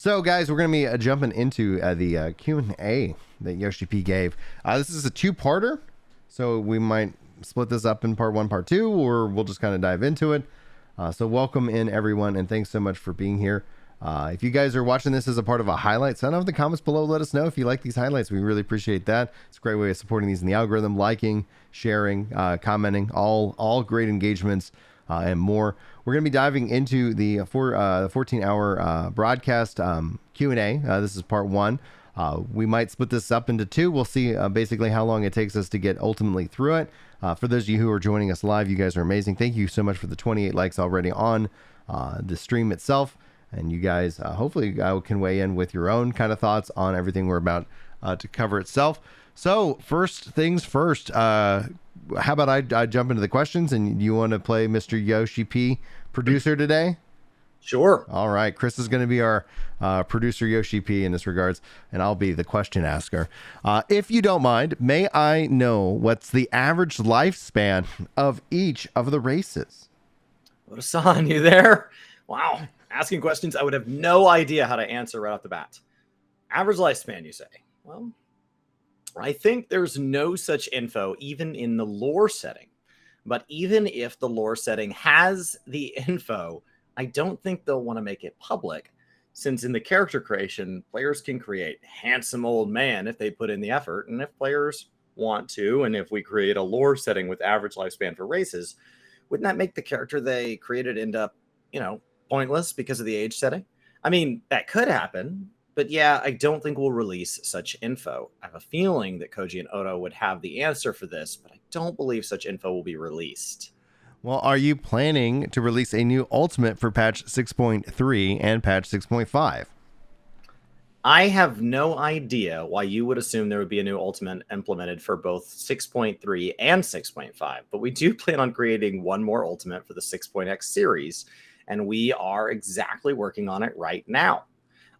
So, guys, we're going to be jumping into the Q&A that Yoshi-P gave. This is a two-parter, so we might split this up in part one, part two, or we'll just kind of dive into it. So welcome in, everyone, and thanks so much for being here. If you guys are watching this as a part of a highlight, send out in the comments below. Let us know if you like these highlights. We really appreciate that. It's a great way of supporting these in the algorithm, liking, sharing, commenting, all great engagements and more. We're going to be diving into the 14-hour broadcast Q&A. This is part one. We might split this up into two. We'll see basically how long it takes us to get ultimately through it. For those of you who are joining us live, you guys are amazing. Thank you so much for the 28 likes already on the stream itself. And you guys hopefully can weigh in with your own kind of thoughts on everything we're about to cover itself. So first things first, how about I jump into the questions, and you want to play Mr. Yoshi-P producer today? Sure. All right. Chris is going to be our producer Yoshi-P in this regards, and I'll be the question asker. If you don't mind, may I know what's the average lifespan of each of the races? Oda-san, you there? Wow. Asking questions I would have no idea how to answer right off the bat. Average lifespan, you say? Well, I think there's no such info even in the lore setting. But even if the lore setting has the info, I don't think they'll want to make it public, since in the character creation, players can create handsome old man if they put in the effort. And if players want to, and if we create a lore setting with average lifespan for races, wouldn't that make the character they created end up, pointless because of the age setting? I mean, that could happen, but yeah, I don't think we'll release such info. I have a feeling that Koji and Oda would have the answer for this, but I don't believe such info will be released. Well, are you planning to release a new ultimate for patch 6.3 and patch 6.5? I have no idea why you would assume there would be a new ultimate implemented for both 6.3 and 6.5, but we do plan on creating one more ultimate for the 6.x series, and we are exactly working on it right now.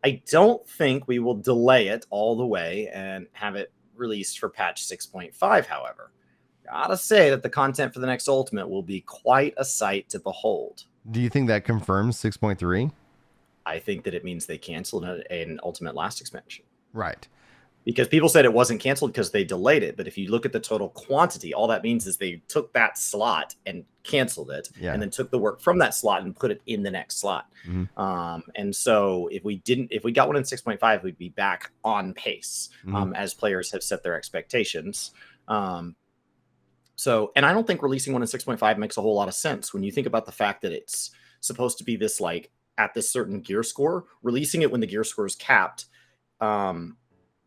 I don't think we will delay it all the way and have it released for patch 6.5, however. Gotta say that the content for the next ultimate will be quite a sight to behold. Do you think that confirms 6.3? I think that it means they canceled an ultimate last expansion. Right. Because people said it wasn't canceled because they delayed it. But if you look at the total quantity, all that means is they took that slot and canceled it, and then took the work from that slot and put it in the next slot. Mm-hmm. And so if we got one in 6.5, we'd be back on pace, as players have set their expectations. And I don't think releasing one in 6.5 makes a whole lot of sense when you think about the fact that it's supposed to be this at this certain gear score. Releasing it when the gear score is capped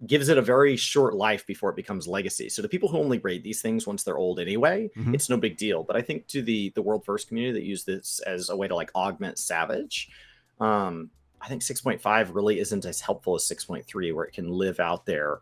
gives it a very short life before it becomes legacy. So to people who only raid these things once they're old anyway, it's no big deal. But I think to the world first community that use this as a way to augment Savage, I think 6.5 really isn't as helpful as 6.3, where it can live out there.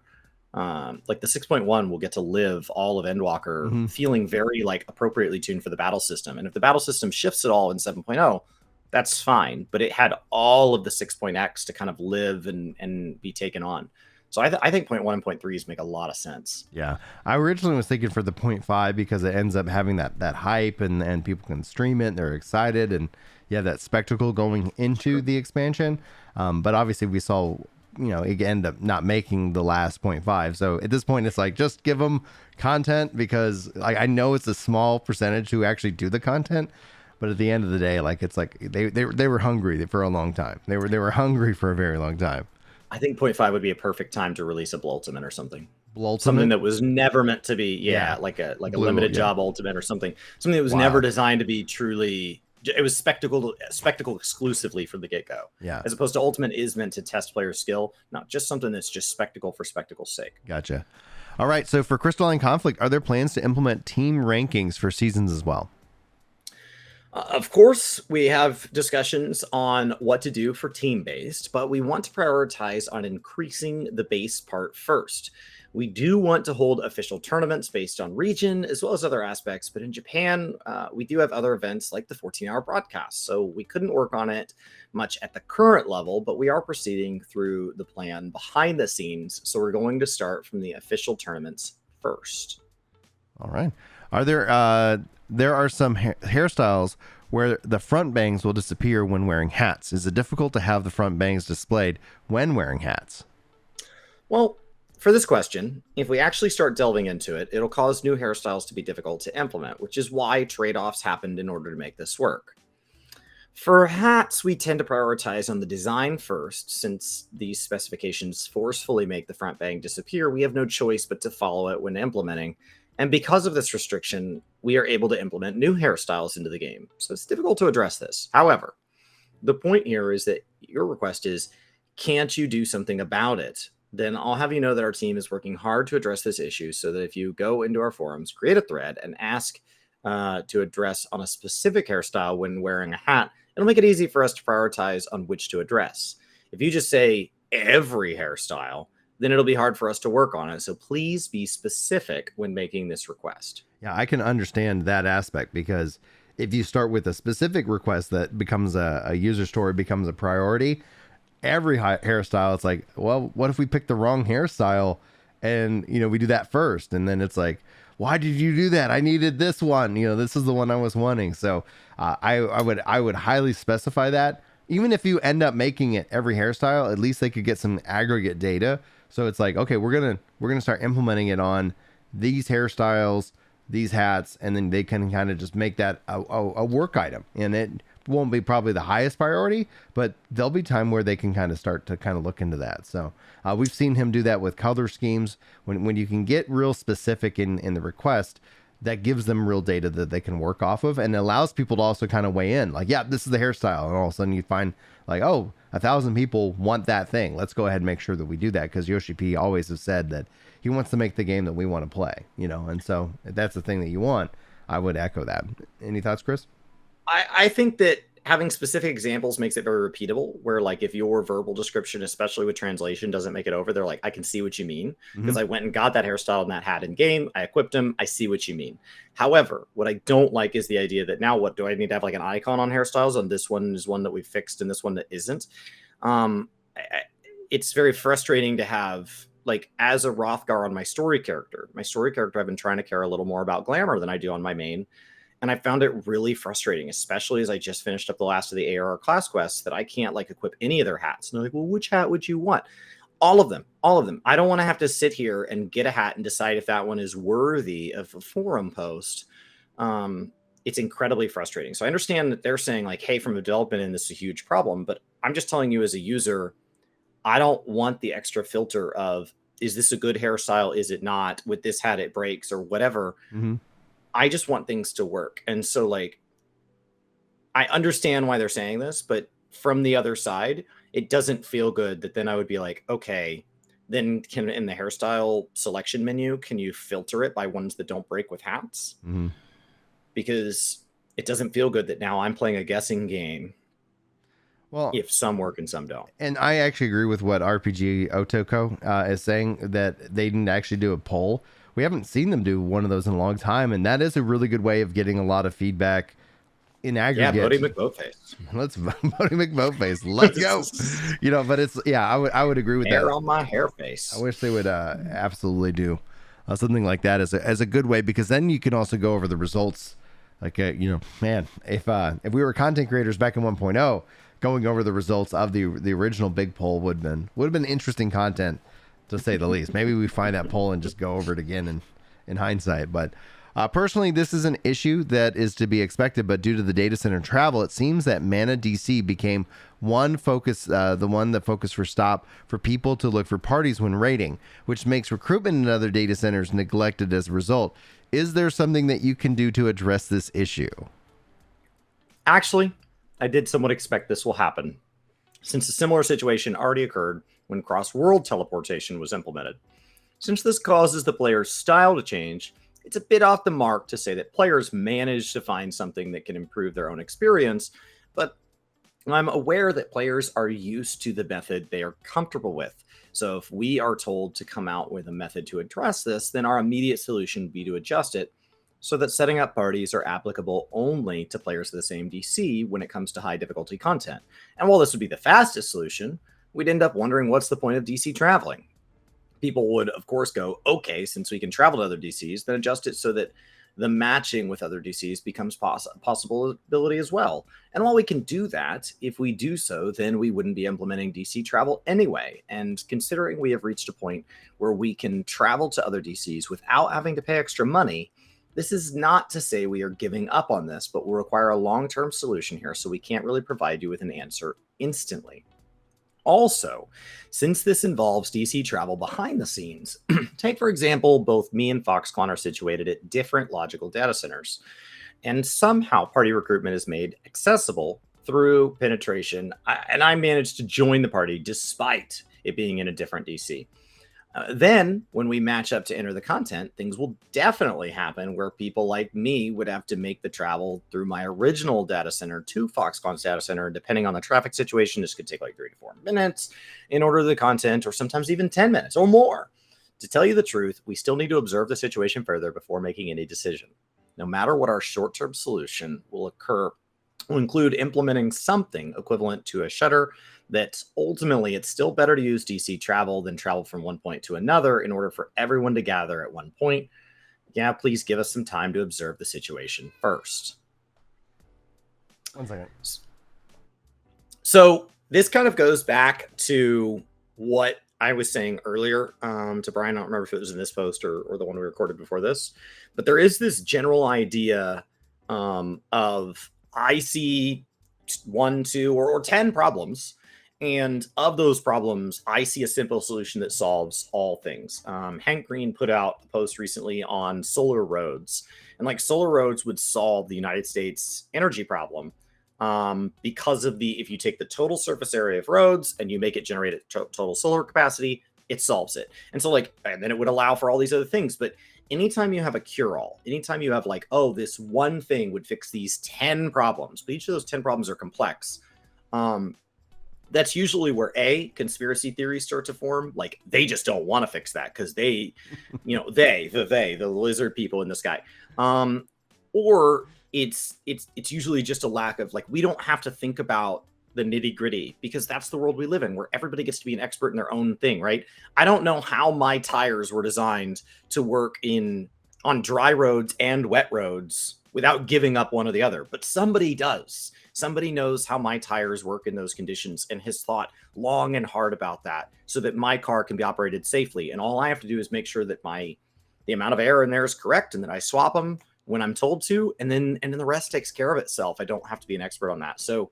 The 6.1 will get to live all of Endwalker feeling very appropriately tuned for the battle system. And if the battle system shifts at all in 7.0, that's fine. But it had all of the 6.x to kind of live and be taken on. So I think 0.1 and 0.3s make a lot of sense. Yeah. I originally was thinking for the 0.5 because it ends up having that hype and people can stream it and they're excited and you have that spectacle going into the expansion. But obviously we saw, it end up not making the last 0.5. So at this point, it's just give them content, because I know it's a small percentage who actually do the content. But at the end of the day, they were hungry for a long time. They were hungry for a very long time. I think 0.5 would be a perfect time to release a Blue Ultimate or something. Blultimate? Something that was never meant to be, like a limited job ultimate or something. Something that was never designed to be truly. It was spectacle exclusively from the get-go. Yeah. As opposed to ultimate is meant to test player skill, not just something that's just spectacle for spectacle's sake. Gotcha. All right. So for Crystal Line Conflict, are there plans to implement team rankings for seasons as well? Of course, we have discussions on what to do for team-based, but we want to prioritize on increasing the base part first. We do want to hold official tournaments based on region, as well as other aspects, but in Japan, we do have other events like the 14-hour broadcast, so we couldn't work on it much at the current level, but we are proceeding through the plan behind the scenes, so we're going to start from the official tournaments first. All right. Are there are some hairstyles where the front bangs will disappear when wearing hats. Is it difficult to have the front bangs displayed when wearing hats? Well, for this question, if we actually start delving into it, it'll cause new hairstyles to be difficult to implement, which is why trade-offs happened in order to make this work. For hats, we tend to prioritize on the design first. Since these specifications forcefully make the front bang disappear, we have no choice but to follow it when implementing. And because of this restriction, we are able to implement new hairstyles into the game. So it's difficult to address this. However, the point here is that your request is, can't you do something about it? Then I'll have you know that our team is working hard to address this issue, so that if you go into our forums, create a thread, and ask to address on a specific hairstyle when wearing a hat, it'll make it easy for us to prioritize on which to address. If you just say every hairstyle, then it'll be hard for us to work on it. So please be specific when making this request. Yeah, I can understand that aspect, because if you start with a specific request that becomes a user story, becomes a priority, every hairstyle, it's like, well, what if we pick the wrong hairstyle and, we do that first? And then it's like, why did you do that? I needed this one. This is the one I was wanting. So I would highly specify that. Even if you end up making it every hairstyle, at least they could get some aggregate data. So it's like, okay, we're gonna start implementing it on these hairstyles, these hats, and then they can kind of just make that a work item. And it won't be probably the highest priority, but there'll be time where they can kind of start to kind of look into that. So we've seen him do that with color schemes. When you can get real specific in the request, that gives them real data that they can work off of, and allows people to also kind of weigh in, like, yeah, this is the hairstyle. And all of a sudden you find like, oh, 1,000 people want that thing. Let's go ahead and make sure that we do that, because Yoshi-P always has said that he wants to make the game that we want to play, and so if that's the thing that you want, I would echo that. Any thoughts, Chris? I think that having specific examples makes it very repeatable, where like if your verbal description, especially with translation, doesn't make it over, they're like, I can see what you mean, because I went and got that hairstyle and that hat in game. I equipped him. I see what you mean. However, what I don't like is the idea that now what do I need to have like an icon on hairstyles, and this one is one that we fixed and this one that isn't. It's very frustrating to have, like, as a Rothgar on my story character, I've been trying to care a little more about glamour than I do on my main. And I found it really frustrating, especially as I just finished up the last of the ARR class quests, that I can't like equip any of their hats. And they're like, well, which hat would you want? All of them. I don't want to have to sit here and get a hat and decide if that one is worthy of a forum post. It's incredibly frustrating. So I understand that they're saying like, hey, from a development end, this is a huge problem. But I'm just telling you as a user, I don't want the extra filter of, is this a good hairstyle? Is it not? With this hat, it breaks or whatever. I just want things to work. And so like, I understand why they're saying this, but from the other side, it doesn't feel good that then I would be like, okay, then can in the hairstyle selection menu, can you filter it by ones that don't break with hats? Because it doesn't feel good that now I'm playing a guessing game. Well, if some work and some don't. And I actually agree with what RPG Otoko is saying, that they didn't actually do a poll. We haven't seen them do one of those in a long time, and that is a really good way of getting a lot of feedback in aggregate. Yeah, voting McBoatface. Let's voting McBoatface. Let's go. But it's, yeah, I would agree with hair that. On my hair face. I wish they would absolutely do something like that as a good way, because then you can also go over the results. Like, man, if we were content creators back in 1.0, going over the results of the original big poll would have been interesting content, to say the least. Maybe we find that poll and just go over it again in hindsight. But personally, this is an issue that is to be expected. But due to the data center travel, it seems that Mana DC became one focus, the one that focused for stop for people to look for parties when raiding, which makes recruitment in other data centers neglected as a result. Is there something that you can do to address this issue? Actually, I did somewhat expect this will happen, since a similar situation already occurred when cross-world teleportation was implemented. Since this causes the player's style to change, it's a bit off the mark to say that players manage to find something that can improve their own experience, but I'm aware that players are used to the method they are comfortable with. So if we are told to come out with a method to address this, then our immediate solution would be to adjust it so that setting up parties are applicable only to players of the same DC when it comes to high difficulty content. And while this would be the fastest solution, we'd end up wondering what's the point of DC traveling. People would, of course, go, okay, since we can travel to other DCs, then adjust it so that the matching with other DCs becomes possibility as well. And while we can do that, if we do so, then we wouldn't be implementing DC travel anyway. And considering we have reached a point where we can travel to other DCs without having to pay extra money, this is not to say we are giving up on this, but will require a long-term solution here, so we can't really provide you with an answer instantly. Also, since this involves DC travel behind the scenes, take for example, both me and Foxconn are situated at different logical data centers, and somehow party recruitment is made accessible through penetration, and I managed to join the party despite it being in a different DC. Then, when we match up to enter the content, things will definitely happen where people like me would have to make the travel through my original data center to Foxconn's data center. Depending on the traffic situation, this could take like 3 to 4 minutes in order to the content, or sometimes even 10 minutes or more. To tell you the truth, we still need to observe the situation further before making any decision. No matter what our short-term solution will include implementing something equivalent to a shutter, that ultimately it's still better to use DC travel than travel from one point to another in order for everyone to gather at one point. Yeah, please give us some time to observe the situation first. 1 second. So this kind of goes back to what I was saying earlier to Brian. I don't remember if it was in this post or the one we recorded before this, but there is this general idea of I see 1, 2, or 10 problems. And of those problems, I see a simple solution that solves all things. Hank Green put out a post recently on solar roads. And like solar roads would solve the United States energy problem because of if you take the total surface area of roads and you make it generate at total solar capacity, it solves it. And so and then it would allow for all these other things. But anytime you have a cure-all, anytime you have this one thing would fix these 10 problems, but each of those 10 problems are complex. That's usually where conspiracy theories start to form. Like they just don't want to fix that because the lizard people in the sky, or it's usually just a lack of we don't have to think about the nitty gritty because that's the world we live in where everybody gets to be an expert in their own thing, right? I don't know how my tires were designed to work on dry roads and wet roads without giving up one or the other, but somebody does. Somebody knows how my tires work in those conditions and has thought long and hard about that so that my car can be operated safely. And all I have to do is make sure that the amount of air in there is correct and that I swap them when I'm told to. And then the rest takes care of itself. I don't have to be an expert on that. So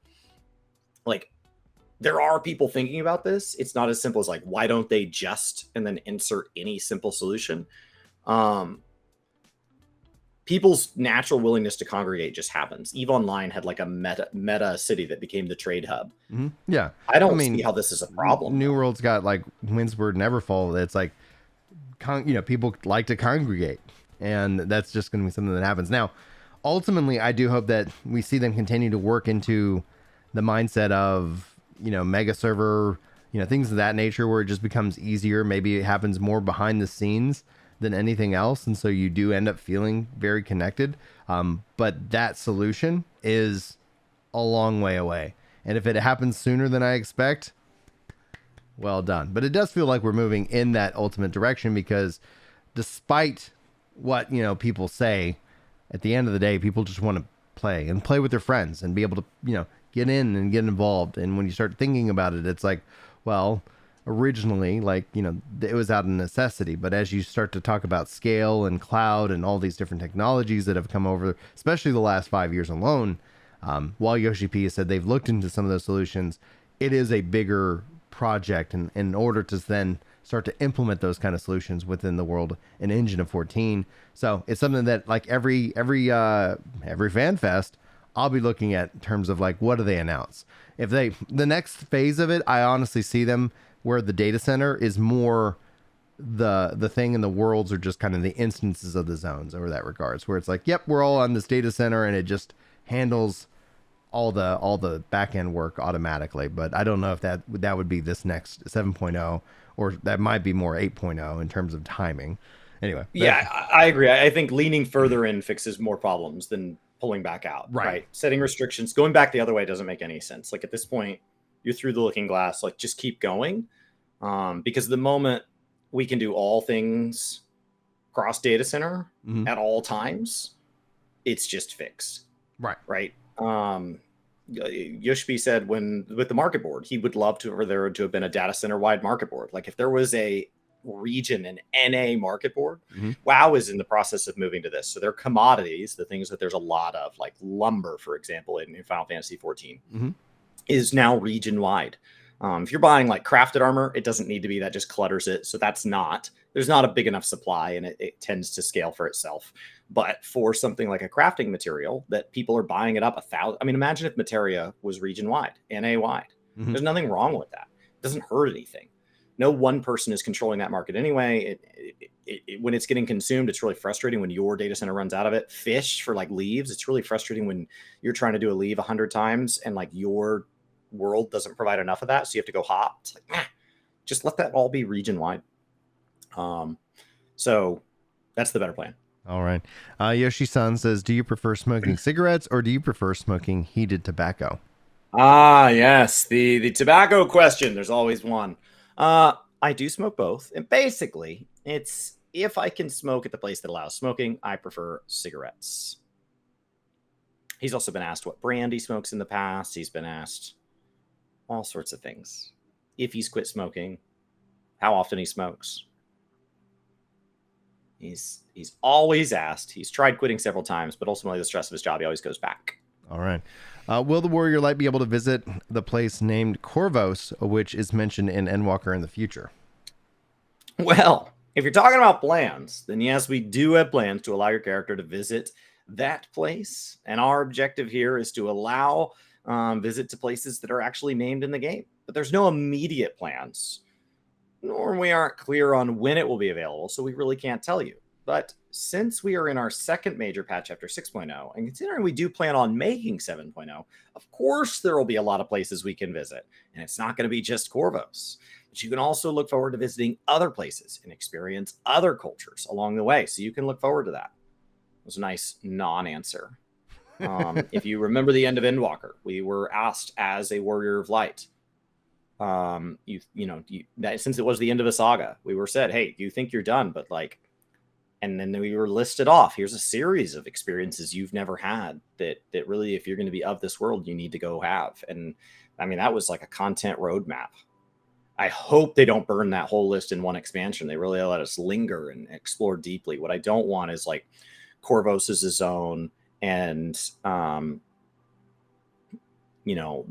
there are people thinking about this. It's not as simple as why don't they just, and then insert any simple solution. People's natural willingness to congregate just happens. EVE Online had a meta city that became the trade hub. Mm-hmm. Yeah. I don't see how this is a problem. New World's got Windsward and Everfall. It's people like to congregate, and that's just going to be something that happens. Now, ultimately, I do hope that we see them continue to work into the mindset of, mega server, things of that nature where it just becomes easier. Maybe it happens more behind the scenes than anything else, and so you do end up feeling very connected, but that solution is a long way away, and if it happens sooner than I expect, well done. But it does feel like we're moving in that ultimate direction, because despite what people say, at the end of the day, people just want to play with their friends and be able to get in and get involved. And when you start thinking about it, it's originally, it was out of necessity, but as you start to talk about scale and cloud and all these different technologies that have come over, especially the last 5 years alone, while Yoshi-P has said they've looked into some of those solutions, it is a bigger project, and in order to then start to implement those kind of solutions within the world and engine of 14. So it's something that every fan fest, I'll be looking at in terms of what do they announce. If the next phase of it, I honestly see them where the data center is more the thing, and the worlds are just kind of the instances of the zones over that regards, where it's yep, we're all on this data center and it just handles all the back end work automatically. But I don't know if that would be this next 7.0, or that might be more 8.0 in terms of timing. Anyway. Yeah, I agree. I think leaning further in fixes more problems than pulling back out. Right. Setting restrictions, going back the other way doesn't make any sense. At this point, you're through the looking glass, just keep going. Because the moment we can do all things cross data center at all times, it's just fixed. Right. Yoshi-P said with the market board, he would love for there to have been a data center wide market board. Like if there was a region, an NA market board, WoW is in the process of moving to this. So their commodities, the things that there's a lot of, like lumber, for example, in Final Fantasy 14, is now region wide. If you're buying like crafted armor, it doesn't need to be, that just clutters it. So there's not a big enough supply, and it tends to scale for itself. But for something like a crafting material that people are buying it up 1,000, I mean, imagine if Materia was region wide, NA wide. There's nothing wrong with that. It doesn't hurt anything. No one person is controlling that market anyway. When it's getting consumed, it's really frustrating when your data center runs out of it. Fish for like leaves, it's really frustrating when you're trying to do a leave 100 times and like your world doesn't provide enough of that, so you have to go hop. It's like, just let that all be region wide. So that's the better plan. All right. Yoshi-san says, do you prefer smoking cigarettes or do you prefer smoking heated tobacco? Yes, the tobacco question. There's always one. I do smoke both, and basically it's, if I can smoke at the place that allows smoking, I prefer cigarettes. He's also been asked what brand he smokes in the past. He's been asked all sorts of things. If he's quit smoking, how often he smokes. He's always asked. He's tried quitting several times, but ultimately the stress of his job, he always goes back. All right. Will the Warrior Light be able to visit the place named Corvos, which is mentioned in Endwalker in the future? Well, if you're talking about plans, then yes, we do have plans to allow your character to visit that place. And our objective here is to allow visit to places that are actually named in the game. But there's no immediate plans, nor we aren't clear on when it will be available, so we really can't tell you. But since we are in our second major patch after 6.0, and considering we do plan on making 7.0, of course there will be a lot of places we can visit. And it's not going to be just Corvos. But you can also look forward to visiting other places and experience other cultures along the way. So you can look forward to that. It was a nice non-answer. If you remember the end of Endwalker, we were asked as a Warrior of Light, since it was the end of a saga, we were said, hey, you think you're done, but like, and then we were listed off. Here's a series of experiences you've never had that really, if you're going to be of this world, you need to go have. And I mean, that was like a content roadmap. I hope they don't burn that whole list in one expansion. They really let us linger and explore deeply. What I don't want is like Corvos is a zone, and the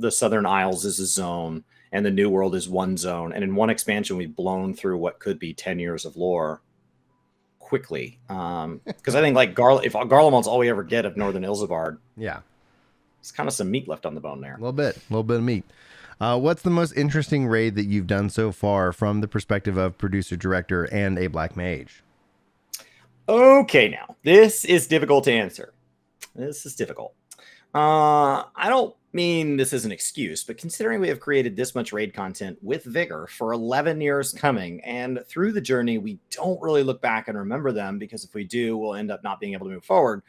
Southern Isles is a zone, and the New World is one zone. And in one expansion, we've blown through what could be 10 years of lore quickly. Because I think like if Garlemald's all we ever get of Northern Ilsabard, it's kind of some meat left on the bone there. A little bit of meat. What's the most interesting raid that you've done so far from the perspective of producer, director, and a black mage? Okay, now this is difficult to answer. This is difficult. I don't mean this is an excuse, but considering we have created this much raid content with vigor for 11 years coming, and through the journey, we don't really look back and remember them, because if we do, we'll end up not being able to move forward.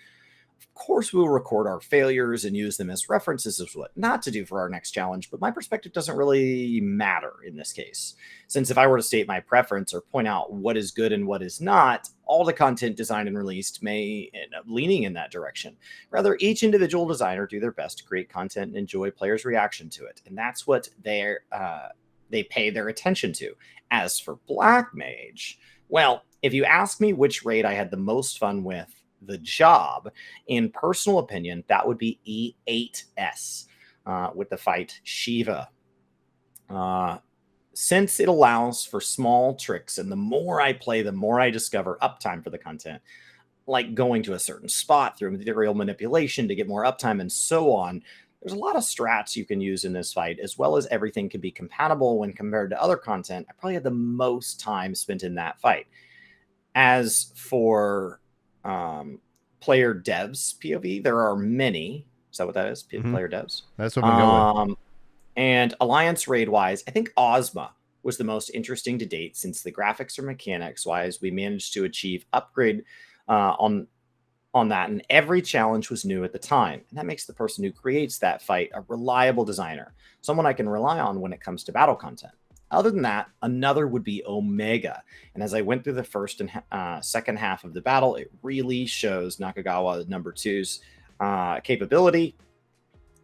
Of course, we will record our failures and use them as references as what not to do for our next challenge, but my perspective doesn't really matter in this case. Since if I were to state my preference or point out what is good and what is not, all the content designed and released may end up leaning in that direction. Rather, each individual designer do their best to create content and enjoy players' reaction to it. And that's what they pay their attention to. As for Black Mage, well, if you ask me which raid I had the most fun with, the job, in personal opinion, that would be E8S with the fight Shiva. Since it allows for small tricks, and the more I play, the more I discover uptime for the content, like going to a certain spot through material manipulation to get more uptime and so on. There's a lot of strats you can use in this fight, as well as everything can be compatible when compared to other content. I probably had the most time spent in that fight. As for player devs POV, there are many. Is that what that is? Player devs? That's what I'm going with. And Alliance raid wise, I think Ozma was the most interesting to date, since the graphics or mechanics wise, we managed to achieve upgrade on that, and every challenge was new at the time. And that makes the person who creates that fight a reliable designer, someone I can rely on when it comes to battle content. Other than that, another would be Omega. And as I went through the first and second half of the battle, it really shows Nakagawa number two's capability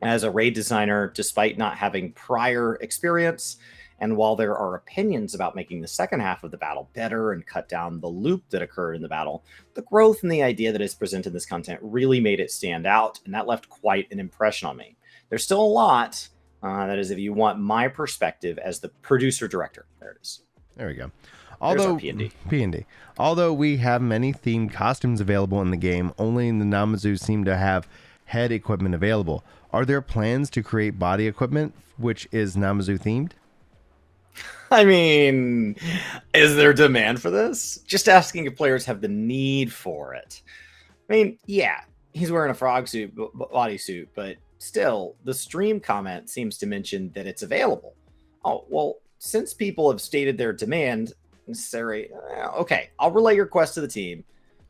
as a raid designer, despite not having prior experience. And while there are opinions about making the second half of the battle better and cut down the loop that occurred in the battle, the growth and the idea that is presented in this content really made it stand out, and that left quite an impression on me. There's still a lot. That is, if you want my perspective as the producer director. There it is. There we go. Although P&D. Although we have many themed costumes available in the game, only the Namazu seem to have head equipment available. Are there plans to create body equipment which is Namazu themed? I mean, is there demand for this? Just asking if players have the need for it. I mean, yeah, he's wearing a frog suit, bodysuit, but still, the stream comment seems to mention that it's available. Oh, well, since people have stated their demand, necessary, okay, I'll relay your request to the team.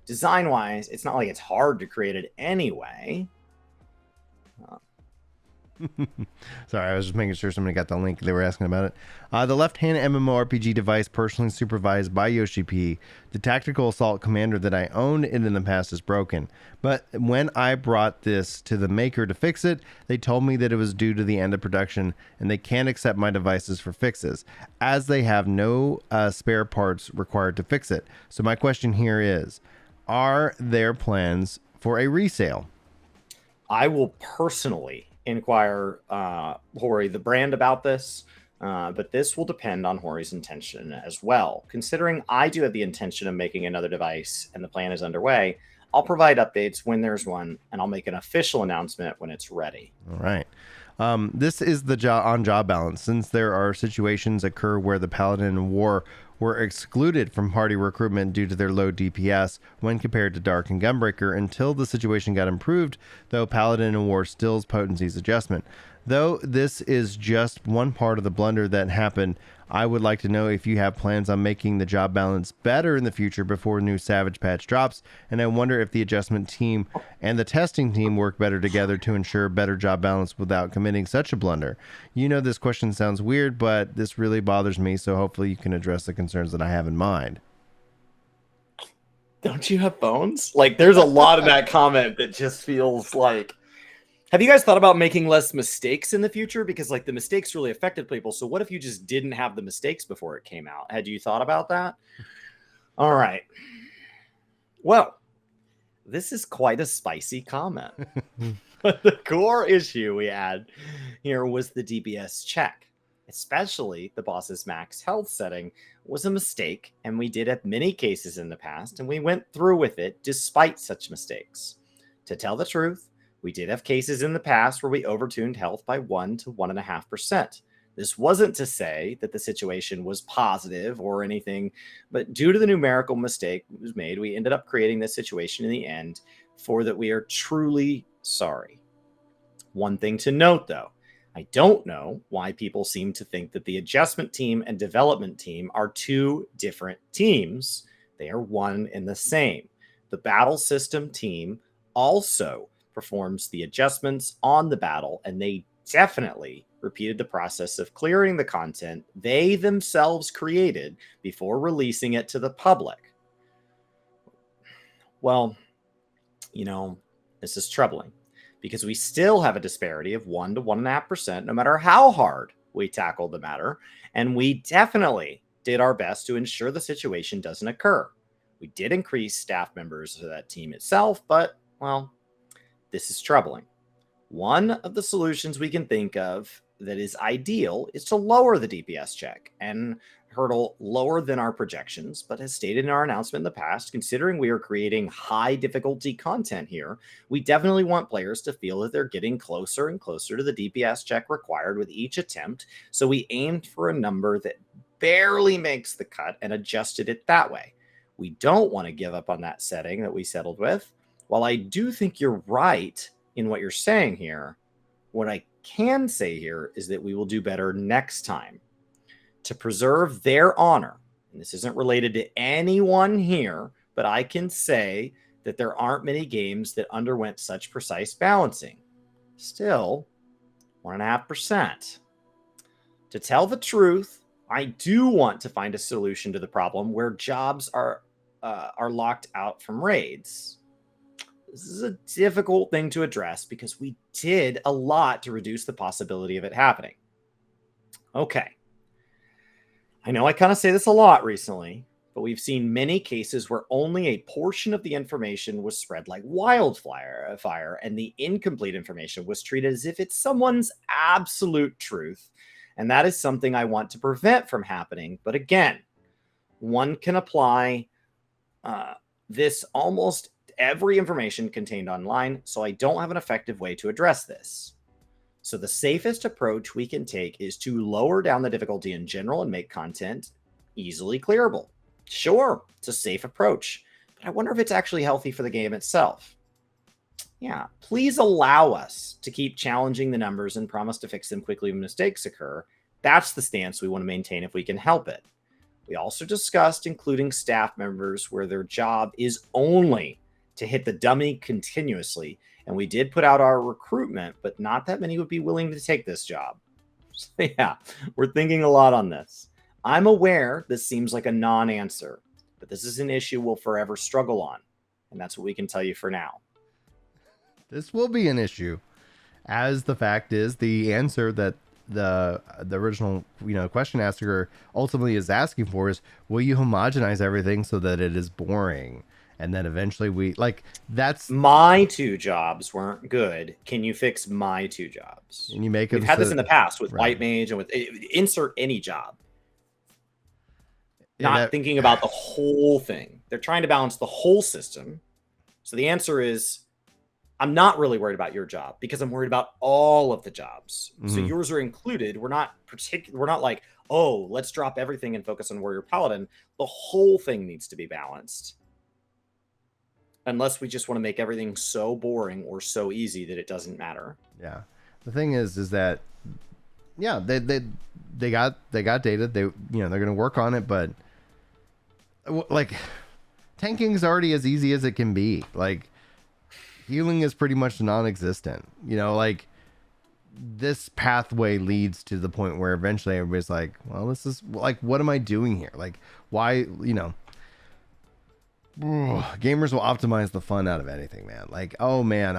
Design-wise, it's not like it's hard to create it anyway. Sorry, I was just making sure somebody got the link. They were asking about it. The left-hand mmorpg device personally supervised by Yoshi-P, the tactical assault commander that I owned in the past, is broken. But when I brought this to the maker to fix it, they told me that it was due to the end of production and they can't accept my devices for fixes, as they have no spare parts required to fix it. So my question here is, are there plans for a resale? I will personally inquire Hori, the brand, about this, but this will depend on Hori's intention as well. Considering I do have the intention of making another device and the plan is underway, I'll provide updates when there's one, and I'll make an official announcement when it's ready. All right. This is the on-job balance. Since there are situations occur where the Paladin and War were excluded from party recruitment due to their low DPS when compared to Dark and Gunbreaker until the situation got improved, though Paladin and War stills Potency's adjustment. Though this is just one part of the blunder that happened, I would like to know if you have plans on making the job balance better in the future before new Savage patch drops, and I wonder if the adjustment team and the testing team work better together to ensure better job balance without committing such a blunder. You know, this question sounds weird, but this really bothers me, so hopefully you can address the concerns that I have in mind. Don't you have bones? Like, there's a lot of that comment that just feels like, have you guys thought about making less mistakes in the future? Because like the mistakes really affected people. So what if you just didn't have the mistakes before it came out? Had you thought about that? All right. Well, this is quite a spicy comment. But the core issue we had here was the DPS check, especially the boss's max health setting was a mistake. And we did have many cases in the past, and we went through with it despite such mistakes. To tell the truth, we did have cases in the past where we overtuned health by 1 to 1.5%. This wasn't to say that the situation was positive or anything, but due to the numerical mistake that was made, we ended up creating this situation in the end, for that we are truly sorry. One thing to note, though, I don't know why people seem to think that the adjustment team and development team are two different teams. They are one and the same. The battle system team also performs the adjustments on the battle, and they definitely repeated the process of clearing the content they themselves created before releasing it to the public. Well, you know, this is troubling because we still have a disparity of 1 to 1.5% no matter how hard we tackle the matter, and we definitely did our best to ensure the situation doesn't occur. We did increase staff members of that team itself, but, well, this is troubling. One of the solutions we can think of that is ideal is to lower the DPS check and hurdle lower than our projections, but as stated in our announcement in the past, considering we are creating high difficulty content here, we definitely want players to feel that they're getting closer and closer to the DPS check required with each attempt, so we aimed for a number that barely makes the cut and adjusted it that way. We don't want to give up on that setting that we settled with. While I do think you're right in what you're saying here, what I can say here is that we will do better next time. To preserve their honor, and this isn't related to anyone here, but I can say that there aren't many games that underwent such precise balancing. Still, 1.5%. To tell the truth, I do want to find a solution to the problem where jobs are locked out from raids. This is a difficult thing to address because we did a lot to reduce the possibility of it happening. Okay. I know I kind of say this a lot recently, but we've seen many cases where only a portion of the information was spread like wildfire, and the incomplete information was treated as if it's someone's absolute truth. And that is something I want to prevent from happening. But again, one can apply this almost every information contained online, so I don't have an effective way to address this. So the safest approach we can take is to lower down the difficulty in general and make content easily clearable. Sure, it's a safe approach, but I wonder if it's actually healthy for the game itself. Yeah, please allow us to keep challenging the numbers and promise to fix them quickly when mistakes occur. That's the stance we want to maintain if we can help it. We also discussed including staff members where their job is only to hit the dummy continuously, and we did put out our recruitment, but not that many would be willing to take this job. So yeah, we're thinking a lot on this. I'm aware this seems like a non-answer, but this is an issue we'll forever struggle on, and that's what we can tell you for now. This will be an issue, as the fact is the answer that the original question asker ultimately is asking for is, will you homogenize everything so that it is boring? And then eventually that's my 2 jobs weren't good. Can you fix my 2 jobs? And you make it. We've had this in the past with White Mage and with insert any job. Not thinking about the whole thing. They're trying to balance the whole system. So the answer is, I'm not really worried about your job because I'm worried about all of the jobs. Mm-hmm. So yours are included. We're not like, oh, let's drop everything and focus on Warrior Paladin. The whole thing needs to be balanced. Unless we just want to make everything so boring or so easy that it doesn't matter. Yeah. The thing is that, yeah, they got data. They're going to work on it, but like tanking is already as easy as it can be. Like healing is pretty much non-existent. Like this pathway leads to the point where eventually everybody's like, well, this is like, what am I doing here? Like, why, gamers will optimize the fun out of anything, man. Like, oh man,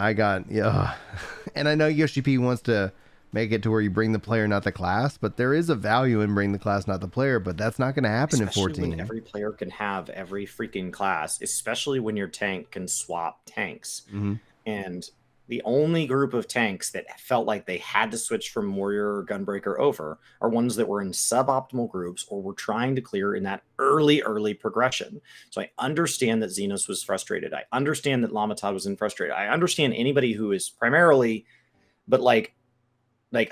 and I know Yoshi-P wants to make it to where you bring the player, not the class, but there is a value in bring the class, not the player, but that's not going to happen especially in 14. When every player can have every freaking class, especially when your tank can swap tanks. Mm-hmm. And the only group of tanks that felt like they had to switch from Warrior or Gunbreaker over are ones that were in suboptimal groups or were trying to clear in that early progression. So I understand that Xenos was frustrated. I understand that Lamatad was frustrated. I understand anybody who is primarily, but like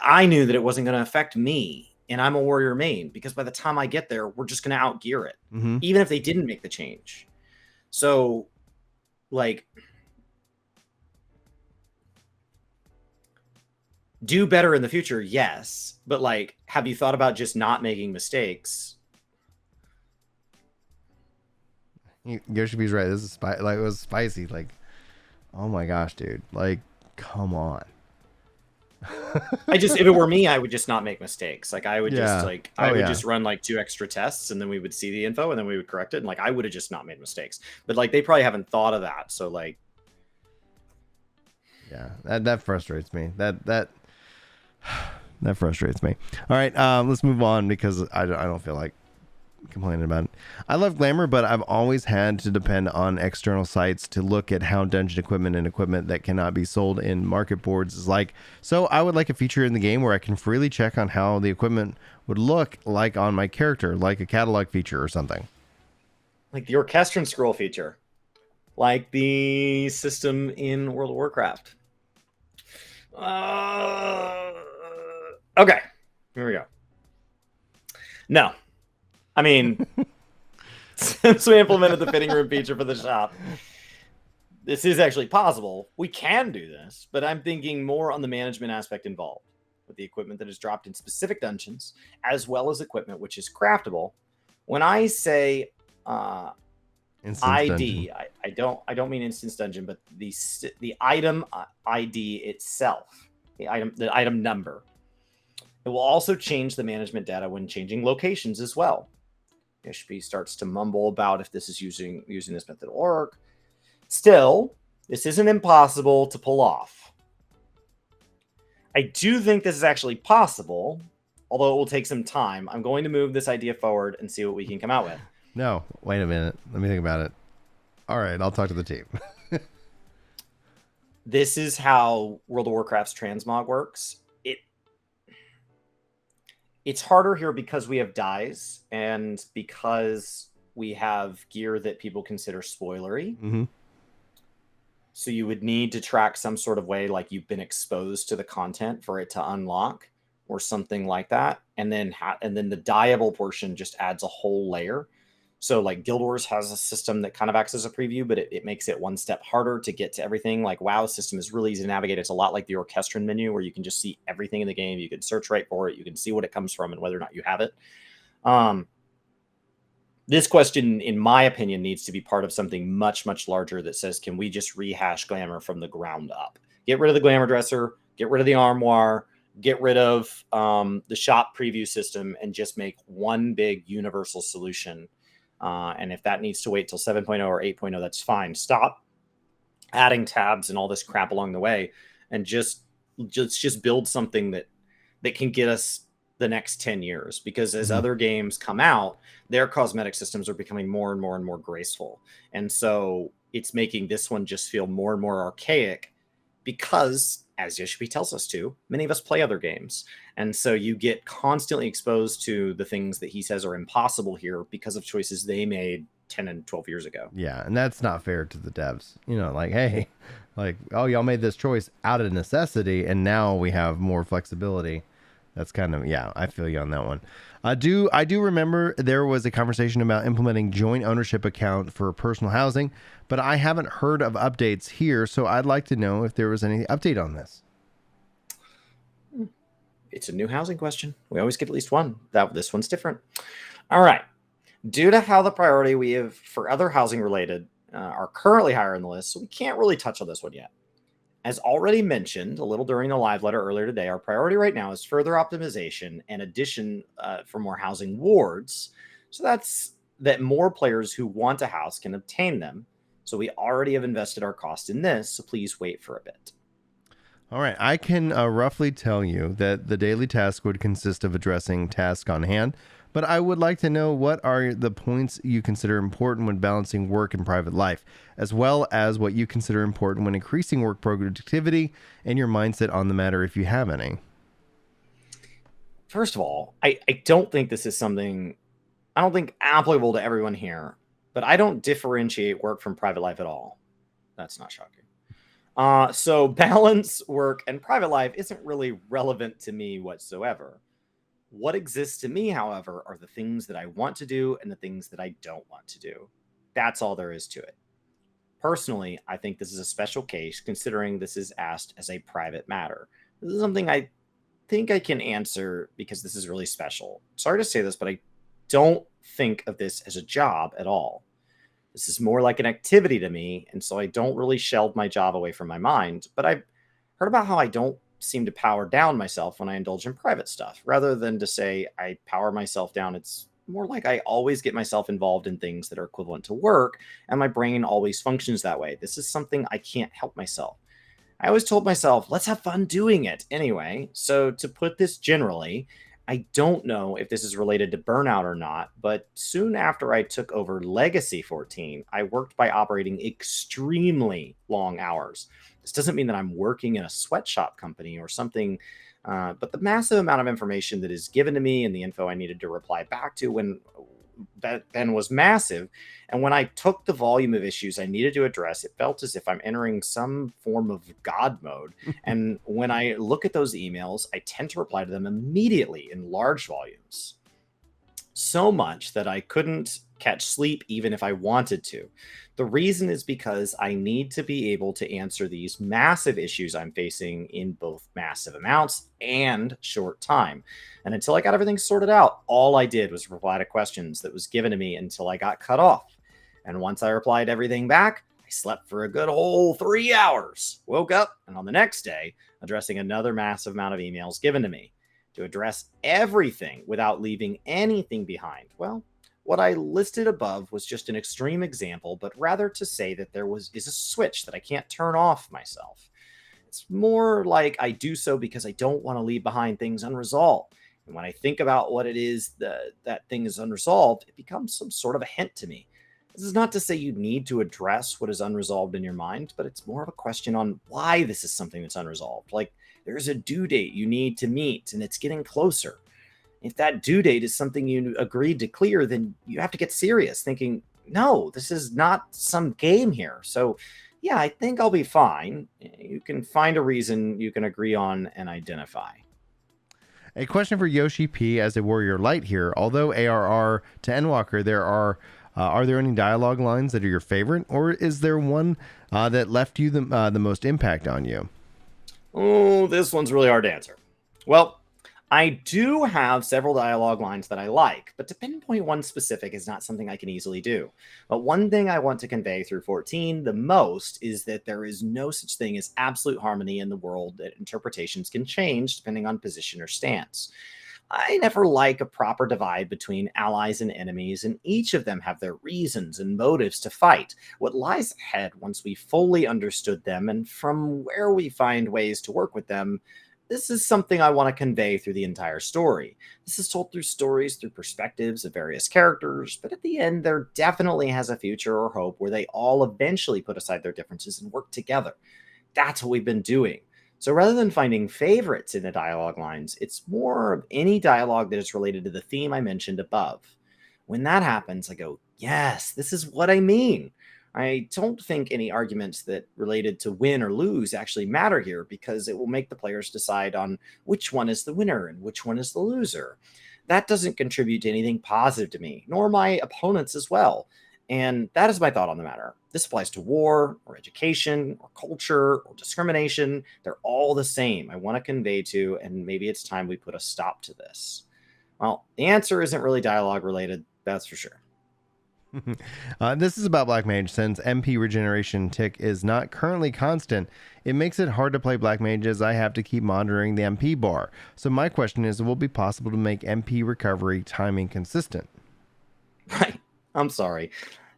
I knew that it wasn't going to affect me, and I'm a Warrior main, because by the time I get there, we're just going to outgear it, mm-hmm. even if they didn't make the change. So like, do better in the future, yes, but like, have you thought about just not making mistakes? Yoshi-P's right. This is it was spicy. Like, oh my gosh, dude! Like, come on. if it were me, I would just not make mistakes. Like I would just run like 2 extra tests, and then we would see the info, and then we would correct it. And like I would have just not made mistakes. But like they probably haven't thought of that. So like, yeah, that frustrates me. That frustrates me. All right, let's move on because I don't feel like complaining about it. I love Glamour, but I've always had to depend on external sites to look at how dungeon equipment and equipment that cannot be sold in market boards is like. So I would like a feature in the game where I can freely check on how the equipment would look like on my character, like a catalog feature or something. Like the Orchestrion scroll feature, like the system in World of Warcraft. Okay, here we go. No. I mean, since we implemented the fitting room feature for the shop, this is actually possible. We can do this, but I'm thinking more on the management aspect involved with the equipment that is dropped in specific dungeons, as well as equipment which is craftable. When I say ID, I don't mean instance dungeon, but the item ID itself, the item number. It will also change the management data when changing locations as well. Yoshi-P starts to mumble about if this is using this method will work. Still, this isn't impossible to pull off. I do think this is actually possible, although it will take some time. I'm going to move this idea forward and see what we can come out with. No, wait a minute. Let me think about it. All right, I'll talk to the team. This is how World of Warcraft's transmog works. It's harder here because we have dyes and because we have gear that people consider spoilery. Mm-hmm. So you would need to track some sort of way, like you've been exposed to the content for it to unlock or something like that. And then the dyeable portion just adds a whole layer. So like Guild Wars has a system that kind of acts as a preview, but it makes it one step harder to get to everything. Like WoW's system is really easy to navigate. It's a lot like the Orchestron menu where you can just see everything in the game. You can search right for it. You can see what it comes from and whether or not you have it. This question, in my opinion, needs to be part of something much, much larger that says, can we just rehash glamour from the ground up? Get rid of the glamour dresser, get rid of the armoire, get rid of the shop preview system, and just make one big universal solution. And if that needs to wait till 7.0 or 8.0, that's fine. Stop adding tabs and all this crap along the way, and just build something that can get us the next 10 years, because as other games come out, their cosmetic systems are becoming more and more and more graceful. And so it's making this one just feel more and more archaic because, as Yoshi-P tells us to, many of us play other games. And so you get constantly exposed to the things that he says are impossible here because of choices they made 10 and 12 years ago. Yeah, and that's not fair to the devs. You know, like, hey, like, oh, y'all made this choice out of necessity, and now we have more flexibility. That's kind of, yeah, I feel you on that one. I do remember there was a conversation about implementing joint ownership account for personal housing, but I haven't heard of updates here, so I'd like to know if there was any update on this. It's a new housing question. We always get at least one. This one's different. All right. Due to how the priority we have for other housing related are currently higher on the list, so we can't really touch on this one yet. As already mentioned a little during the live letter earlier today, our priority right now is further optimization and addition for more housing wards. So that's that more players who want a house can obtain them. So we already have invested our cost in this, so please wait for a bit. All right, I can roughly tell you that the daily task would consist of addressing tasks on hand, but I would like to know what are the points you consider important when balancing work and private life, as well as what you consider important when increasing work productivity and your mindset on the matter, if you have any. First of all, I don't think this is something, I don't think applicable to everyone here, but I don't differentiate work from private life at all. That's not shocking. So balance work and private life isn't really relevant to me whatsoever. What exists to me, however, are the things that I want to do and the things that I don't want to do. That's all there is to it. Personally, I think this is a special case, considering this is asked as a private matter. This is something I think I can answer because this is really special. Sorry to say this, but I don't think of this as a job at all. This is more like an activity to me, and so I don't really shelve my job away from my mind. But I've heard about how I don't seem to power down myself when I indulge in private stuff. Rather than to say I power myself down, it's more like I always get myself involved in things that are equivalent to work, and my brain always functions that way. This is something I can't help myself. I always told myself, let's have fun doing it anyway. So to put this generally, I don't know if this is related to burnout or not, but soon after I took over Legacy 14, I worked by operating extremely long hours. This doesn't mean that I'm working in a sweatshop company or something, but the massive amount of information that is given to me and the info I needed to reply back to when then was massive. And when I took the volume of issues I needed to address, it felt as if I'm entering some form of God mode. And when I look at those emails, I tend to reply to them immediately in large volumes. So much that I couldn't catch sleep even if I wanted to. The reason is because I need to be able to answer these massive issues I'm facing in both massive amounts and short time. And until I got everything sorted out, all I did was reply to questions that was given to me until I got cut off. And once I replied everything back, I slept for a good whole 3 hours, woke up, and on the next day, addressing another massive amount of emails given to me. to address everything without leaving anything behind? Well, what I listed above was just an extreme example, but rather to say that is a switch that I can't turn off myself. It's more like I do so because I don't want to leave behind things unresolved. And when I think about what it is that thing is unresolved, it becomes some sort of a hint to me. This is not to say you need to address what is unresolved in your mind, but it's more of a question on why this is something that's unresolved. Like there's a due date you need to meet and it's getting closer. If that due date is something you agreed to clear, then you have to get serious thinking, no, this is not some game here. So yeah, I think I'll be fine. You can find a reason you can agree on and identify. A question for Yoshi-P as a warrior light here. Although ARR to Endwalker, are there any dialogue lines that are your favorite, or is there one that left you the most impact on you? Oh, this one's really hard to answer. Well, I do have several dialogue lines that I like, but to pinpoint one specific is not something I can easily do. But one thing I want to convey through 14 the most is that there is no such thing as absolute harmony in the world, that interpretations can change depending on position or stance. I never like a proper divide between allies and enemies, and each of them have their reasons and motives to fight. What lies ahead once we fully understood them, and from where we find ways to work with them, this is something I want to convey through the entire story. This is told through stories, through perspectives of various characters, but at the end, there definitely has a future or hope where they all eventually put aside their differences and work together. That's what we've been doing. So rather than finding favorites in the dialogue lines, it's more of any dialogue that is related to the theme I mentioned above. When that happens, I go, yes, this is what I mean. I don't think any arguments that related to win or lose actually matter here, because it will make the players decide on which one is the winner and which one is the loser. That doesn't contribute to anything positive to me, nor my opponents as well. And that is my thought on the matter. This applies to war or education or culture or discrimination. They're all the same. I want to convey to, and maybe it's time we put a stop to this. Well, the answer isn't really dialogue related, that's for sure. This is about Black Mage. Since MP regeneration tick is not currently constant, it makes it hard to play Black Mage, as I have to keep monitoring the MP bar. So my question is, will it be possible to make MP recovery timing consistent? Right. I'm sorry.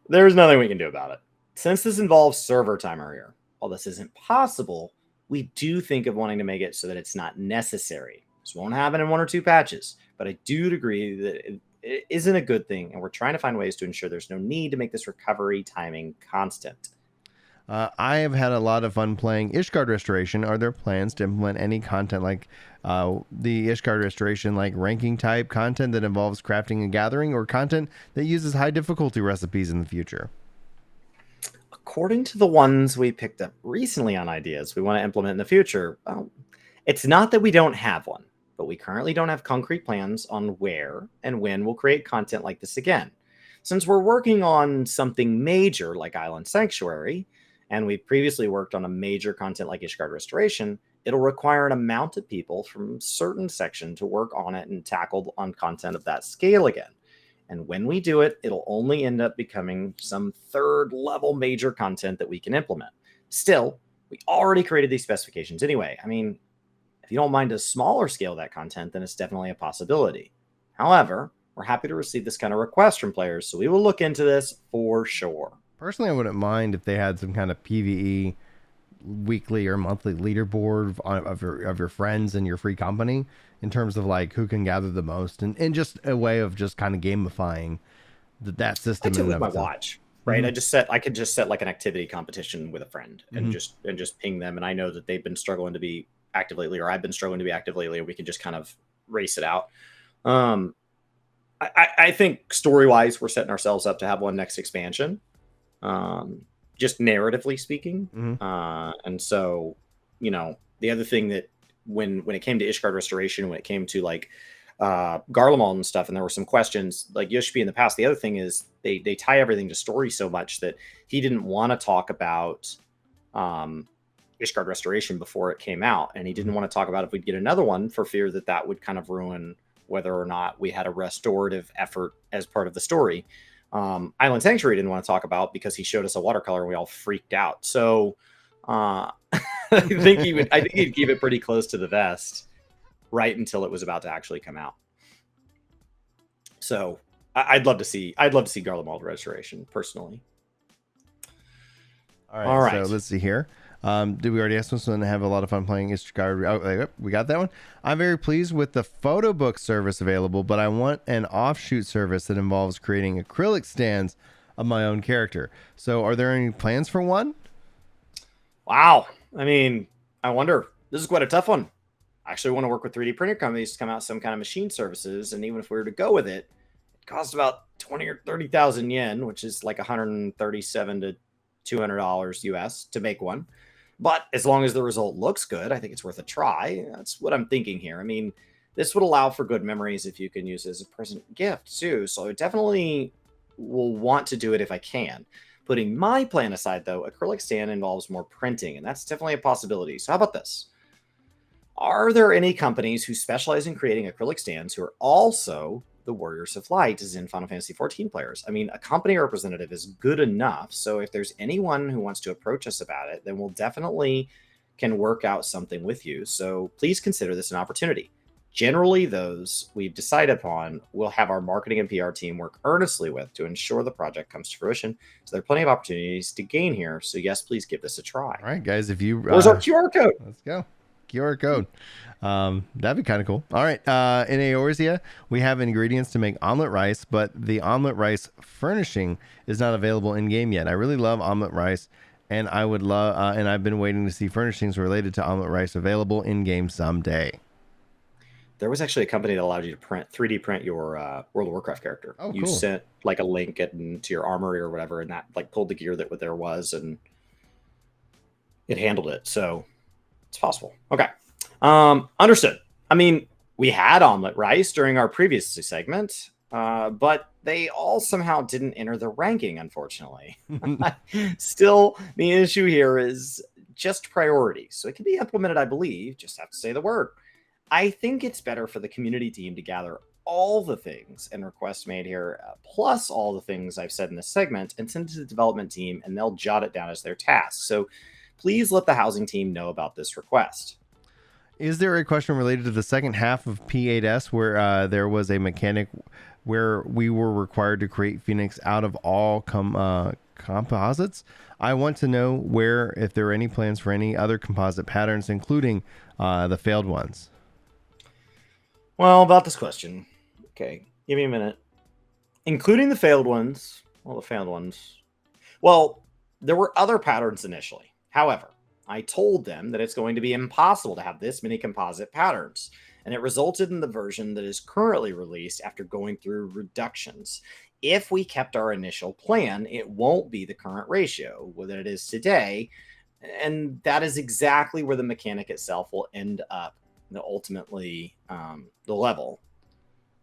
There's nothing we can do about it. Since this involves server timer here, while this isn't possible, we do think of wanting to make it so that it's not necessary. This won't happen in 1 or 2 patches, but I do agree that it isn't a good thing, and we're trying to find ways to ensure there's no need to make this recovery timing constant. I have had a lot of fun playing Ishgard Restoration. Are there plans to implement any content like the Ishgard Restoration, like ranking type content that involves crafting and gathering, or content that uses high difficulty recipes in the future? According to the ones we picked up recently on ideas we want to implement in the future, well, it's not that we don't have one, but we currently don't have concrete plans on where and when we'll create content like this again. Since we're working on something major like Island Sanctuary, and we previously worked on a major content like Ishgard Restoration, it'll require an amount of people from a certain section to work on it and tackle on content of that scale again. And when we do it, it'll only end up becoming some 3rd level major content that we can implement. Still, we already created these specifications anyway. I mean, if you don't mind a smaller scale of that content, then it's definitely a possibility. However, we're happy to receive this kind of request from players, so we will look into this for sure. Personally, I wouldn't mind if they had some kind of PvE weekly or monthly leaderboard of your friends and your free company, in terms of like who can gather the most, and just a way of just kind of gamifying that system. I do with my watch, right? Mm-hmm. I could just set like an activity competition with a friend and just ping them, and I know that they've been struggling to be active lately, or I've been struggling to be active lately, or we can just kind of race it out. I think story-wise, we're setting ourselves up to have one next expansion, just narratively speaking. And so, you know, the other thing that when it came to Ishgard Restoration, when it came to like Garlemald and stuff, and there were some questions like Yoshi-P in the past, the other thing is they tie everything to story so much that he didn't want to talk about Ishgard Restoration before it came out, and he didn't want to talk about if we'd get another one for fear that would kind of ruin whether or not we had a restorative effort as part of the story. Island Sanctuary didn't want to talk about because he showed us a watercolor and we all freaked out. So I think he'd keep it pretty close to the vest. right until it was about to actually come out. So I'd love to see Garlemald Restoration personally. All right. So let's see here. Did we already ask this one? Have a lot of fun playing Ishtar. Oh, we got that one. I'm very pleased with the photo book service available, but I want an offshoot service that involves creating acrylic stands of my own character. So are there any plans for one? Wow. I mean, I wonder. This is quite a tough one. I actually want to work with 3D printer companies to come out with some kind of machine services. And even if we were to go with it, it costs about 20 or 30,000 yen, which is like $137 to $200 US to make one. But as long as the result looks good, I think it's worth a try. That's what I'm thinking here. I mean, this would allow for good memories if you can use it as a present gift too. So I definitely will want to do it if I can. Putting my plan aside, though, acrylic stand involves more printing, and that's definitely a possibility. So how about this? Are there any companies who specialize in creating acrylic stands who are also the Warriors of Light as in Final Fantasy XIV players? I mean, a company representative is good enough. So if there's anyone who wants to approach us about it, then we'll definitely can work out something with you. So please consider this an opportunity. Generally, those we've decided upon will have our marketing and PR team work earnestly with to ensure the project comes to fruition. So there are plenty of opportunities to gain here. So yes, please give this a try. All right, guys, if you... Where's our QR code? Let's go. QR code. That'd be kind of cool. All right. In Eorzea, we have ingredients to make omelet rice, but the omelet rice furnishing is not available in game yet. I really love omelet rice, and I would love, and I've been waiting to see furnishings related to omelet rice available in game someday. There was actually a company that allowed you to 3D print your World of Warcraft character. Oh, cool. You sent like a link to your armory or whatever, and that like pulled the gear that there was, and it handled it. So it's possible. Okay. Understood. I mean, we had omelet rice during our previous segment, but they all somehow didn't enter the ranking, unfortunately. Still, the issue here is just priority. So it can be implemented, I believe. Just have to say the word. I think it's better for the community team to gather all the things and requests made here, plus all the things I've said in this segment, and send it to the development team, and they'll jot it down as their task. So please let the housing team know about this request. Is there a question related to the second half of P8S where there was a mechanic where we were required to create Phoenix out of all composites? I want to know if there are any plans for any other composite patterns, including the failed ones. Well, about this question. Okay, give me a minute. Including the failed ones. Well, there were other patterns initially. However, I told them that it's going to be impossible to have this many composite patterns, and it resulted in the version that is currently released after going through reductions. If we kept our initial plan, it won't be the current ratio that it is today, and that is exactly where the mechanic itself will end up, ultimately the level.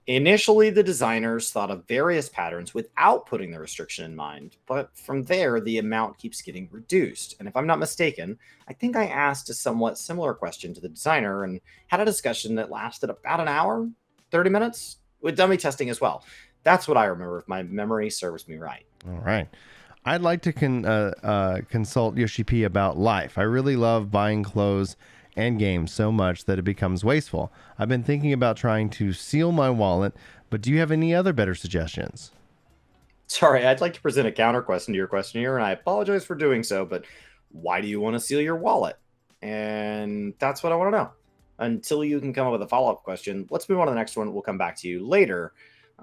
Initially, the designers thought of various patterns without putting the restriction in mind, but from there, the amount keeps getting reduced. And if I'm not mistaken, I think I asked a somewhat similar question to the designer and had a discussion that lasted about an hour, 30 minutes, with dummy testing as well. That's what I remember, if my memory serves me right. All right. I'd like to consult Yoshi-P about life. I really love buying clothes and games so much that it becomes wasteful. I've been thinking about trying to seal my wallet, but do you have any other better suggestions? Sorry, I'd like to present a counter question to your question here, and I apologize for doing so, but why do you want to seal your wallet? And that's what I want to know. Until you can come up with a follow-up question, let's move on to the next one. We'll come back to you later.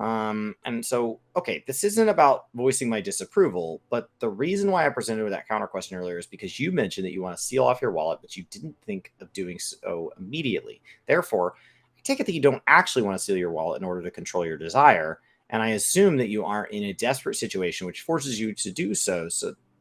And so, okay, this isn't about voicing my disapproval, but the reason why I presented with that counter question earlier is because you mentioned that you want to seal off your wallet, but you didn't think of doing so immediately. Therefore, I take it that you don't actually want to seal your wallet in order to control your desire. And I assume that you are in a desperate situation, which forces you to do so,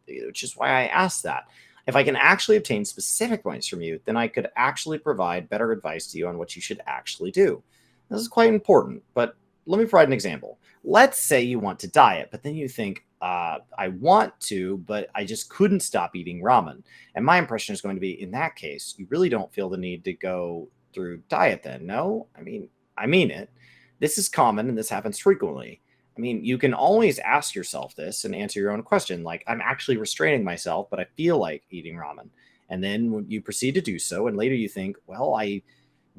which is why I asked that. If I can actually obtain specific points from you, then I could actually provide better advice to you on what you should actually do. This is quite important, but let me provide an example. Let's say you want to diet, but then you think, I want to, but I just couldn't stop eating ramen. And my impression is going to be, in that case, you really don't feel the need to go through diet then. No, I mean it. This is common and this happens frequently. I mean, you can always ask yourself this and answer your own question. Like, I'm actually restraining myself, but I feel like eating ramen. And then when you proceed to do so, and later you think, well, I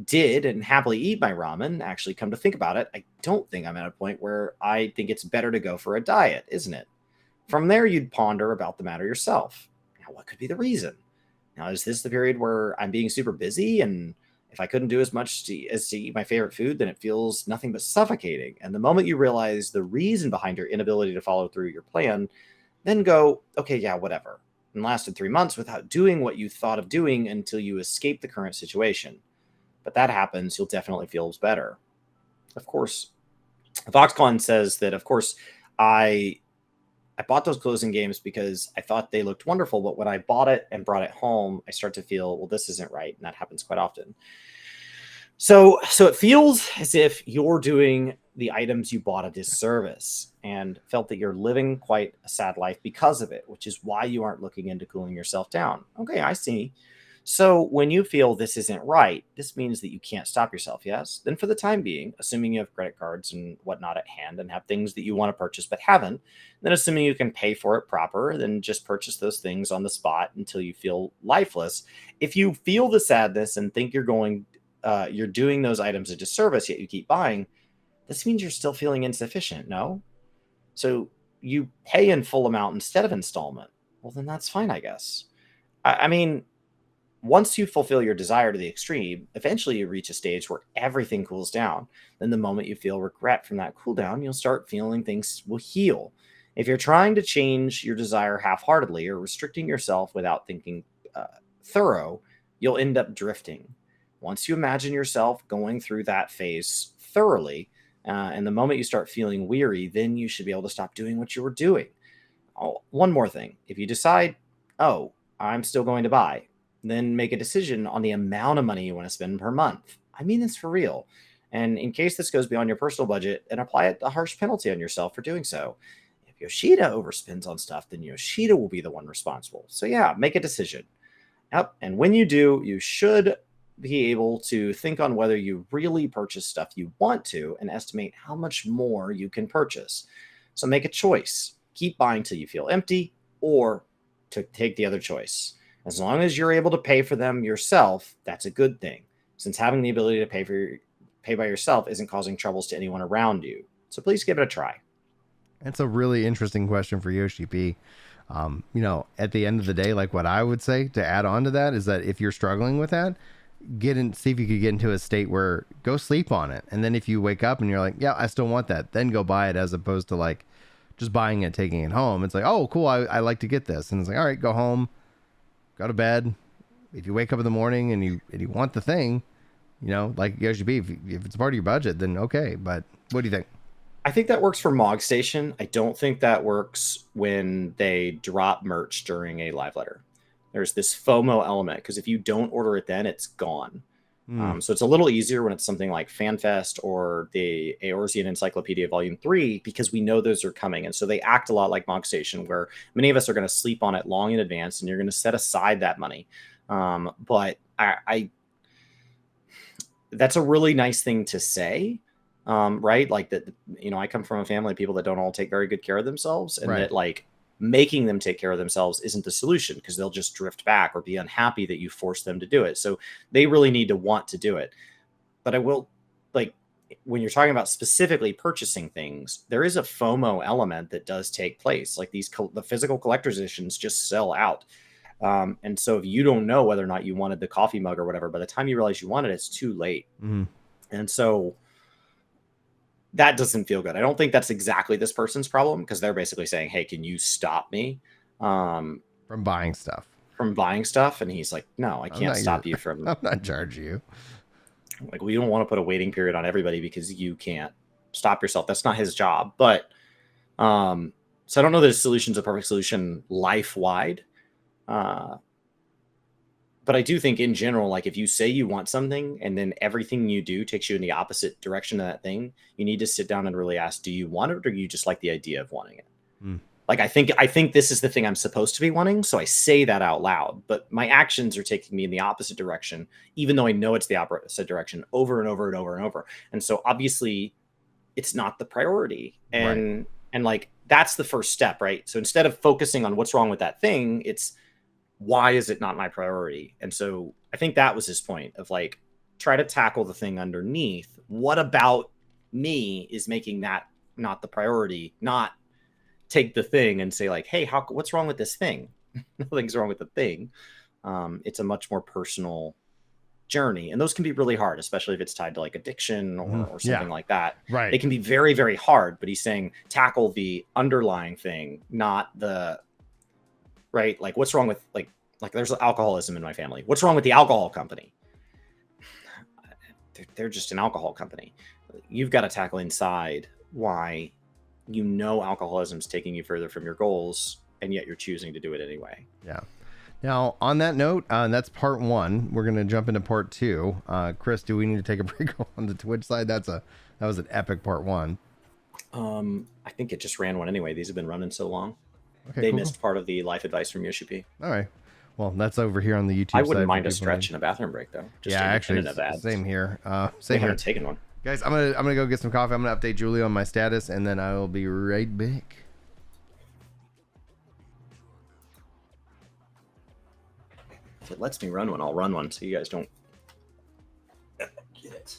did and happily eat my ramen, actually come to think about it, I don't think I'm at a point where I think it's better to go for a diet, isn't it? From there, you'd ponder about the matter yourself. Now, what could be the reason? Now, is this the period where I'm being super busy, and if I couldn't do as much as to eat my favorite food, then it feels nothing but suffocating? And the moment you realize the reason behind your inability to follow through your plan, then go, okay, yeah, whatever. And lasted 3 months without doing what you thought of doing until you escape the current situation. But that happens, you'll definitely feel better. Of course, Foxconn says that, of course, I bought those closing games because I thought they looked wonderful, but when I bought it and brought it home, I start to feel, well, this isn't right, and that happens quite often. So it feels as if you're doing the items you bought a disservice and felt that you're living quite a sad life because of it, which is why you aren't looking into cooling yourself down. Okay, I see. So when you feel this isn't right, this means that you can't stop yourself, yes? Then for the time being, assuming you have credit cards and whatnot at hand and have things that you want to purchase but haven't, then assuming you can pay for it proper, then just purchase those things on the spot until you feel lifeless. If you feel the sadness and think you're doing those items a disservice, yet you keep buying, this means you're still feeling insufficient, no? So you pay in full amount instead of installment. Well, then that's fine, I guess. I mean, once you fulfill your desire to the extreme, eventually you reach a stage where everything cools down. Then the moment you feel regret from that cool down, you'll start feeling things will heal. If you're trying to change your desire half-heartedly or restricting yourself without thinking thorough, you'll end up drifting. Once you imagine yourself going through that phase thoroughly, and the moment you start feeling weary, then you should be able to stop doing what you were doing. Oh, one more thing. If you decide, oh, I'm still going to buy, then make a decision on the amount of money you want to spend per month. I mean this for real. And in case this goes beyond your personal budget, and apply a harsh penalty on yourself for doing so. If Yoshida overspends on stuff, then Yoshida will be the one responsible. So yeah, make a decision. Yep. And when you do, you should be able to think on whether you really purchase stuff you want to and estimate how much more you can purchase. So make a choice. Keep buying till you feel empty, or to take the other choice. As long as you're able to pay for them yourself, that's a good thing, since having the ability to pay by yourself isn't causing troubles to anyone around you. So please give it a try. That's a really interesting question for Yoshi-P. At the end of the day, like what I would say to add on to that is that if you're struggling with that, see if you could get into a state where go sleep on it. And then if you wake up and you're like, yeah, I still want that, then go buy it, as opposed to like just buying it, taking it home. It's like, oh, cool. I like to get this. And it's like, all right, go home, go to bed. If you wake up in the morning and you want the thing, like Yoshi-P, if it's part of your budget, then okay. But what do you think? I think that works for Mog Station. I don't think that works when they drop merch during a live letter. There's this FOMO element, because if you don't order it then, it's gone. So it's a little easier when it's something like FanFest or the Eorzean Encyclopedia Volume 3, because we know those are coming. And so they act a lot like Mog Station, where many of us are going to sleep on it long in advance, and you're going to set aside that money. But I that's a really nice thing to say, right? Like that, I come from a family of people that don't all take very good care of themselves, and that like making them take care of themselves isn't the solution, because they'll just drift back or be unhappy that you force them to do it. So they really need to want to do it. But I will, like, when you're talking about specifically purchasing things, there is a FOMO element that does take place. Like the physical collector's editions just sell out. And so if you don't know whether or not you wanted the coffee mug or whatever, by the time you realize you want it, it's too late. Mm-hmm. And so that doesn't feel good. I don't think that's exactly this person's problem, because they're basically saying, hey, can you stop me from buying stuff? And he's like, no, I can't stop you from. I'm not charging you. Like, we don't want to put a waiting period on everybody because you can't stop yourself. That's not his job. But so I don't know that his solution's a perfect solution life-wide. But I do think in general, like if you say you want something and then everything you do takes you in the opposite direction of that thing, you need to sit down and really ask, do you want it, or do you just like the idea of wanting it? Like, I think this is the thing I'm supposed to be wanting. So I say that out loud, but my actions are taking me in the opposite direction, even though I know it's the opposite direction over and over and over and over. And so obviously it's not the priority. And like, that's the first step, right? So instead of focusing on what's wrong with that thing, it's, why is it not my priority? And so I think that was his point of like, try to tackle the thing underneath. What about me is making that not the priority? Not take the thing and say like, hey, what's wrong with this thing? Nothing's wrong with the thing. It's a much more personal journey, and those can be really hard, especially if it's tied to like addiction or something like that. Right. They can be very, very hard, but he's saying tackle the underlying thing, not the right. Like what's wrong with like there's alcoholism in my family. What's wrong with the alcohol company? They're just an alcohol company. You've got to tackle inside why alcoholism is taking you further from your goals, and yet you're choosing to do it anyway. Yeah. Now, on that note, that's part 1. We're going to jump into part 2. Chris, do we need to take a break on the Twitch side? That was an epic part 1. I think it just ran one anyway. These have been running so long. Okay, they missed part of the life advice from Yoshi-P. All right. Well, that's over here on the YouTube side. I wouldn't mind a stretch and a bathroom break, though. Just actually, same here. Same here. Taken one. Guys, I'm gonna go get some coffee. I'm gonna update Julie on my status, and then I will be right back. If it lets me run one, I'll run one, so you guys don't get it.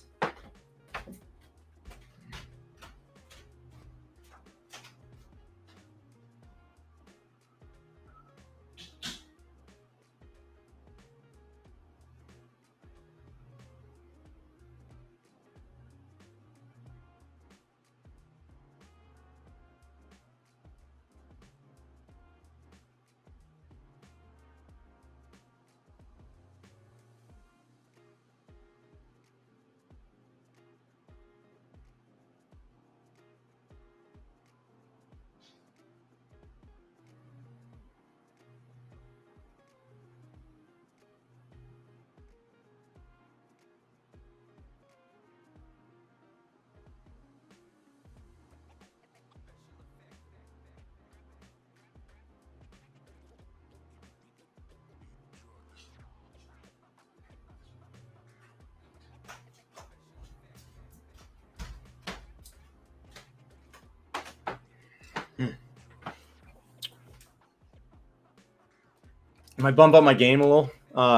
Can I bump up my game a little?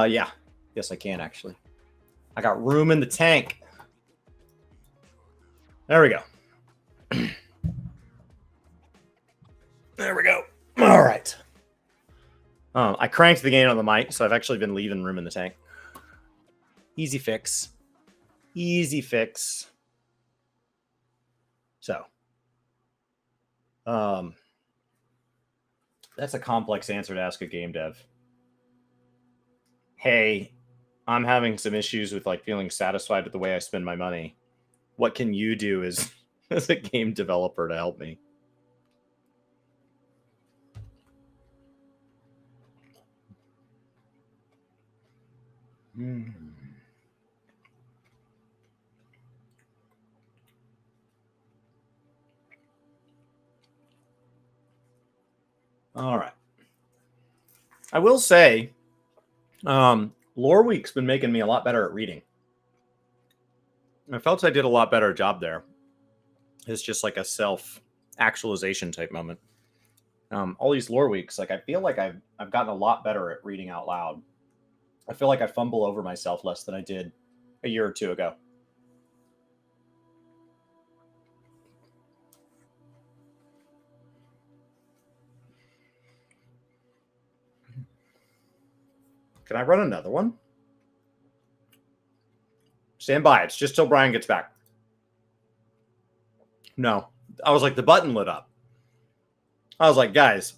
Yeah. Yes, I can, actually. I got room in the tank. There we go. There we go. All right. I cranked the gain on the mic, so I've actually been leaving room in the tank. Easy fix. Easy fix. So. That's a complex answer to ask a game dev. Hey, I'm having some issues with like feeling satisfied with the way I spend my money. What can you do as a game developer to help me? All right. I will say, Lore Week's been making me a lot better at reading. I felt I did a lot better job there. It's just like a self-actualization type moment. All these Lore Weeks, like I feel like I've gotten a lot better at reading out loud. I feel like I fumble over myself less than I did a year or two ago. Can I run another one? Stand by. It's just till Brian gets back. No. I was like, the button lit up. I was like, guys,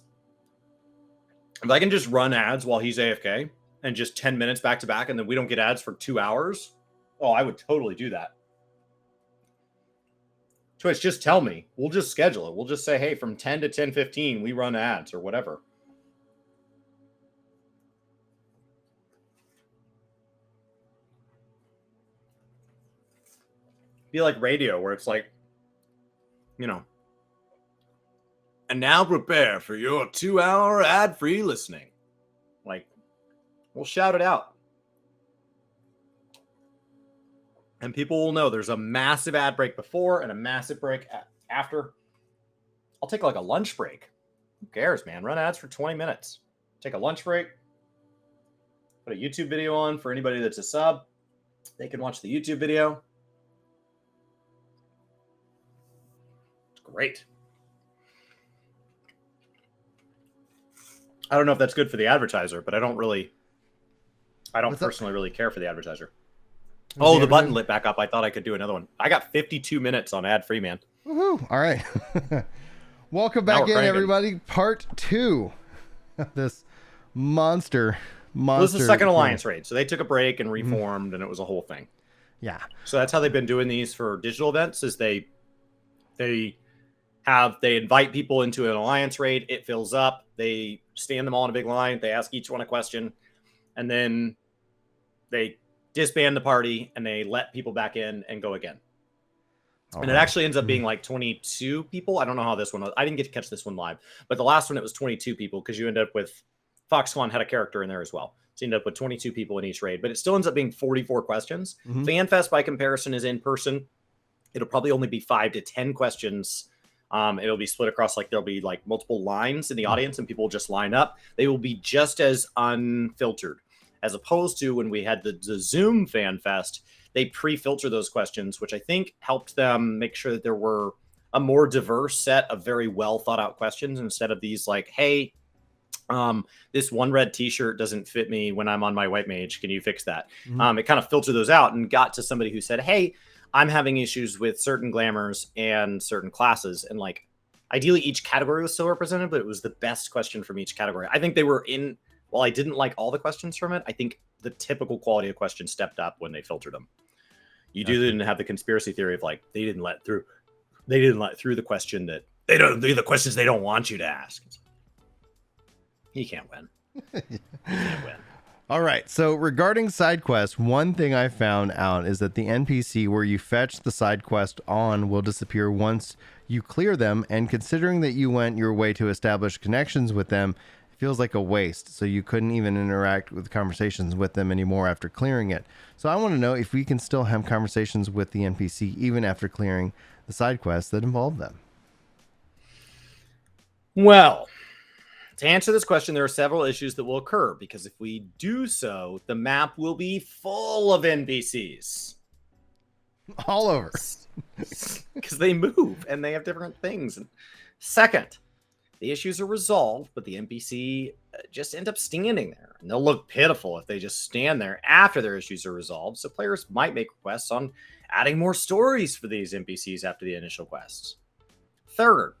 if I can just run ads while he's AFK and just 10 minutes back to back and then we don't get ads for 2 hours, oh, I would totally do that. Twitch, just tell me. We'll just schedule it. We'll just say, hey, from 10 to 10:15, we run ads or whatever. Be like radio where it's like, you know, and now prepare for your 2-hour ad-free listening. Like, we'll shout it out. And people will know there's a massive ad break before and a massive break after. I'll take like a lunch break. Who cares, man? Run ads for 20 minutes. Take a lunch break. Put a YouTube video on for anybody that's a sub. they can watch the YouTube video. It's great. I don't know if that's good for the advertiser, but I don't personally really care for the advertiser. Oh, the button lit back up. I thought I could do another one. I got 52 minutes on ad-free, man. Woohoo. All right. Welcome back in, everybody. Part 2 of this monster. Well, this is the second alliance raid. So they took a break and reformed, and it was a whole thing. Yeah. So that's how they've been doing these for digital events, is they invite people into an alliance raid. It fills up. They stand them all in a big line. They ask each one a question, and then they disband the party and they let people back in and go again. And it actually ends up being like 22 people. I don't know how this one was. I didn't get to catch this one live, but the last one, it was 22 people because you end up with Foxconn had a character in there as well. So you end up with 22 people in each raid, but it still ends up being 44 questions. FanFest by comparison is in person. It'll probably only be 5 to 10 questions. It'll be split across, like there'll be like multiple lines in the audience and people will just line up. They will be just as unfiltered as opposed to when we had the Zoom FanFest. They pre-filter those questions, which I think helped them make sure that there were a more diverse set of very well thought out questions instead of these like, hey, this one red t-shirt doesn't fit me when I'm on my white mage. Can you fix that? It kind of filtered those out and got to somebody who said, hey, I'm having issues with certain glamours and certain classes. And like, ideally each category was still represented, but it was the best question from each category. I think they were in, while I didn't like all the questions from it, I think the typical quality of questions stepped up when they filtered them. You didn't have the conspiracy theory of like, they didn't let through the question that they don't do the questions they don't want you to ask. He can't win. He can't win. All right. So regarding side quests, one thing I found out is that the NPC where you fetch the side quest on will disappear once you clear them. And considering that you went your way to establish connections with them, it feels like a waste. So you couldn't even interact with conversations with them anymore after clearing it. So I want to know if we can still have conversations with the NPC even after clearing the side quests that involve them. Well, to answer this question, there are several issues that will occur because if we do so, the map will be full of NPCs. All over. Because they move and they have different things. And second, the issues are resolved, but the NPC just end up standing there. And they'll look pitiful if they just stand there after their issues are resolved. So players might make requests on adding more stories for these NPCs after the initial quests. Third,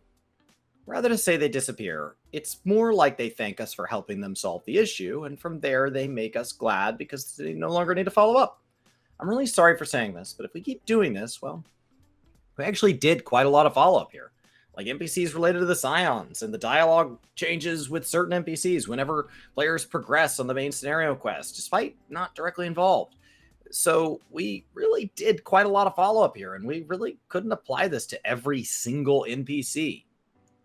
rather than say they disappear, it's more like they thank us for helping them solve the issue, and from there they make us glad because they no longer need to follow up. I'm really sorry for saying this, but if we keep doing this, well, we actually did quite a lot of follow-up here. Like NPCs related to the Scions, and the dialogue changes with certain NPCs whenever players progress on the main scenario quest, despite not directly involved. So we really did quite a lot of follow-up here, and we really couldn't apply this to every single NPC.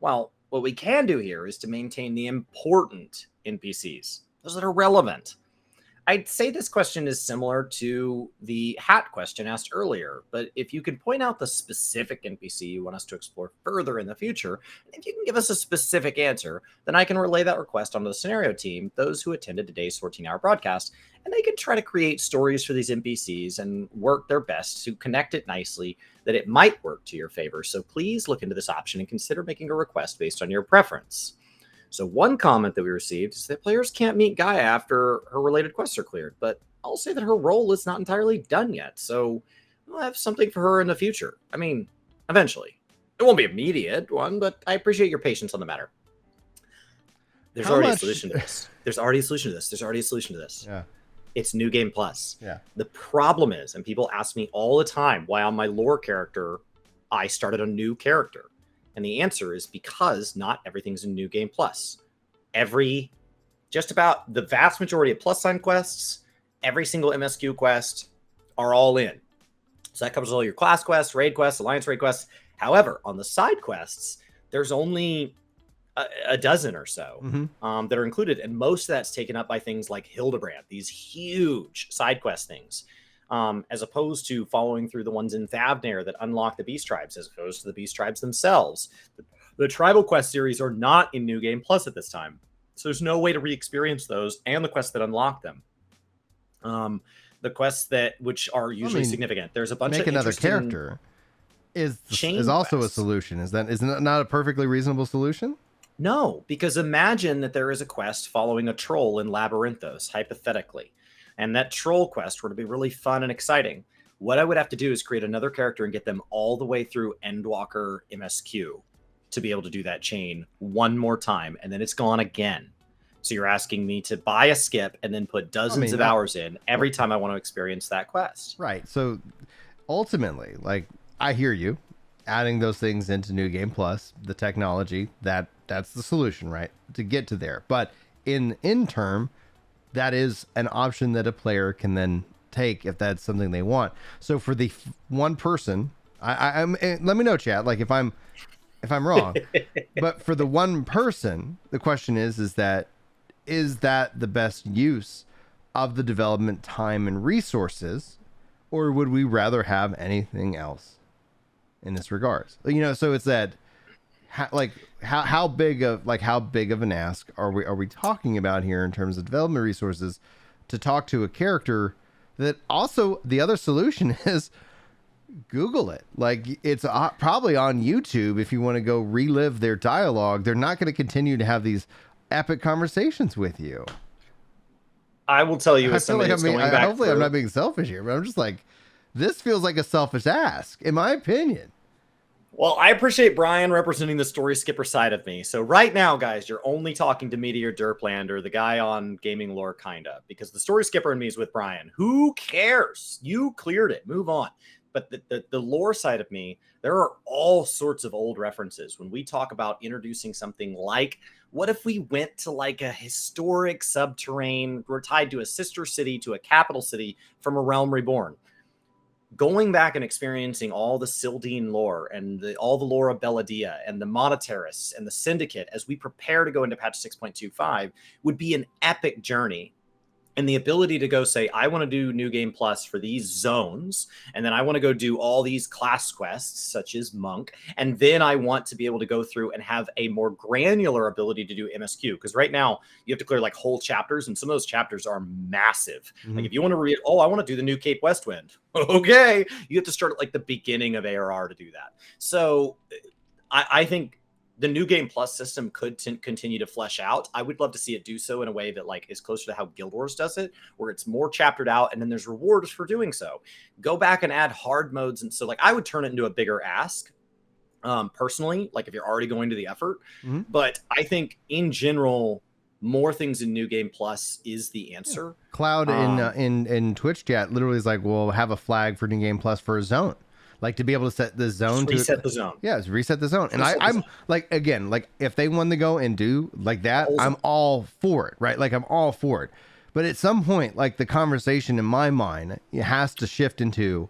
Well, what we can do here is to maintain the important NPCs, those that are relevant. I'd say this question is similar to the hat question asked earlier, but if you can point out the specific NPC you want us to explore further in the future, and if you can give us a specific answer, then I can relay that request onto the scenario team, those who attended today's 14-hour broadcast, and they can try to create stories for these NPCs and work their best to connect it nicely that it might work to your favor. So please look into this option and consider making a request based on your preference. So one comment that we received is that players can't meet Gaia after her related quests are cleared, but I'll say that her role is not entirely done yet. So we'll have something for her in the future. I mean, eventually. It won't be an immediate one, but I appreciate your patience on the matter. There's already a solution to this. There's already a solution to this. Yeah. It's New Game Plus. Yeah. The problem is, and people ask me all the time why on my lore character, I started a new character. And the answer is because not everything's in New Game Plus. Just about the vast majority of plus sign quests, every single MSQ quest are all in. So that covers all your class quests, raid quests, alliance raid quests. However, on the side quests, there's only a dozen or so that are included. And most of that's taken up by things like Hildebrand, these huge side quest things. As opposed to following through the ones in Thavnair that unlock the Beast Tribes, as opposed to the Beast Tribes themselves. The Tribal Quest series are not in New Game Plus at this time. So there's no way to re-experience those and the quests that unlock them. the quests which are usually significant. There's a bunch make of another character is also quests. A solution. Isn't that not a perfectly reasonable solution? No, because imagine that there is a quest following a troll in Labyrinthos, hypothetically, and that troll quest were to be really fun and exciting. What I would have to do is create another character and get them all the way through Endwalker MSQ to be able to do that chain one more time, and then it's gone again. So you're asking me to buy a skip and then put dozens of hours in every time I want to experience that quest. Right. So ultimately, like, I hear you. Adding those things into New Game Plus, the technology, that's the solution, right? To get to there. But in term, that is an option that a player can then take if that's something they want. So for the one person, I'm let me know, chat, like if I'm wrong. But for the one person, the question is that the best use of the development time and resources, or would we rather have anything else in this regards? So it's that how big of an ask are we talking about here in terms of development resources to talk to a character that also the other solution is Google it. Like, it's probably on YouTube. If you want to go relive their dialogue, they're not going to continue to have these epic conversations with you. I will tell you, as somebody that's going back hopefully I'm not being selfish here, but I'm just like, this feels like a selfish ask, in my opinion. Well, I appreciate Brian representing the story skipper side of me. So right now, guys, you're only talking to Meteor Derpland or the guy on Gaming Lore, kinda, because the story skipper and me is with Brian. Who cares? You cleared it. Move on. But the lore side of me, there are all sorts of old references. When we talk about introducing something like, what if we went to like a historic subterranean, we're tied to a sister city, to a capital city from a realm reborn? Going back and experiencing all the Sildine lore and all the lore of Belladia and the Monoterrorists and the Syndicate as we prepare to go into patch 6.25 would be an epic journey. And the ability to go say, I want to do New Game Plus for these zones, and then I want to go do all these class quests, such as Monk, and then I want to be able to go through and have a more granular ability to do MSQ. Because right now, you have to clear like whole chapters, and some of those chapters are massive. Mm-hmm. Like if you want to read, I want to do the new Cape Westwind. Okay, you have to start at like the beginning of ARR to do that. So I think the New Game Plus system could continue to flesh out. I would love to see it do so in a way that like is closer to how Guild Wars does it, where it's more chaptered out and then there's rewards for doing so. Go back and add hard modes. And so like I would turn it into a bigger ask personally, like if you're already going to the effort. Mm-hmm. But I think in general, more things in New Game Plus is the answer. Cloud in Twitch chat literally is like, we'll have a flag for New Game Plus for a zone. Like to be able to set the zone reset the zone. Yeah, it's reset the zone. And I'm like, again, like if they want to go and do like that, I'm all for it, right? Like I'm all for it. But at some point, like the conversation in my mind, it has to shift into,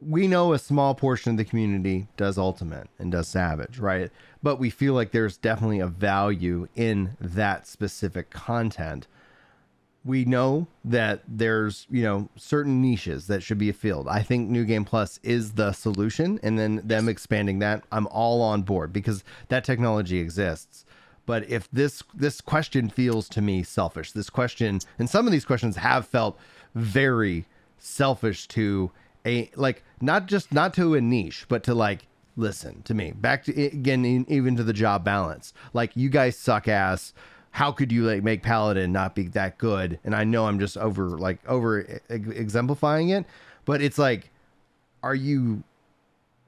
we know a small portion of the community does Ultimate and does Savage, right? But we feel like there's definitely a value in that specific content. We know that there's, certain niches that should be filled. I think New Game Plus is the solution, and then them expanding that, I'm all on board because that technology exists. But if this question feels to me selfish, this question, and some of these questions have felt very selfish to not to a niche, but to like, listen to me, back to again, even to the job balance. Like, you guys suck ass. How could you like make Paladin not be that good? And I know I'm just over exemplifying it, but it's like, are you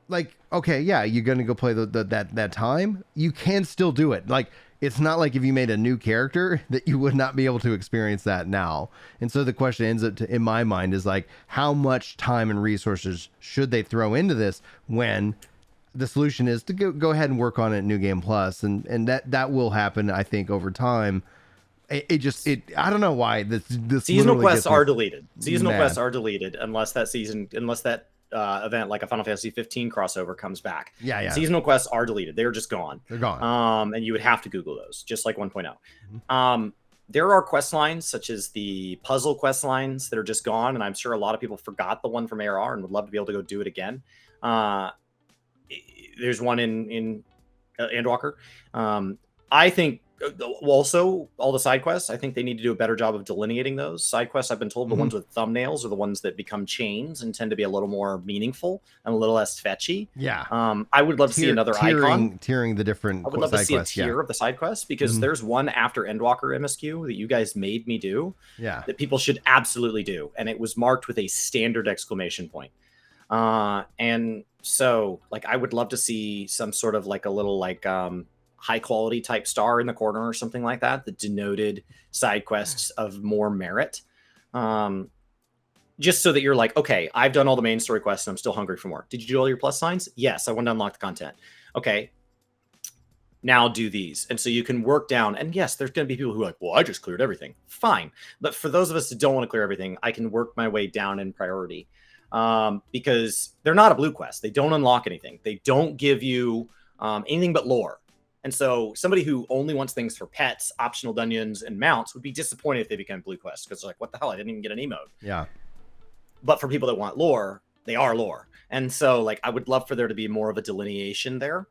like, okay, yeah, you're going to go play that time. You can still do it. Like, it's not like if you made a new character that you would not be able to experience that now. And so the question ends up in my mind is like, how much time and resources should they throw into this when the solution is to go ahead and work on it in New Game Plus, and that will happen, I think, over time. I don't know why this seasonal quests are deleted. Seasonal quests are deleted unless that event like a Final Fantasy 15 crossover comes back. Yeah. Seasonal quests are deleted. They're just gone. They're gone. And you would have to Google those, just like 1.0. Mm-hmm. There are quest lines such as the puzzle quest lines that are just gone, and I'm sure a lot of people forgot the one from ARR and would love to be able to go do it again. There's one in Endwalker. I think Also, all the side quests, I think they need to do a better job of delineating those. Side quests, I've been told the ones with thumbnails are the ones that become chains and tend to be a little more meaningful and a little less fetchy. Yeah. I would love to see another icon. Tiering the different I would love to see a tier of the side quests, because there's one after Endwalker MSQ that you guys made me do that people should absolutely do. And it was marked with a standard exclamation point. And so, like, I would love to see some sort of like a little like high quality type star in the corner or something like that that denoted side quests of more merit. Just so that you're like, okay, I've done all the main story quests and I'm still hungry for more. Did you do all your plus signs? Yes, I want to unlock the content. Okay, now do these. And so you can work down. And yes, there's going to be people who are like, well, I just cleared everything. Fine. But for those of us that don't want to clear everything, I can work my way down in priority. Because they're not a blue quest. They don't unlock anything. They don't give you anything but lore. And so somebody who only wants things for pets, optional dungeons, and mounts would be disappointed if they become blue quests, because they're like, what the hell? I didn't even get an emote. Yeah. But for people that want lore, they are lore. And so, like, I would love for there to be more of a delineation there.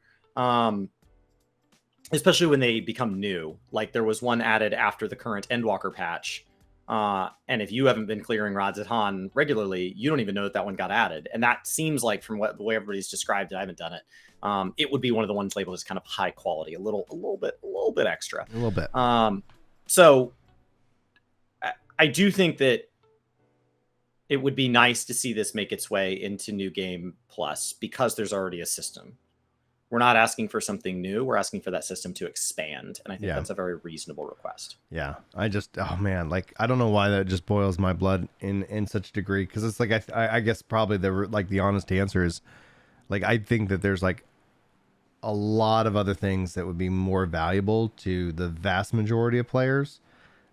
Especially when they become new. Like, there was one added after the current Endwalker patch. And if you haven't been clearing Rods at Han regularly, you don't even know that one got added. And that seems like, from the way everybody's described it, I haven't done it. It would be one of the ones labeled as kind of high quality, a little bit extra. A little bit. So I do think that it would be nice to see this make its way into New Game Plus, because there's already a system. We're not asking for something new. We're asking for that system to expand. And I think that's a very reasonable request. Yeah. Oh man, like, I don't know why that just boils my blood in such a degree. Cause it's like, I guess probably the honest answer is, like, I think that there's like a lot of other things that would be more valuable to the vast majority of players,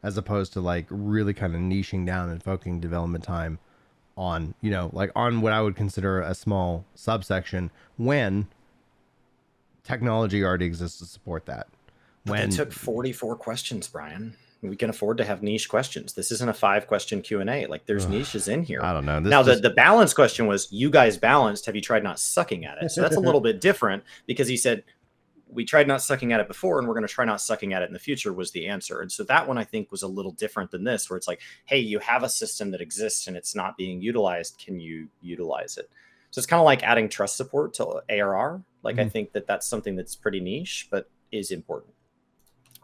as opposed to like really kind of niching down and focusing development time on, like on what I would consider a small subsection, when technology already exists to support that. But it took 44 questions, Brian. We can afford to have niche questions. This isn't a 5-question Q&A. Like, there's niches in here. I don't know. Now, the balance question was, you guys balanced. Have you tried not sucking at it? So that's a little bit different, because he said, we tried not sucking at it before, and we're going to try not sucking at it in the future, was the answer. And so that one, I think, was a little different than this, where it's like, hey, you have a system that exists and it's not being utilized. Can you utilize it? So it's kind of like adding trust support to ARR. Like, I think that's something that's pretty niche, but is important.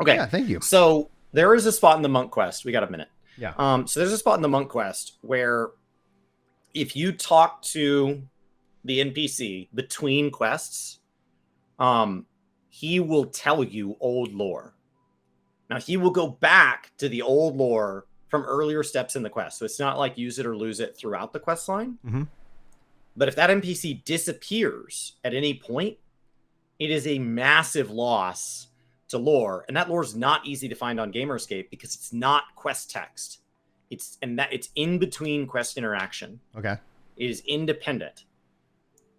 Okay. Yeah, thank you. So there is a spot in the monk quest. We got a minute. Yeah. So there's a spot in the monk quest where if you talk to the NPC between quests, he will tell you old lore. Now, he will go back to the old lore from earlier steps in the quest. So it's not like use it or lose it throughout the quest line. Mm-hmm. But if that NPC disappears at any point, it is a massive loss to lore. And that lore is not easy to find on Gamerscape, because it's not quest text. It's in between quest interaction. Okay. It is independent.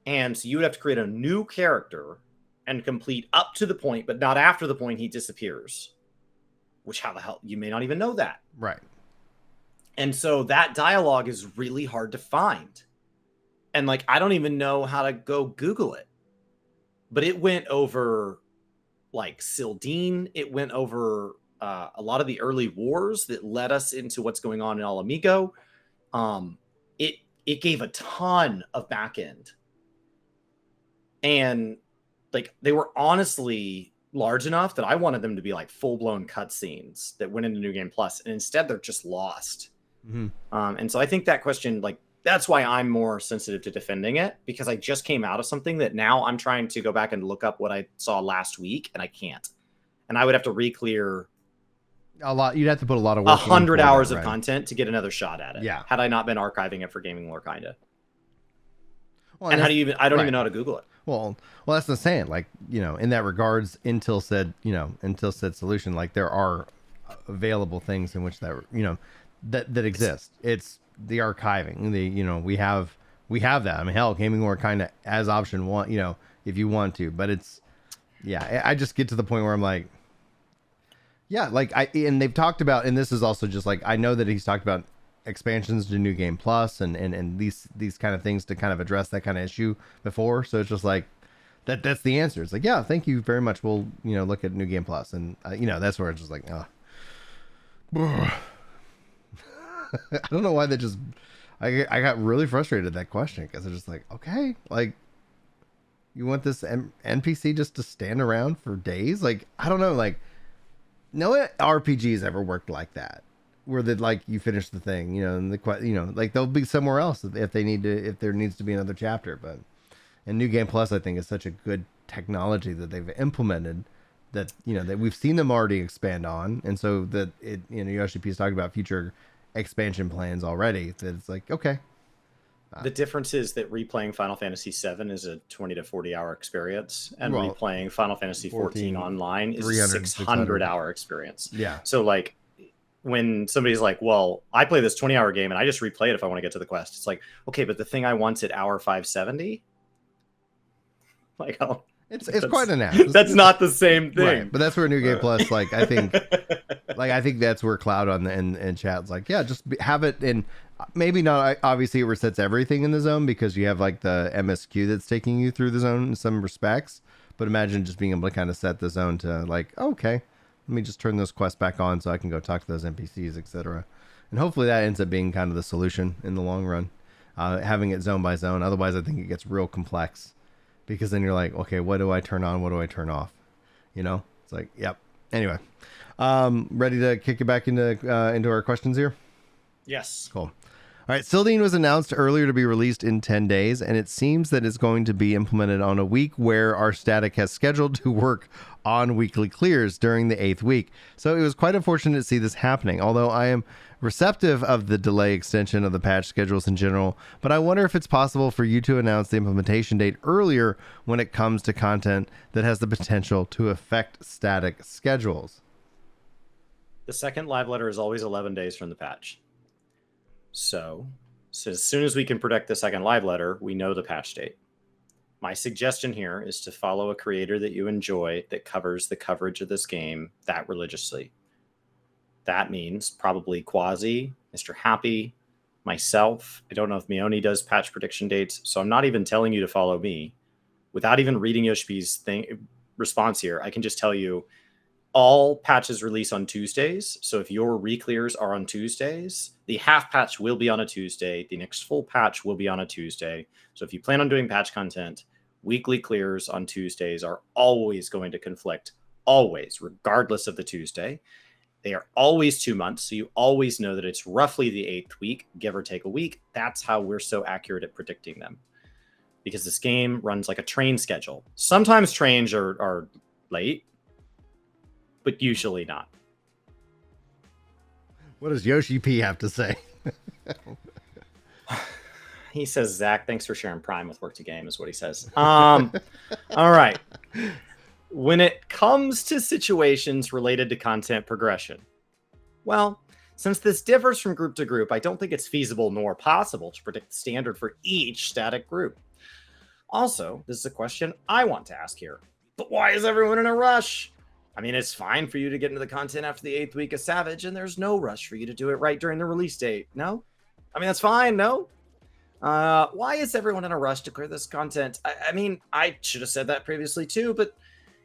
And so you would have to create a new character and complete up to the point, but not after the point he disappears. Which, how the hell? You may not even know that. Right. And so that dialogue is really hard to find. And, like, I don't even know how to go Google it. But it went over, like, Sildine. It went over a lot of the early wars that led us into what's going on in Alamigo. It gave a ton of back end. And, like, they were honestly large enough that I wanted them to be, like, full-blown cutscenes that went into New Game Plus. And instead, they're just lost. Mm-hmm. And so I think that question, like, that's why I'm more sensitive to defending it, because I just came out of something that now I'm trying to go back and look up what I saw last week, and I can't. And I would have to re-clear a lot. You'd have to put a lot of work. 100 hours of content to get another shot at it. Yeah. Had I not been archiving it for Gaming Lore, kinda. Well, and how do you even? I don't even know how to Google it. Well, that's the saying. Like, in that regards, until said solution, like, there are available things in which that that exist. It's the archiving. We have that. I mean, hell, Gaming Lore kind of as option one. If you want to, but it's I just get to the point where I'm like, and they've talked about, and this is also just like, I know that he's talked about expansions to New Game Plus and these kind of things to kind of address that kind of issue before. So it's just like, that's the answer. It's like, yeah, thank you very much. We'll, look at New Game Plus. And, that's where it's just like, I don't know why they just, I got really frustrated at that question because it's just like, okay, like, you want this NPC just to stand around for days? Like, I don't know, like, no RPGs ever worked like that, where that like you finish the thing, and like they'll be somewhere else if there needs to be another chapter. But and New Game Plus, I think, is such a good technology that they've implemented that that we've seen them already expand on, and so that it Yoshi-P is talking about future expansion plans already. That it's like, okay. The difference is that replaying Final Fantasy VII is a 20 to 40 hour experience, and replaying Final Fantasy XIV online is a 600 hour experience. Yeah. So like when somebody's like, well, I play this 20-hour game and I just replay it if I want to get to the quest. It's like, okay, but the thing I want at hour 570, like, oh, it's quite an app. That's not the same thing. Right. But that's where New Game Plus, like, I think that's where Cloud in chat's like, yeah, just have it in. Maybe not. Obviously, it resets everything in the zone because you have like the MSQ that's taking you through the zone in some respects. But imagine just being able to kind of set the zone to like, okay, let me just turn those quests back on so I can go talk to those NPCs, etc. And hopefully that ends up being kind of the solution in the long run, having it zone by zone. Otherwise, I think it gets real complex because then you're like, okay, what do I turn on? What do I turn off? It's like, yep. Anyway, ready to kick it back into our questions here? Yes. Cool. All right, Sildine was announced earlier to be released in 10 days, and it seems that it's going to be implemented on a week where our static has scheduled to work on weekly clears during the 8th week. So it was quite unfortunate to see this happening, although I am receptive of the delay extension of the patch schedules in general, but I wonder if it's possible for you to announce the implementation date earlier when it comes to content that has the potential to affect static schedules. The second live letter is always 11 days from the patch. So as soon as we can predict the second live letter, we know the patch date. My suggestion here is to follow a creator that you enjoy that covers the coverage of this game that religiously. That means probably Quasi, Mr. Happy, myself. I don't know if Mione does patch prediction dates, so I'm not even telling you to follow me. Without even reading Yoshi-P's response here, I can just tell you all patches release on Tuesdays. So if your re-clears are on Tuesdays, the half patch will be on a Tuesday. The next full patch will be on a Tuesday. So if you plan on doing patch content, weekly clears on Tuesdays are always going to conflict, always, regardless of the Tuesday. They are always 2 months, so you always know that it's roughly the 8th week, give or take a week. That's how we're so accurate at predicting them. Because this game runs like a train schedule. Sometimes trains are late, but usually not. What does Yoshi-P have to say? He says, Zach, thanks for sharing Prime with Work to Game, is what he says. All right. When it comes to situations related to content progression, well, since this differs from group to group, I don't think it's feasible nor possible to predict the standard for each static group. Also, this is a question I want to ask here. But why is everyone in a rush? I mean, it's fine for you to get into the content after the 8th week of Savage, and there's no rush for you to do it right during the release date. No? I mean, that's fine, no? Why is everyone in a rush to clear this content? I mean, I should have said that previously too, but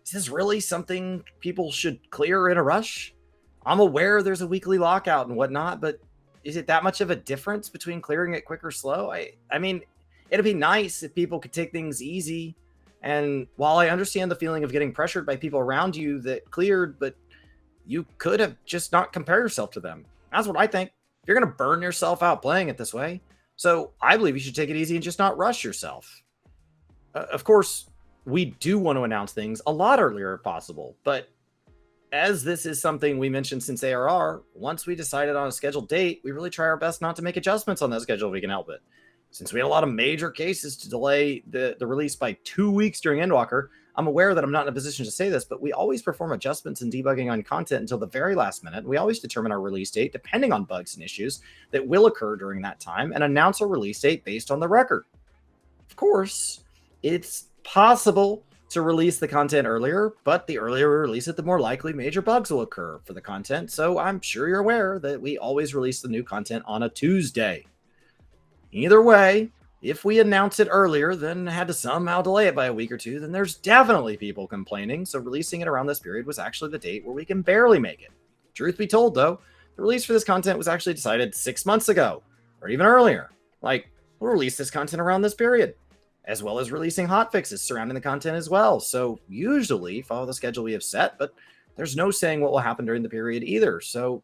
is this really something people should clear in a rush? I'm aware there's a weekly lockout and whatnot, but is it that much of a difference between clearing it quick or slow? I mean, it'd be nice if people could take things easy. And while I understand the feeling of getting pressured by people around you that cleared, but you could have just not compare yourself to them. That's what I think. You're going to burn yourself out playing it this way. So I believe you should take it easy and just not rush yourself. Of course, we do want to announce things a lot earlier if possible, but as this is something we mentioned since ARR, once we decided on a scheduled date, we really try our best not to make adjustments on that schedule if we can help it. Since we had a lot of major cases to delay the release by 2 weeks during Endwalker, I'm aware that I'm not in a position to say this, but we always perform adjustments and debugging on content until the very last minute. We always determine our release date depending on bugs and issues that will occur during that time and announce a release date based on the record. Of course, it's possible to release the content earlier, but the earlier we release it, the more likely major bugs will occur for the content. So I'm sure you're aware that we always release the new content on a Tuesday. Either way, if we announce it earlier, then had to somehow delay it by a week or two, then there's definitely people complaining. So releasing it around this period was actually the date where we can barely make it. Truth be told, though, the release for this content was actually decided 6 months ago, or even earlier. Like, we'll release this content around this period, as well as releasing hotfixes surrounding the content as well. So usually follow the schedule we have set, but there's no saying what will happen during the period either. So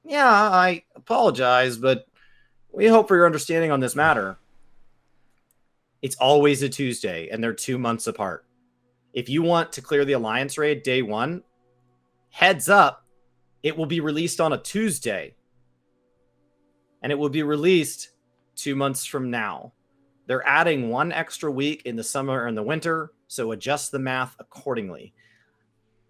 yeah, I apologize, but we hope for your understanding on this matter. It's always a Tuesday, and they're 2 months apart. If you want to clear the Alliance raid day one, heads up, it will be released on a Tuesday. And it will be released 2 months from now. They're adding 1 extra week in the summer and the winter, so adjust the math accordingly.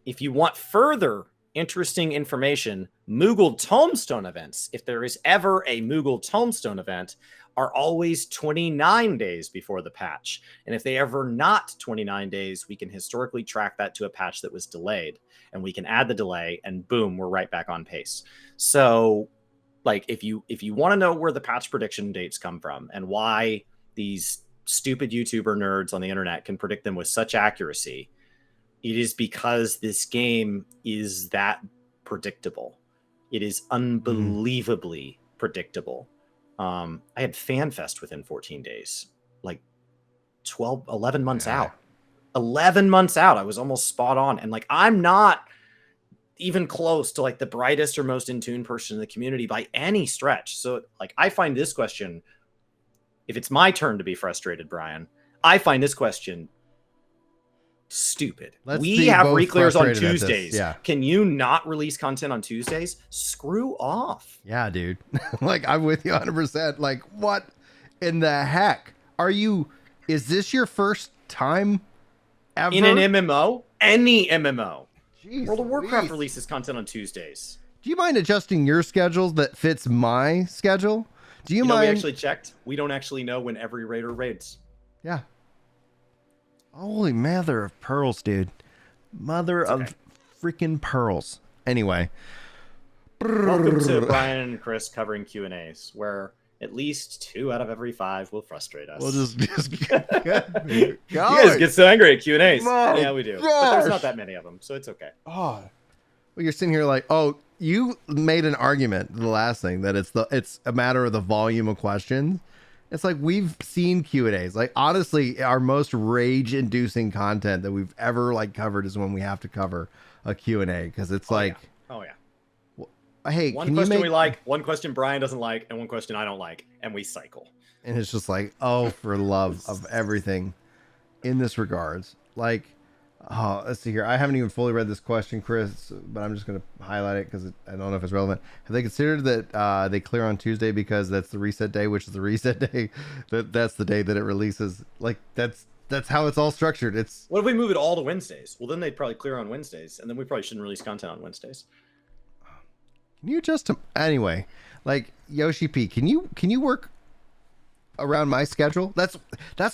If you want further interesting information, Moogle Tombstone events, if there is ever a Moogle Tombstone event, are always 29 days before the patch. And if they ever not 29 days, we can historically track that to a patch that was delayed. And we can add the delay, and boom, we're right back on pace. So, like, if you want to know where the patch prediction dates come from and why these stupid YouTuber nerds on the internet can predict them with such accuracy, it is because this game is that predictable. It is unbelievably predictable. I had FanFest within 14 days, like 11 months out. 11 months out, I was almost spot on. And like, I'm not even close to like the brightest or most in tune person in the community by any stretch. So like, I find this question, if it's my turn to be frustrated, Brian, I find this question stupid. We have reclears on Tuesdays. Yeah. Can you not release content on Tuesdays? Screw off. Yeah, dude. Like, I'm with you 100%. Like, what in the heck are you? Is this your first time ever in an MMO? Any MMO. Jeez, World of Warcraft releases content on Tuesdays. Do you mind adjusting your schedules that fits my schedule? Do you mind? We actually checked. We don't actually know when every raider raids. Yeah. Holy mother of pearls, dude. Mother of freaking pearls. Anyway. Welcome to Brian and Chris covering Q&As, where at least 2 out of every 5 will frustrate us. We'll just get you guys get so angry at Q&As. Yeah, we do. Gosh. But there's not that many of them, so it's okay. Oh. Well, you're sitting here like, oh, you made an argument, the last thing, that it's a matter of the volume of questions. It's like, we've seen Q&As. Like, honestly, our most rage-inducing content that we've ever like covered is when we have to cover a Q&A, because it's yeah. Well, hey, one question we like, one question Brian doesn't like, and one question I don't like, and we cycle. And it's just like, oh, for love of everything in this regards. Like, oh, let's see here. I haven't even fully read this question, Chris, but I'm just going to highlight it because I don't know if it's relevant. Have they considered that they clear on Tuesday because that's the reset day, which is the reset day? That's the day that it releases. Like, that's how it's all structured. It's What if we move it all to Wednesdays? Well, then they'd probably clear on Wednesdays, and then we probably shouldn't release content on Wednesdays. Can you just anyway? Like, Yoshi-P, can you work around my schedule? That's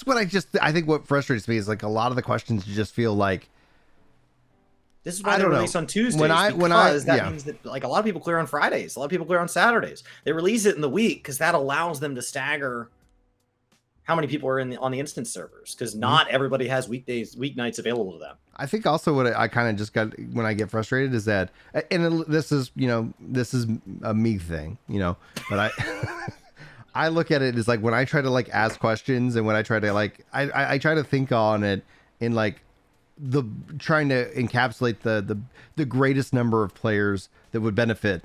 what I think what frustrates me is like a lot of the questions just feel like, this is why they release on Tuesdays, because that means that like a lot of people clear on Fridays, a lot of people clear on Saturdays. They release it in the week because that allows them to stagger how many people are on the instance servers, because not everybody has weeknights available to them. I think also what I kind of just got when I get frustrated is that, and this is a me thing, but I look at it as like when I try to like ask questions, and when I try to like I try to think on it in like the trying to encapsulate the greatest number of players that would benefit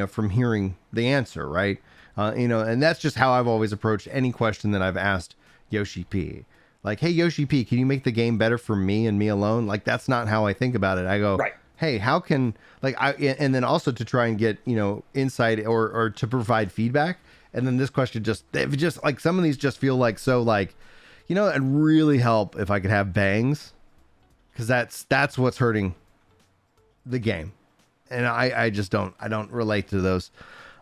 from hearing the answer, right? And that's just how I've always approached any question that I've asked Yoshi-P. Like, hey, Yoshi-P, can you make the game better for me and me alone? Like, that's not how I think about it. I go, right. Hey, how can and then also to try and get insight or to provide feedback. And then this question just like some of these just feel like so like, it'd really help if I could have bangs, because that's what's hurting the game, and I just don't relate to those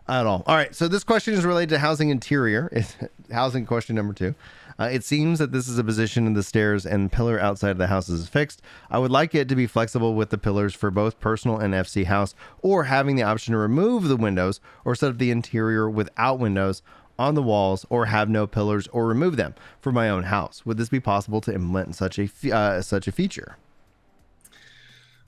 at all. All right, so this question is related to housing interior. It's housing question number 2. It seems that this is a position in the stairs and pillar outside of the house is fixed. I would like it to be flexible with the pillars for both personal and FC house, or having the option to remove the windows or set up the interior without windows on the walls or have no pillars or remove them for my own house. Would this be possible to implement such a feature?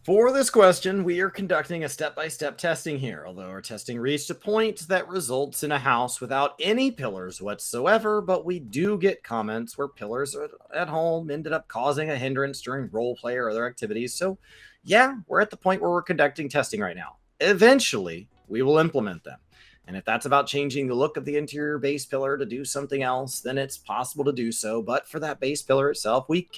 For this question, we are conducting a step-by-step testing here, although our testing reached a point that results in a house without any pillars whatsoever, but we do get comments where pillars at home ended up causing a hindrance during roleplay or other activities. So yeah, we're at the point where we're conducting testing right now. Eventually, we will implement them. And if that's about changing the look of the interior base pillar to do something else, then it's possible to do so. But for that base pillar itself, we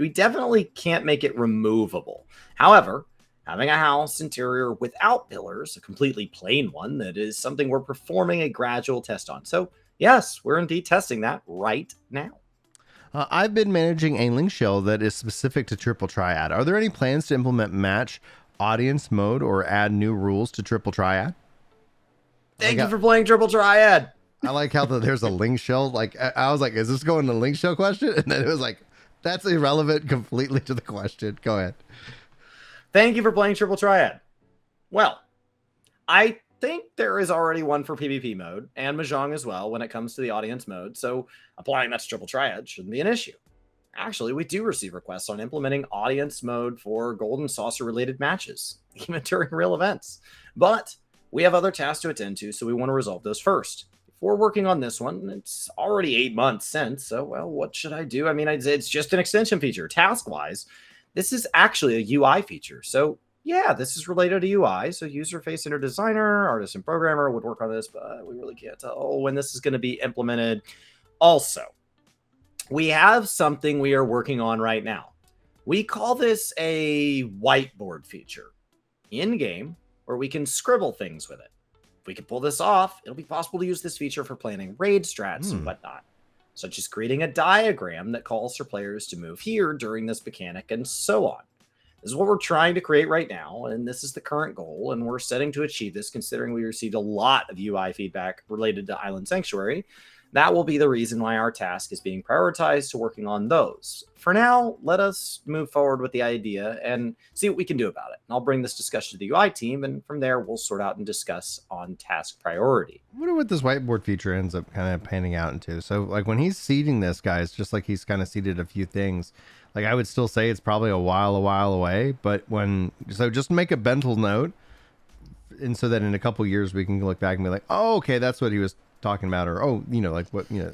definitely can't make it removable. However, having a house interior without pillars, a completely plain one, that is something we're performing a gradual test on. So yes, we're indeed testing that right now. I've been managing a link shell that is specific to Triple Triad. Are there any plans to implement match audience mode or add new rules to Triple Triad? Thank you for playing Triple Triad. I like how there's a link shell. Like I was like, is this going to link shell question? And then it was like, that's irrelevant completely to the question. Go ahead. Thank you for playing Triple Triad. Well, I think there is already one for PvP mode and Mahjong as well when it comes to the audience mode. So applying that to Triple Triad shouldn't be an issue. Actually, we do receive requests on implementing audience mode for Golden Saucer related matches, even during real events. But we have other tasks to attend to, so we want to resolve those first. If we're working on this one, it's already 8 months since, so, well, what should I do? I mean, it's just an extension feature. Task-wise, this is actually a UI feature. So, yeah, this is related to UI. So, user face inner designer, artist and programmer would work on this, but we really can't tell when this is going to be implemented. Also, we have something we are working on right now. We call this a whiteboard feature in-game, where we can scribble things with it. If we can pull this off, it'll be possible to use this feature for planning raid strats and whatnot, such as creating a diagram that calls for players to move here during this mechanic and so on. This is what we're trying to create right now, and this is the current goal, and we're setting to achieve this considering we received a lot of UI feedback related to Island Sanctuary. That will be the reason why our task is being prioritized to working on those. For now, let us move forward with the idea and see what we can do about it. And I'll bring this discussion to the UI team, and from there, we'll sort out and discuss on task priority. I wonder what this whiteboard feature ends up kind of panning out into. So, like, when he's seeding this, guys, just like he's kind of seeded a few things, like, I would still say it's probably a while away, but so just make a mental note, and so that in a couple years, we can look back and be like, oh, okay, that's what he was talking about, or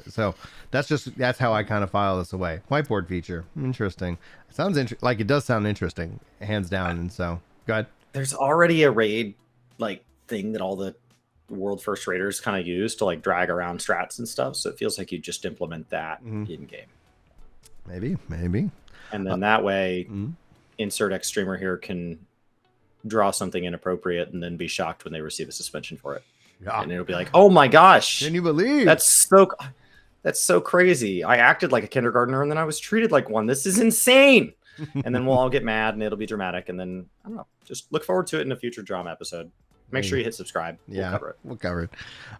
so that's how I kind of file this away. Whiteboard feature, interesting. It sounds like it does sound interesting, hands down. And so go ahead. There's already a raid like thing that all the world first raiders kind of use to like drag around strats and stuff, so it feels like you just implement that in game. Maybe and then that way insert X streamer here can draw something inappropriate and then be shocked when they receive a suspension for it. Yeah. And it'll be like, oh my gosh, can you believe that's so crazy? I acted like a kindergartner and then I was treated like one. This is insane. And then we'll all get mad and it'll be dramatic. And then I don't know, just look forward to it in a future drama episode. Make sure you hit subscribe. We'll cover it.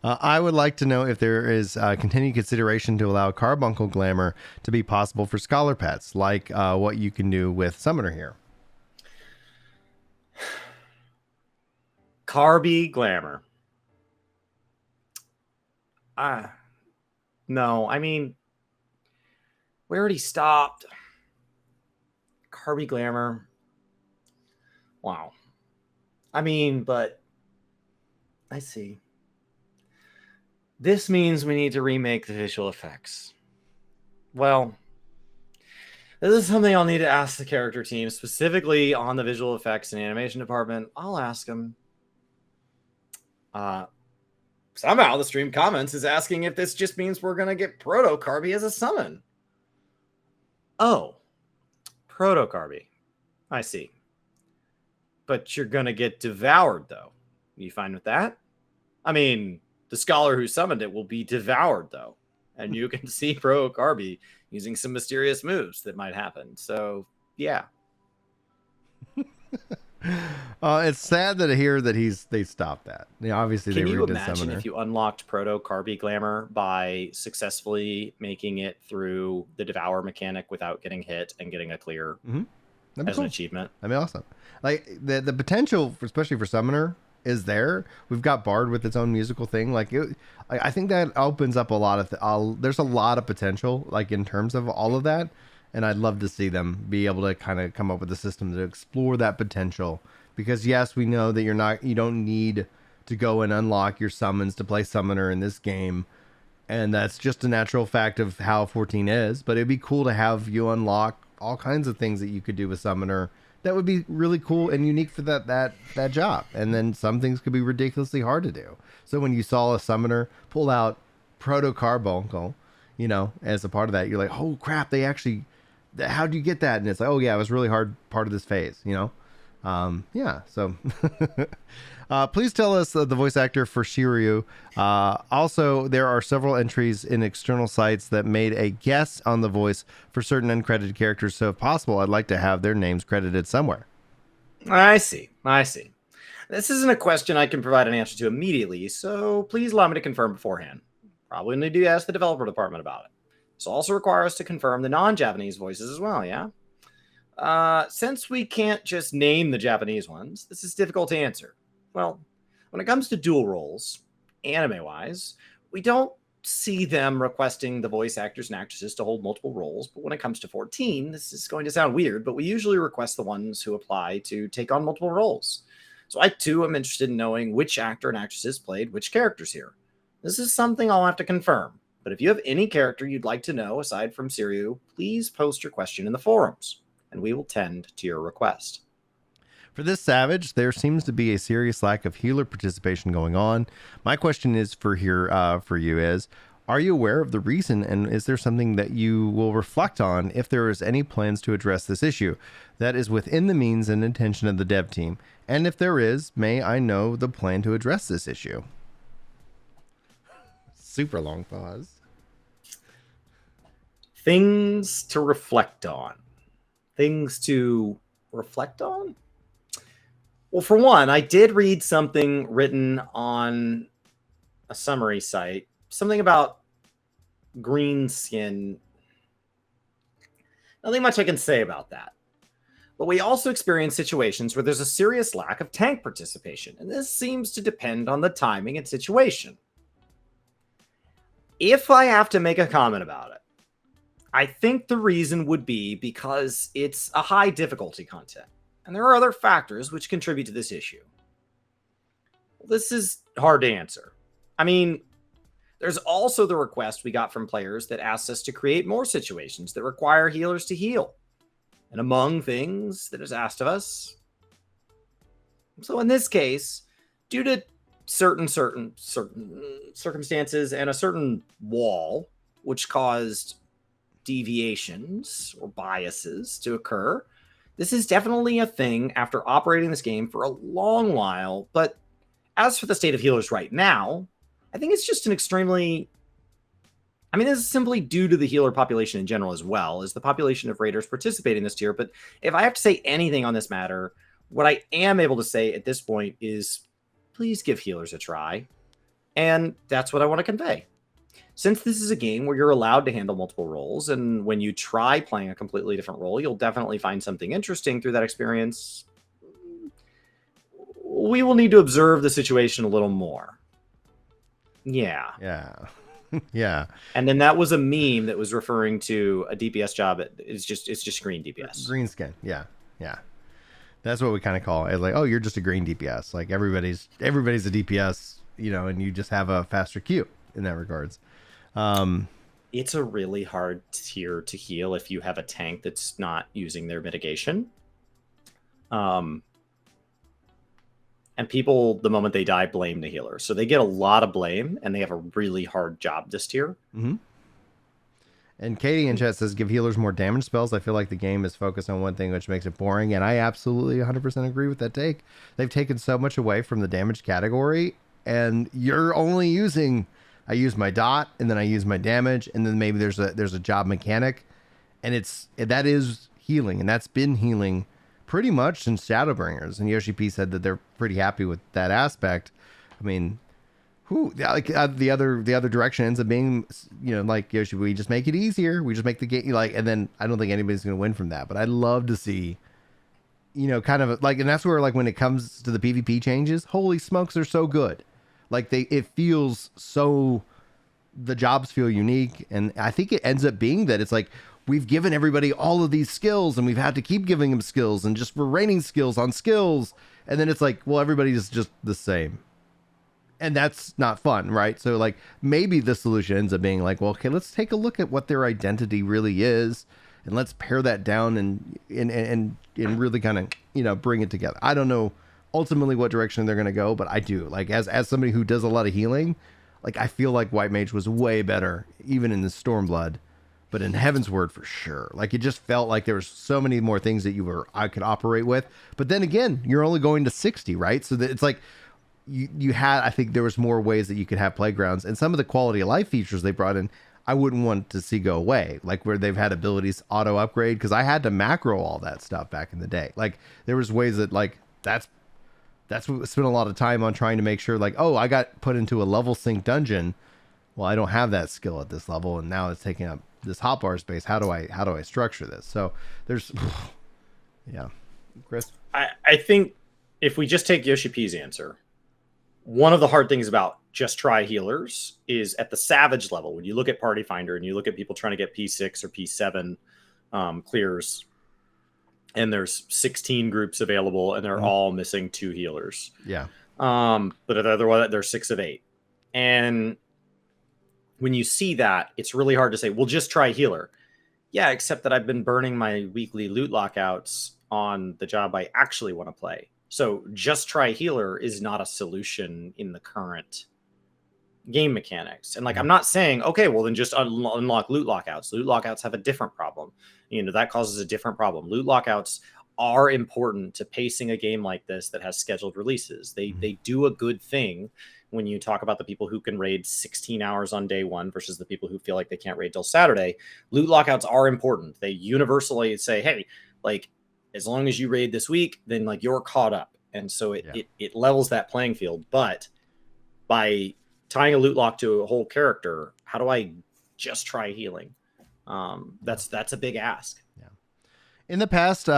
I would like to know if there is continued consideration to allow carbuncle glamour to be possible for scholar pets, like what you can do with Summoner here. Carby glamour. No, I mean, we already stopped. Carby glamour. Wow. I mean, but I see. This means we need to remake the visual effects. Well, this is something I'll need to ask the character team, specifically on the visual effects and animation department. I'll ask them. Somehow the stream comments is asking if this just means we're going to get Proto Carby as a summon. Oh, Proto Carby. I see. But you're going to get devoured, though. You fine with that? I mean, the scholar who summoned it will be devoured, though. And you can see Proto Carby using some mysterious moves that might happen. So, yeah. It's sad that I hear that they stopped that. Obviously, can they you redid imagine Summoner. If you unlocked Proto Carby Glamour by successfully making it through the Devour mechanic without getting hit and getting a clear as cool. an achievement? That'd be awesome. Like the potential, especially for Summoner, is there. We've got Bard with its own musical thing. Like I think that opens up a lot of there's a lot of potential like in terms of all of that, and I'd love to see them be able to kind of come up with a system to explore that potential. Because yes, we know that you don't need to go and unlock your summons to play summoner in this game, and that's just a natural fact of how 14 is. But it'd be cool to have you unlock all kinds of things that you could do with summoner that would be really cool and unique for that job. And then some things could be ridiculously hard to do. So when you saw a summoner pull out Proto Carbuncle, as a part of that, you're like, oh crap, they actually, how'd you get that? And it's like, oh yeah, it was really hard part of this phase, So please tell us the voice actor for Shiryu. Also, there are several entries in external sites that made a guess on the voice for certain uncredited characters. So if possible, I'd like to have their names credited somewhere. I see. This isn't a question I can provide an answer to immediately, so please allow me to confirm beforehand. Probably need to ask the developer department about it. This will also require us to confirm the non-Japanese voices as well, yeah? Since we can't just name the Japanese ones, this is difficult to answer. Well, when it comes to dual roles, anime-wise, we don't see them requesting the voice actors and actresses to hold multiple roles, but when it comes to 14, this is going to sound weird, but we usually request the ones who apply to take on multiple roles. So I, too, am interested in knowing which actor and actresses played which characters here. This is something I'll have to confirm, but if you have any character you'd like to know aside from Shiryu, please post your question in the forums, and we will tend to your request. For this Savage, there seems to be a serious lack of healer participation going on. My question is for you is, are you aware of the reason, and is there something that you will reflect on if there is any plans to address this issue that is within the means and intention of the dev team? And if there is, may I know the plan to address this issue? Super long pause. Things to reflect on. Well, for one, I did read something written on a summary site, something about green skin. Nothing much I can say about that. But we also experience situations where there's a serious lack of tank participation, and this seems to depend on the timing and situation. If I have to make a comment about it, I think the reason would be because it's a high difficulty content. And there are other factors which contribute to this issue. Well, this is hard to answer. I mean, there's also the request we got from players that asked us to create more situations that require healers to heal. And among things that is asked of us. So in this case, due to certain circumstances and a certain wall, which caused deviations or biases to occur, this is definitely a thing after operating this game for a long while. But as for the state of healers right now, I think it's just this is simply due to the healer population in general, as well as the population of raiders participating this tier. But if I have to say anything on this matter, what I am able to say at this point is please give healers a try. And that's what I want to convey. Since this is a game where you're allowed to handle multiple roles, and when you try playing a completely different role, you'll definitely find something interesting through that experience. We will need to observe the situation a little more. Yeah. Yeah. And then that was a meme that was referring to a DPS job. It's just green DPS. Green skin. Yeah. That's what we kind of call it. It's like, oh, you're just a green DPS. Like everybody's a DPS, and you just have a faster queue in that regards. It's a really hard tier to heal if you have a tank that's not using their mitigation. And people, the moment they die, blame the healer. So they get a lot of blame, and they have a really hard job this tier. Mm-hmm. And Katie in chat says, give healers more damage spells. I feel like the game is focused on one thing, which makes it boring. And I absolutely 100% agree with that take. They've taken so much away from the damage category, and you're only using... I use my dot, and then I use my damage, and then maybe there's a job mechanic, and that is healing, and that's been healing pretty much since Shadowbringers. And Yoshi-P said that they're pretty happy with that aspect. I mean, the other direction ends up being, like Yoshi, we just make it easier. We just make the game and then I don't think anybody's going to win from that. But I'd love to see kind of like, and that's where like when it comes to the PvP changes, holy smokes, they're so good. Like it feels so, the jobs feel unique. And I think it ends up being that it's like, we've given everybody all of these skills and we've had to keep giving them skills and just we're raining skills on skills. And then it's like, well, everybody is just the same. And that's not fun, right? So like maybe the solution ends up being like, well, okay, let's take a look at what their identity really is and let's pare that down and really kind of, bring it together. I don't know ultimately what direction they're going to go, but I do like as somebody who does a lot of healing, like I feel like White Mage was way better even in the Stormblood. But in Heaven's Word, for sure. Like, it just felt like there was so many more things that I could operate with. But then again, you're only going to 60, right? So that it's like you had, I think there was more ways that you could have playgrounds. And some of the quality of life features they brought in, I wouldn't want to see go away. Like where they've had abilities auto upgrade, because I had to macro all that stuff back in the day. Like there was ways that like that's what spent a lot of time on trying to make sure like, oh, I got put into a level sync dungeon. Well, I don't have that skill at this level, and now it's taking up this hotbar space. How do I structure this? So there's yeah. Chris, I think if we just take Yoshi-P's answer, one of the hard things about just try healers is at the savage level, when you look at Party Finder and you look at people trying to get P6 or P7 clears, and there's 16 groups available and they're all missing 2 healers. Yeah. But otherwise there's 6 of 8. And when you see that, it's really hard to say, well, just try healer. Yeah, except that I've been burning my weekly loot lockouts on the job I actually want to play. So just try healer is not a solution in the current game mechanics. And like, I'm not saying, okay, well then just unlock loot lockouts. Loot lockouts have a different problem. That causes a different problem. Loot lockouts are important to pacing a game like this that has scheduled releases. They do a good thing when you talk about the people who can raid 16 hours on day one versus the people who feel like they can't raid till Saturday. Loot lockouts are important. They universally say, hey, like, as long as you raid this week, then like you're caught up. And so it levels that playing field. But by tying a loot lock to a whole character, how do I just try healing? That's a big ask. Yeah. In the past,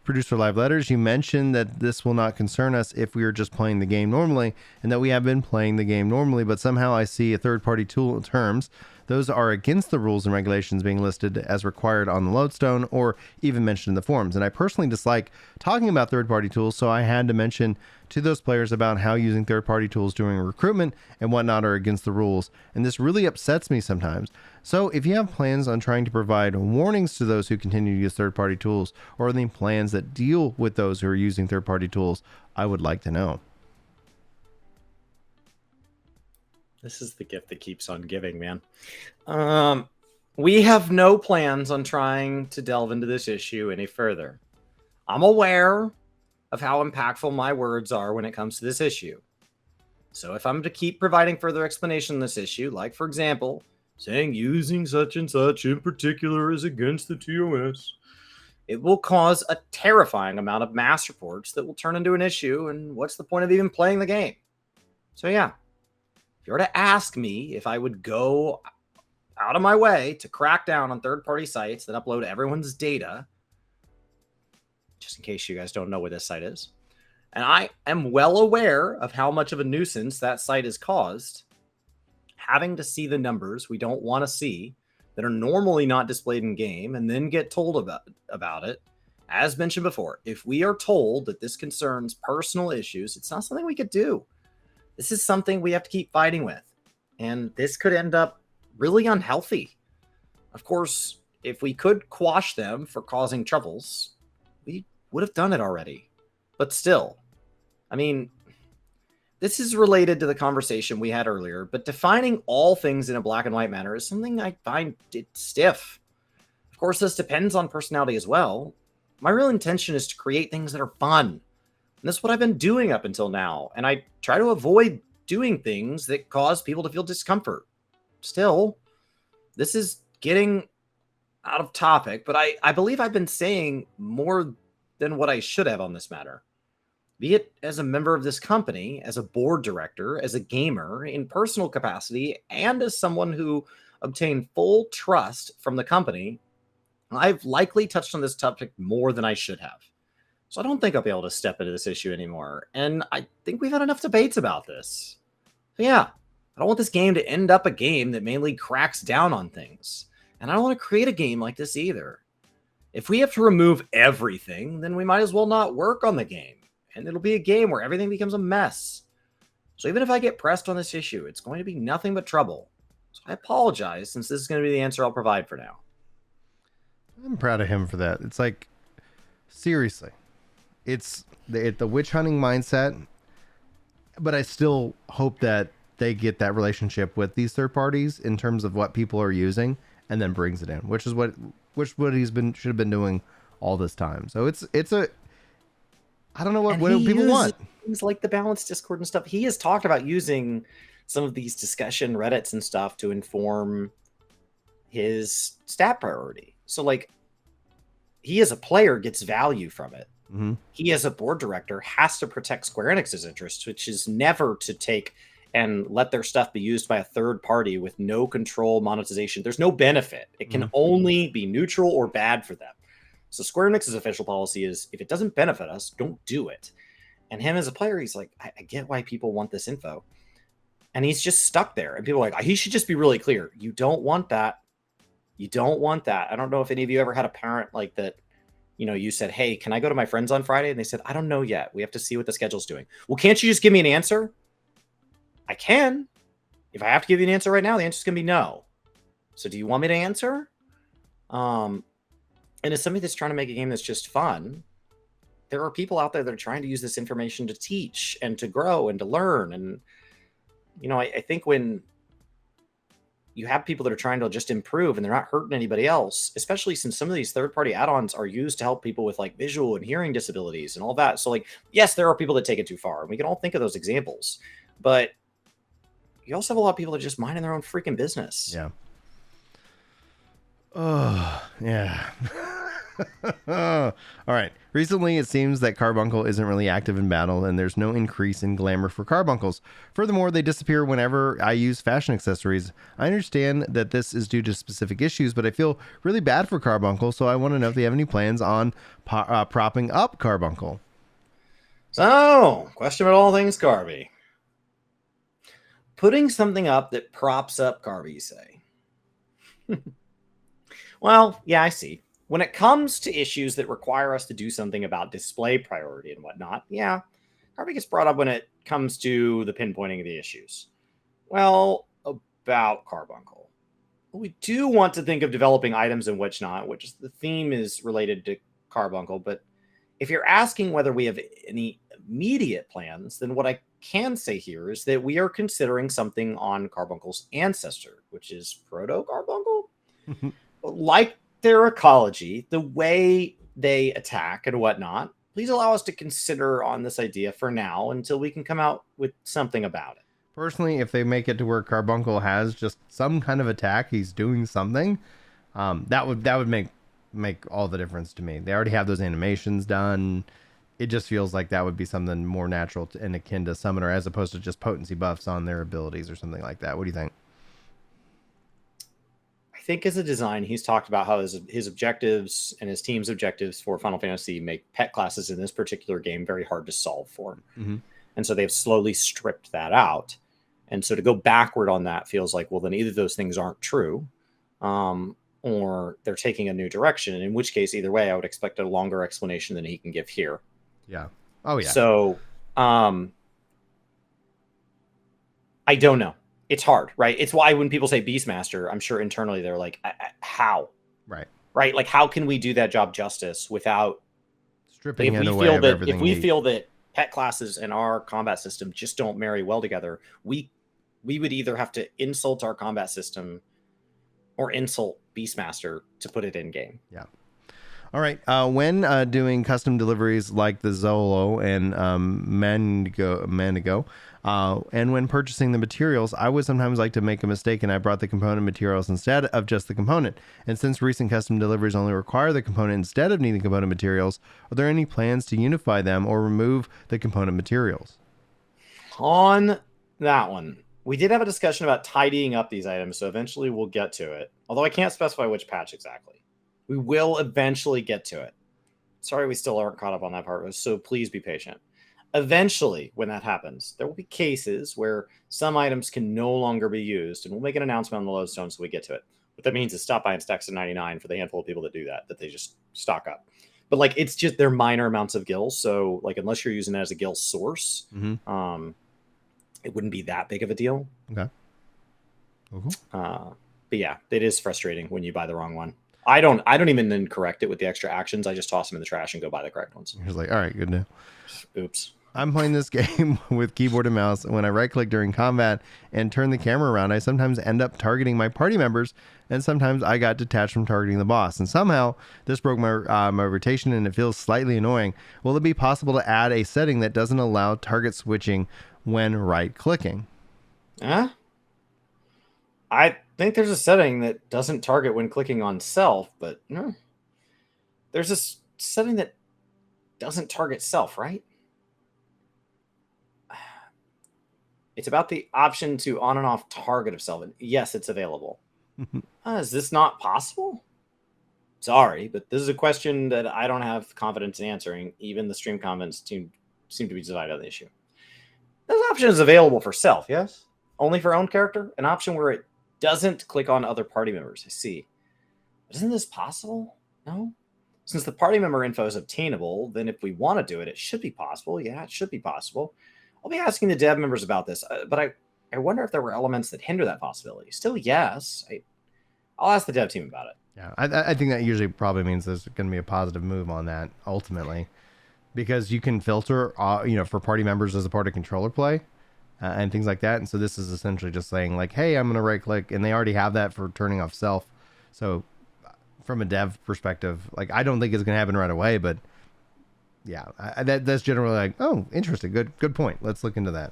Producer Live Letters, you mentioned that this will not concern us if we are just playing the game normally, and that we have been playing the game normally, but somehow I see a third-party tool terms. Those are against the rules and regulations being listed as required on the lodestone or even mentioned in the forums. And I personally dislike talking about third-party tools, so I had to mention to those players about how using third-party tools during recruitment and whatnot are against the rules. And this really upsets me sometimes. So if you have plans on trying to provide warnings to those who continue to use third-party tools, or any plans that deal with those who are using third-party tools, I would like to know. This is the gift that keeps on giving, man. We have no plans on trying to delve into this issue any further. I'm aware of how impactful my words are when it comes to this issue. So if I'm to keep providing further explanation on this issue, like, for example, saying using such and such in particular is against the TOS, it will cause a terrifying amount of mass reports that will turn into an issue, and what's the point of even playing the game? So yeah. If you were to ask me if I would go out of my way to crack down on third-party sites that upload everyone's data, just in case you guys don't know where this site is, and I am well aware of how much of a nuisance that site has caused, having to see the numbers we don't want to see that are normally not displayed in game and then get told about it, as mentioned before, if we are told that this concerns personal issues, it's not something we could do. This is something we have to keep fighting with, and this could end up really unhealthy. Of course, if we could quash them for causing troubles, we would have done it already. But still, I mean, this is related to the conversation we had earlier, but defining all things in a black and white manner is something I find stiff. Of course, this depends on personality as well. My real intention is to create things that are fun. And that's what I've been doing up until now. And I try to avoid doing things that cause people to feel discomfort. Still, this is getting out of topic, but I believe I've been saying more than what I should have on this matter. Be it as a member of this company, as a board director, as a gamer, in personal capacity, and as someone who obtained full trust from the company, I've likely touched on this topic more than I should have. So I don't think I'll be able to step into this issue anymore. And I think we've had enough debates about this. So yeah, I don't want this game to end up a game that mainly cracks down on things. And I don't want to create a game like this either. If we have to remove everything, then we might as well not work on the game. And it'll be a game where everything becomes a mess. So even if I get pressed on this issue, it's going to be nothing but trouble. So I apologize, since this is going to be the answer I'll provide for now. I'm proud of him for that. It's like, seriously, it's the witch hunting mindset, but I still hope that they get that relationship with these third parties in terms of what people are using and then brings it in, which is what should have been doing all this time. So it's a, I don't know what people want. Things like the balanced Discord and stuff. He has talked about using some of these discussion Reddits and stuff to inform his stat priority. So like, he as a player gets value from it. Mm-hmm. He as a board director has to protect Square Enix's interests, which is never to take and let their stuff be used by a third party with no control monetization. There's no benefit. It can only be neutral or bad for them. So Square Enix's official policy is, if it doesn't benefit us, don't do it. And him as a player, he's like, I get why people want this info. And he's just stuck there. And people are like, he should just be really clear. You don't want that. You don't want that. I don't know if any of you ever had a parent like that, you know, you said, hey, can I go to my friends on Friday? And they said, I don't know yet. We have to see what the schedule's doing. Well, can't you just give me an answer? I can. If I have to give you an answer right now, the answer's going to be no. So do you want me to answer? And as somebody that's trying to make a game that's just fun, there are people out there that are trying to use this information to teach and to grow and to learn. And, you know, I think when you have people that are trying to just improve and they're not hurting anybody else, especially since some of these third-party add-ons are used to help people with like visual and hearing disabilities and all that. So like, yes, there are people that take it too far, and we can all think of those examples, but you also have a lot of people that are just minding their own freaking business. Yeah. Oh, yeah. All right. Recently, it seems that Carbuncle isn't really active in battle, and there's no increase in glamour for Carbuncles. Furthermore, they disappear whenever I use fashion accessories. I understand that this is due to specific issues, but I feel really bad for Carbuncle, so I want to know if they have any plans on propping up Carbuncle. So, question about all things Carby. Putting something up that props up Carby, you say? Well, yeah, I see. When it comes to issues that require us to do something about display priority and whatnot, yeah, Carby gets brought up when it comes to the pinpointing of the issues. Well, about Carbuncle, we do want to think of developing items and whatnot, which is the theme is related to Carbuncle. But if you're asking whether we have any immediate plans, then what I can say here is that we are considering something on Carbuncle's ancestor, which is Proto-Carbuncle. Like their ecology, the way they attack and whatnot, please allow us to consider on this idea for now until we can come out with something about it. Personally, if they make it to where Carbuncle has just some kind of attack, he's doing something, that would make all the difference to me. They already have those animations done. It just feels like that would be something more natural and akin to Summoner, as opposed to just potency buffs on their abilities or something like that. What do you think? I think as a design, he's talked about how his objectives and his team's objectives for Final Fantasy make pet classes in this particular game very hard to solve for. Mm-hmm. And so they've slowly stripped that out. And so to go backward on that feels like, well, then either those things aren't true, or they're taking a new direction. And in which case, either way, I would expect a longer explanation than he can give here. Yeah. Oh, yeah. So I don't know. It's hard, right? It's why when people say Beastmaster, I'm sure internally they're like, how? Right. Right? Like, how can we do that job justice without stripping it away of everything? If we feel that pet classes and our combat system just don't marry well together, we would either have to insult our combat system or insult Beastmaster to put it in game. Yeah. All right. When doing custom deliveries like the Zolo and Manigo, and when purchasing the materials, I would sometimes like to make a mistake, and I brought the component materials instead of just the component. And since recent custom deliveries only require the component instead of needing component materials, are there any plans to unify them or remove the component materials? On that one, we did have a discussion about tidying up these items, so eventually we'll get to it. Although I can't specify which patch exactly. We will eventually get to it. Sorry, we still aren't caught up on that part, so please be patient. Eventually, when that happens, there will be cases where some items can no longer be used, and we'll make an announcement on the lodestone so we get to it. What that means is stop buying stacks of 99 for the handful of people that do that they just stock up. But like, it's just, they're minor amounts of gills, so like, unless you're using it as a gill source, it wouldn't be that big of a deal. Okay. But yeah, it is frustrating when you buy the wrong one. I don't even then correct it with the extra actions. I just toss them in the trash and go buy the correct ones. He's like, all right, good now. Oops. I'm playing this game with keyboard and mouse. When I right click during combat and turn the camera around, I sometimes end up targeting my party members, and sometimes I got detached from targeting the boss. And somehow this broke my my rotation, and it feels slightly annoying. Will it be possible to add a setting that doesn't allow target switching when right clicking? I think there's a setting that doesn't target when clicking on self, but no. There's a setting that doesn't target self, right? It's about the option to on and off target of self. And yes, it's available. Is this not possible? Sorry, but this is a question that I don't have confidence in answering. Even the stream comments seem to be divided on the issue. This option is available for self, yes? Only for own character? An option where it doesn't click on other party members. I see. But isn't this possible? No? Since the party member info is obtainable, then if we want to do it, it should be possible. Yeah, it should be possible. I'll be asking the dev members about this, but I wonder if there were elements that hinder that possibility. Still, yes. I'll ask the dev team about it. Yeah, I think that usually probably means there's going to be a positive move on that ultimately, because you can filter, for party members as a part of controller play and things like that. And so this is essentially just saying like, hey, I'm going to right click, and they already have that for turning off self. So from a dev perspective, like, I don't think it's going to happen right away, but yeah, that's generally like, oh, interesting. Good point. Let's look into that.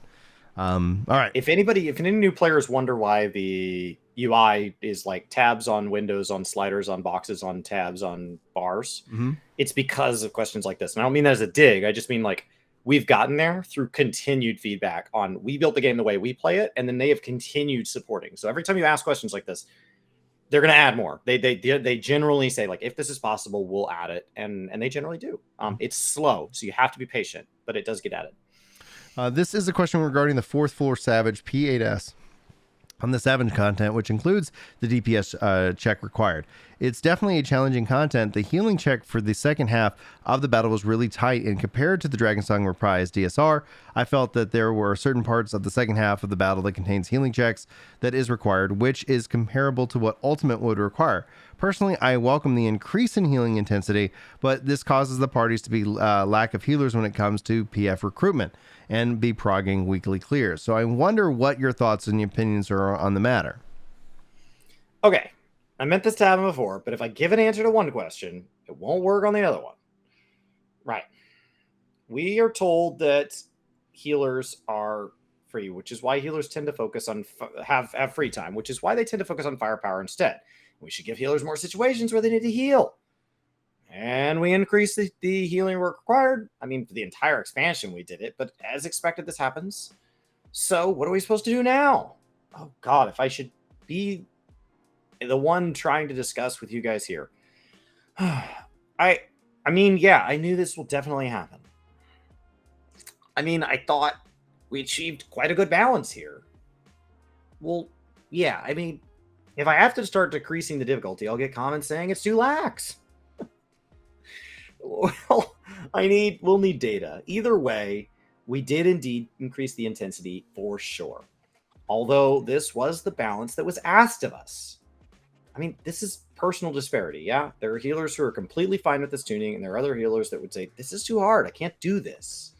All right. If any new players wonder why the UI is like tabs on windows, on sliders, on boxes, on tabs, on bars, it's because of questions like this. And I don't mean that as a dig. I just mean like, we've gotten there through continued feedback on, we built the game the way we play it, and then they have continued supporting. So every time you ask questions like this, they're going to add more. They generally say like, if this is possible, we'll add it. And they generally do. It's slow, so you have to be patient, but it does get added. This is a question regarding the 4th floor Savage P8S on the Savage content, which includes the DPS check required. It's definitely a challenging content. The healing check for the second half of the battle was really tight, and compared to the Dragonsong Reprise DSR, I felt that there were certain parts of the second half of the battle that contains healing checks that is required, which is comparable to what Ultimate would require. Personally, I welcome the increase in healing intensity, but this causes the parties to be lack of healers when it comes to PF recruitment and be progging weekly clears. So I wonder what your thoughts and opinions are on the matter. Okay, I meant this to happen before, but if I give an answer to one question, it won't work on the other one. Right. We are told that healers are free, which is why healers tend to focus on have free time, which is why they tend to focus on firepower instead. We should give healers more situations where they need to heal. And we increase the healing work required. I mean, for the entire expansion, we did it. But as expected, this happens. So what are we supposed to do now? Oh, God, if I should be the one trying to discuss with you guys here. I mean, yeah, I knew this will definitely happen. I mean, I thought we achieved quite a good balance here. Well, yeah, I mean, if I have to start decreasing the difficulty, I'll get comments saying it's too lax. Well, we'll need data. Either way, we did indeed increase the intensity for sure. Although this was the balance that was asked of us. I mean, this is personal disparity, yeah? There are healers who are completely fine with this tuning, and there are other healers that would say, this is too hard, I can't do this.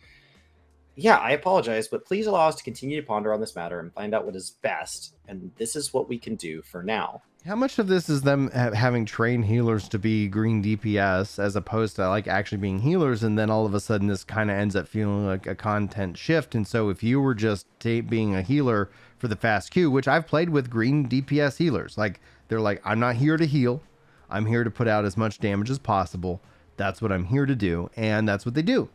Yeah, I apologize, but please allow us to continue to ponder on this matter and find out what is best, and this is what we can do for now. How much of this is them having trained healers to be green DPS as opposed to like actually being healers, and then all of a sudden this kind of ends up feeling like a content shift? And so if you were just being a healer for the fast queue, which I've played with green DPS healers, like they're like, I'm not here to heal, I'm here to put out as much damage as possible. That's what I'm here to do, and that's what they do.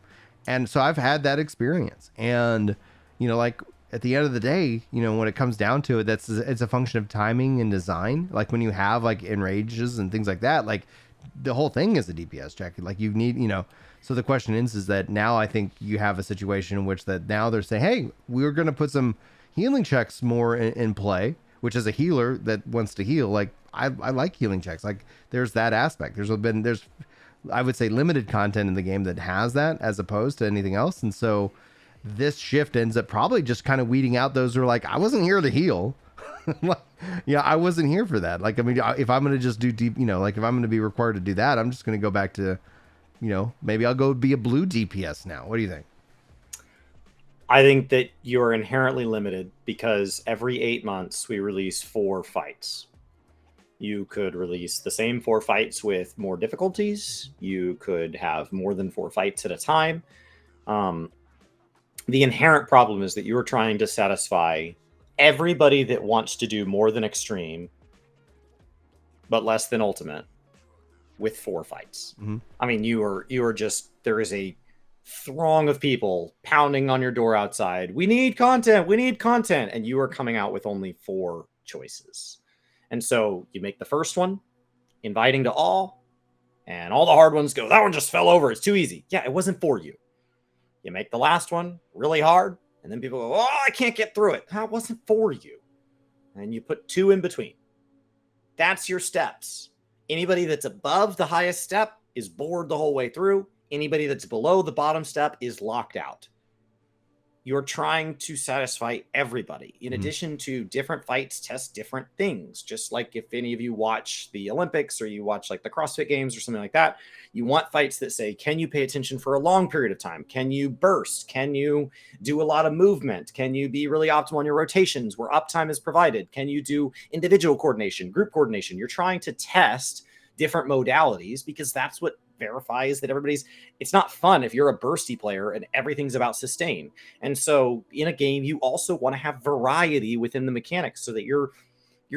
And so I've had that experience, and like at the end of the day, when it comes down to it, it's a function of timing and design. Like when you have like enrages and things like that, like the whole thing is a DPS check. Like you need, so the question is that now I think you have a situation in which that now they're saying, hey, we're going to put some healing checks more in play, which as a healer that wants to heal, like I like healing checks. Like there's that aspect. There's I would say limited content in the game that has that as opposed to anything else. And so this shift ends up probably just kind of weeding out those who are like, I wasn't here to heal. Yeah, I wasn't here for that. Like, I mean, if I'm going to just do deep, like if I'm going to be required to do that, I'm just going to go back to, maybe I'll go be a blue DPS now. What do you think? I think that you're inherently limited because every 8 months we release 4 fights. You could release the same 4 fights with more difficulties. You could have more than 4 fights at a time. The inherent problem is that you are trying to satisfy everybody that wants to do more than extreme, but less than ultimate with 4 fights. Mm-hmm. I mean, you are just, there is a throng of people pounding on your door outside. We need content. And you are coming out with only 4 choices. And so you make the first one inviting to all, and all the hard ones go, that one just fell over. It's too easy. Yeah, it wasn't for you. You make the last one really hard, and then people go, oh, I can't get through it. That wasn't for you. And you put 2 in between. That's your steps. Anybody that's above the highest step is bored the whole way through. Anybody that's below the bottom step is locked out. You're trying to satisfy everybody. In addition to different fights test different things. Just like if any of you watch the Olympics or you watch like the CrossFit Games or something like that, you want fights that say, can you pay attention for a long period of time? Can you burst? Can you do a lot of movement? Can you be really optimal on your rotations where uptime is provided? Can you do individual coordination, group coordination? You're trying to test different modalities because that's what verifies that it's not fun if you're a bursty player and everything's about sustain. And so in a game, you also want to have variety within the mechanics so that you're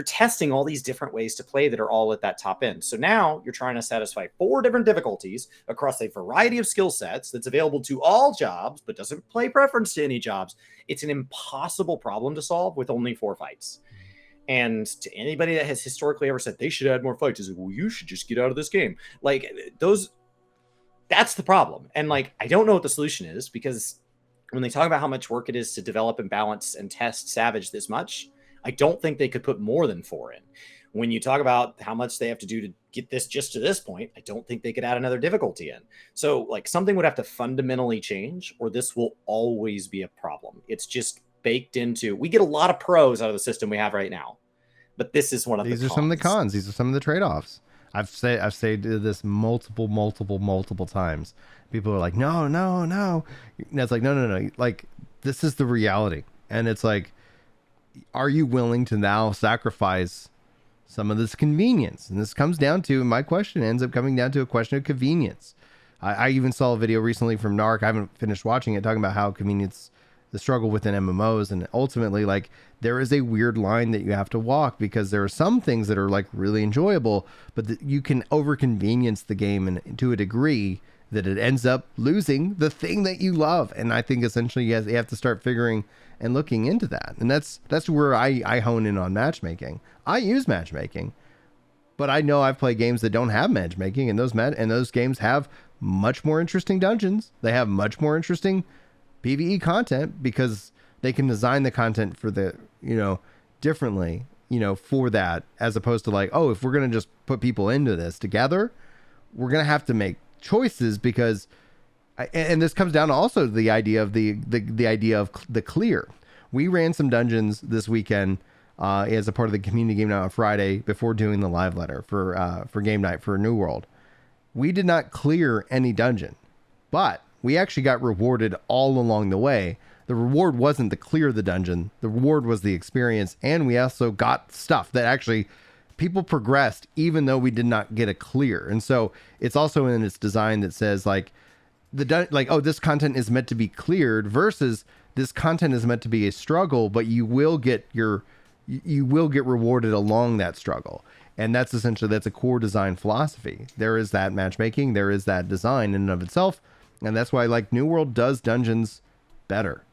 testing all these different ways to play that are all at that top end. So now you're trying to satisfy 4 different difficulties across a variety of skill sets that's available to all jobs, but doesn't play preference to any jobs. It's an impossible problem to solve with only 4 fights. And to anybody that has historically ever said they should add more fights, is like, well, you should just get out of this game. Like that's the problem. And like, I don't know what the solution is, because when they talk about how much work it is to develop and balance and test Savage this much, I don't think they could put more than 4 in. When you talk about how much they have to do to get this just to this point, I don't think they could add another difficulty in. So like something would have to fundamentally change, or this will always be a problem. It's just baked into, we get a lot of pros out of the system we have right now, but this is one of these the are cons. some of the cons. These are some of the trade-offs. I've said this multiple times. People are like, no. And it's like, no. Like, this is the reality. And it's like, are you willing to now sacrifice some of this convenience? And this comes down to, my question ends up coming down to a question of convenience. I even saw a video recently from Narc. I haven't finished watching it, talking about how convenience, the struggle within MMOs, and ultimately, like, there is a weird line that you have to walk, because there are some things that are like really enjoyable, but you can over convenience the game and to a degree that it ends up losing the thing that you love. And I think essentially you have to start figuring and looking into that. And that's where I hone in on matchmaking. I use matchmaking, but I know I've played games that don't have matchmaking, and those games have much more interesting dungeons. They have much more interesting PvE content, because they can design the content for the, differently, for that, as opposed to like, oh, if we're going to just put people into this together, we're going to have to make choices, because, and this comes down to also the idea of the idea of the clear. We ran some dungeons this weekend as a part of the community game night on Friday before doing the live letter for game night for New World. We did not clear any dungeon, but we actually got rewarded all along the way. The reward wasn't to clear the dungeon. The reward was the experience. And we also got stuff that actually people progressed, even though we did not get a clear. And so it's also in its design that says like, this content is meant to be cleared, versus this content is meant to be a struggle, but you will get rewarded along that struggle. And that's a core design philosophy. There is that matchmaking. There is that design in and of itself. And that's why, like, New World does dungeons better.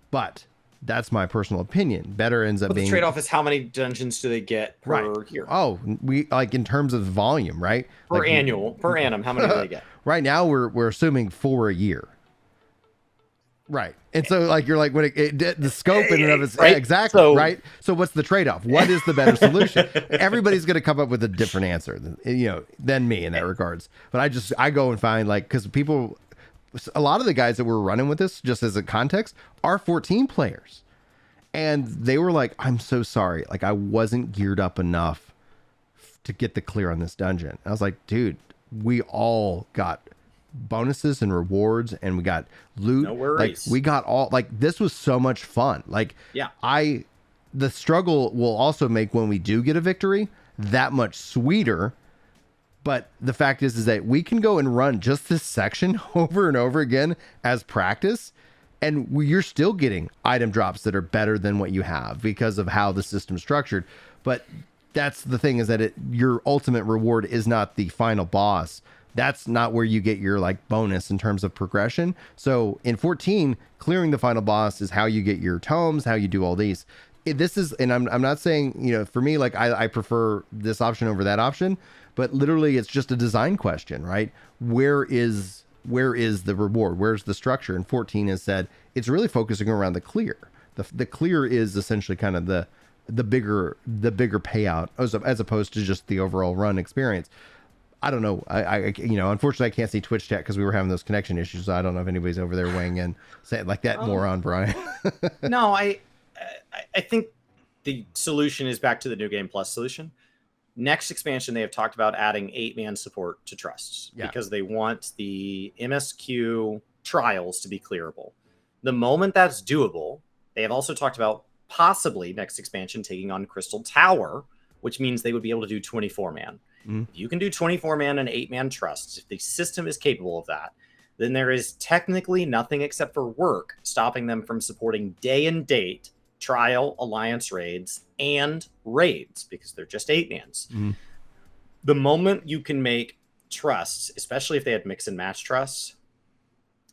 But That's my personal opinion. Better ends up but being the trade-off is how many dungeons do they get per year? Oh, we like in terms of volume, right? Per annum, how many do they get? Right now, we're assuming 4 a year. Right. And so like you're like when the scope in and of its right? Exactly. So, right. So what's the trade-off? What is the better solution? Everybody's going to come up with a different answer than me in that regards. But I go and find like, because a lot of the guys that were running with this, just as a context, are 14 players. And they were like, I'm so sorry. Like I wasn't geared up enough to get the clear on this dungeon. I was like, dude, we all got bonuses and rewards and we got loot. No worries. Like we got all, like this was so much fun. Like the struggle will also make when we do get a victory that much sweeter. But the fact is that we can go and run just this section over and over again as practice. And you're still getting item drops that are better than what you have because of how the system's structured. But that's the thing, is that your ultimate reward is not the final boss. That's not where you get your like bonus in terms of progression. So in 14, clearing the final boss is how you get your tomes, how you do all these. This is, and I'm not saying, for me, like I prefer this option over that option, but literally it's just a design question, right? Where is the reward? Where's the structure? And 14 has said it's really focusing around the clear. The clear is essentially kind of the bigger payout as opposed to just the overall run experience. I don't know. I unfortunately I can't see Twitch chat because we were having those connection issues. So I don't know if anybody's over there weighing in, saying like that moron, Brian. No, I think the solution is back to the New Game Plus solution. Next expansion, they have talked about adding 8-man support to trusts because they want the MSQ trials to be clearable. The moment that's doable, they have also talked about possibly next expansion taking on Crystal Tower, which means they would be able to do 24-man. If you can do 24-man and 8-man trusts, if the system is capable of that, then there is technically nothing except for work stopping them from supporting day and date trial, alliance raids, and raids, because they're just 8-mans. The moment you can make trusts, especially if they had mix and match trusts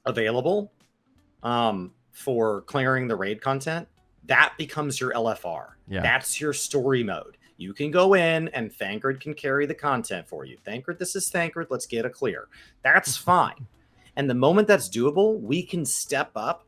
available for clearing the raid content, that becomes your LFR. That's your story mode. You can go in and Thancred can carry the content for you. Thancred, this is Thancred. Let's get a clear. That's fine. And the moment that's doable, we can step up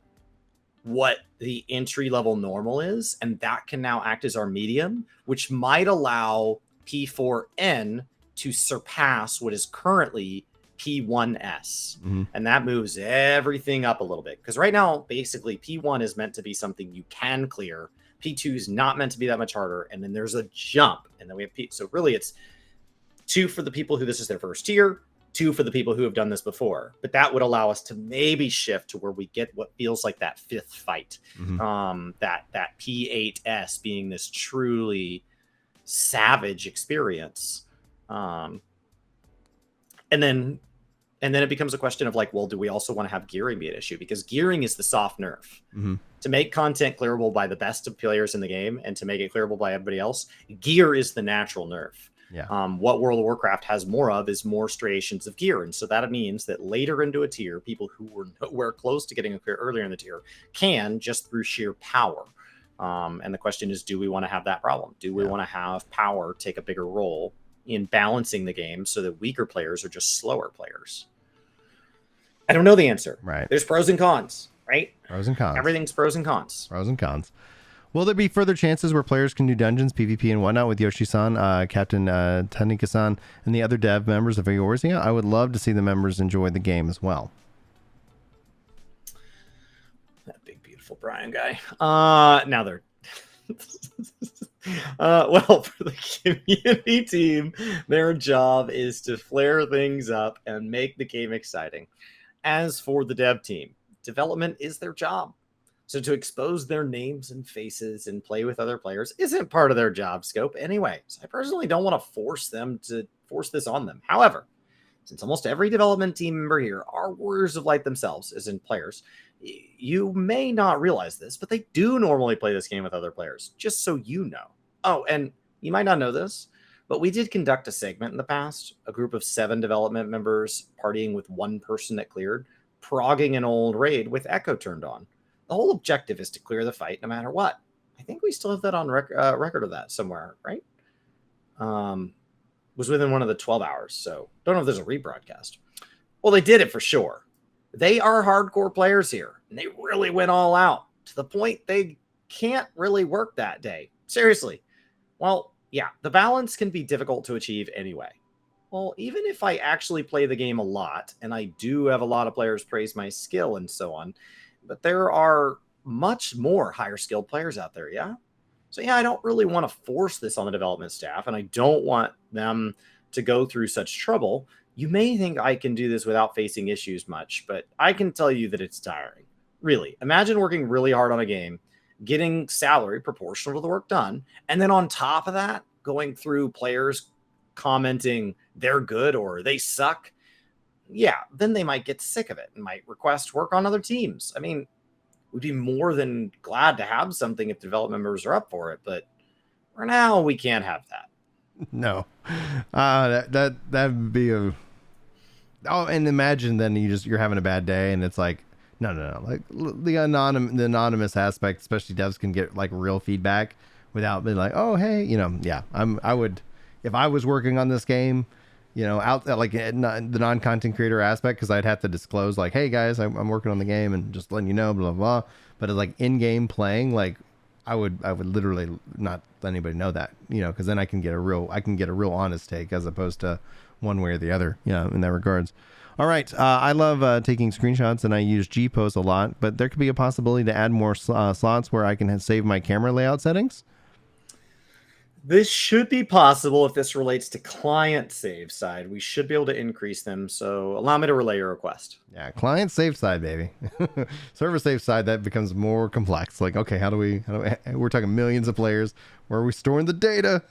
what the entry-level normal is, and that can now act as our medium, which might allow P4N to surpass what is currently P1S. And that moves everything up a little bit. Because right now, basically, P1 is meant to be something you can clear. P2 is not meant to be that much harder. And then there's a jump. And then we have P. So really, it's 2 for the people who this is their first tier, 2 for the people who have done this before. But that would allow us to maybe shift to where we get what feels like that 5th fight. That P8S being this truly savage experience. And then it becomes a question of like, well, do we also want to have gearing be an issue? Because gearing is the soft nerf. To make content clearable by the best of players in the game and to make it clearable by everybody else, gear is the natural nerf. What World of Warcraft has more of is more striations of gear. And so that means that later into a tier, people who were nowhere close to getting a clear earlier in the tier can just through sheer power. And the question is, do we want to have that problem? Do we want to have power take a bigger role in balancing the game so that weaker players are just slower players? I don't know the answer. Right. There's pros and cons, right? Pros and cons. Everything's pros and cons. Pros and cons. Will there be further chances where players can do dungeons, PvP, and whatnot with Yoshi-san, Captain Tanika-san, and the other dev members of Eorzea? I would love to see the members enjoy the game as well. That big, beautiful Brian guy. Now they're... well, for the community team, their job is to flare things up and make the game exciting. As for the dev team, development is their job. So to expose their names and faces and play with other players isn't part of their job scope anyway. So I personally don't want to force this on them. However, since almost every development team member here are warriors of light themselves, as in players, you may not realize this, but they do normally play this game with other players, just so you know. Oh, and you might not know this, but we did conduct a segment in the past, a group of 7 development members partying with 1 person that cleared, progging an old raid with Echo turned on. the whole objective is to clear the fight no matter what. I think we still have that on record of that somewhere, right? Was within one of the 12 hours, so don't know if there's a rebroadcast. Well, they did it for sure. They are hardcore players here, and they really went all out to the point they can't really work that day. Seriously. Well, yeah, the balance can be difficult to achieve anyway. Well, even if I actually play the game a lot, and I do have a lot of players praise my skill and so on, but there are much more higher skilled players out there, yeah? So yeah, I don't really want to force this on the development staff, and I don't want them to go through such trouble. You may think I can do this without facing issues much, but I can tell you that it's tiring. Really, imagine working really hard on a game, getting salary proportional to the work done, and then on top of that, going through players commenting they're good or they suck. Yeah, then they might get sick of it and might request work on other teams. I mean, we'd be more than glad to have something if development members are up for it, but for now, we can't have that. No, that'd be a. Oh, and imagine then you're having a bad day, and it's like, no. Like the anonymous aspect, especially devs can get like real feedback without being like, oh hey, yeah, I would, if I was working on this game, out like the non-content creator aspect, because I'd have to disclose like, hey guys, I'm working on the game and just letting you know, blah blah. But it's like in-game playing, like I would literally not let anybody know that, because then I can get a real honest take as opposed to one way or the other, in that regards. All right, I love taking screenshots, and I use GPose a lot, but there could be a possibility to add more slots where I can save my camera layout settings. This should be possible if this relates to client save side. We should be able to increase them. So allow me to relay your request. Yeah, client save side, baby. Server save side, that becomes more complex. Like, okay, how do we we're talking millions of players. Where are we storing the data?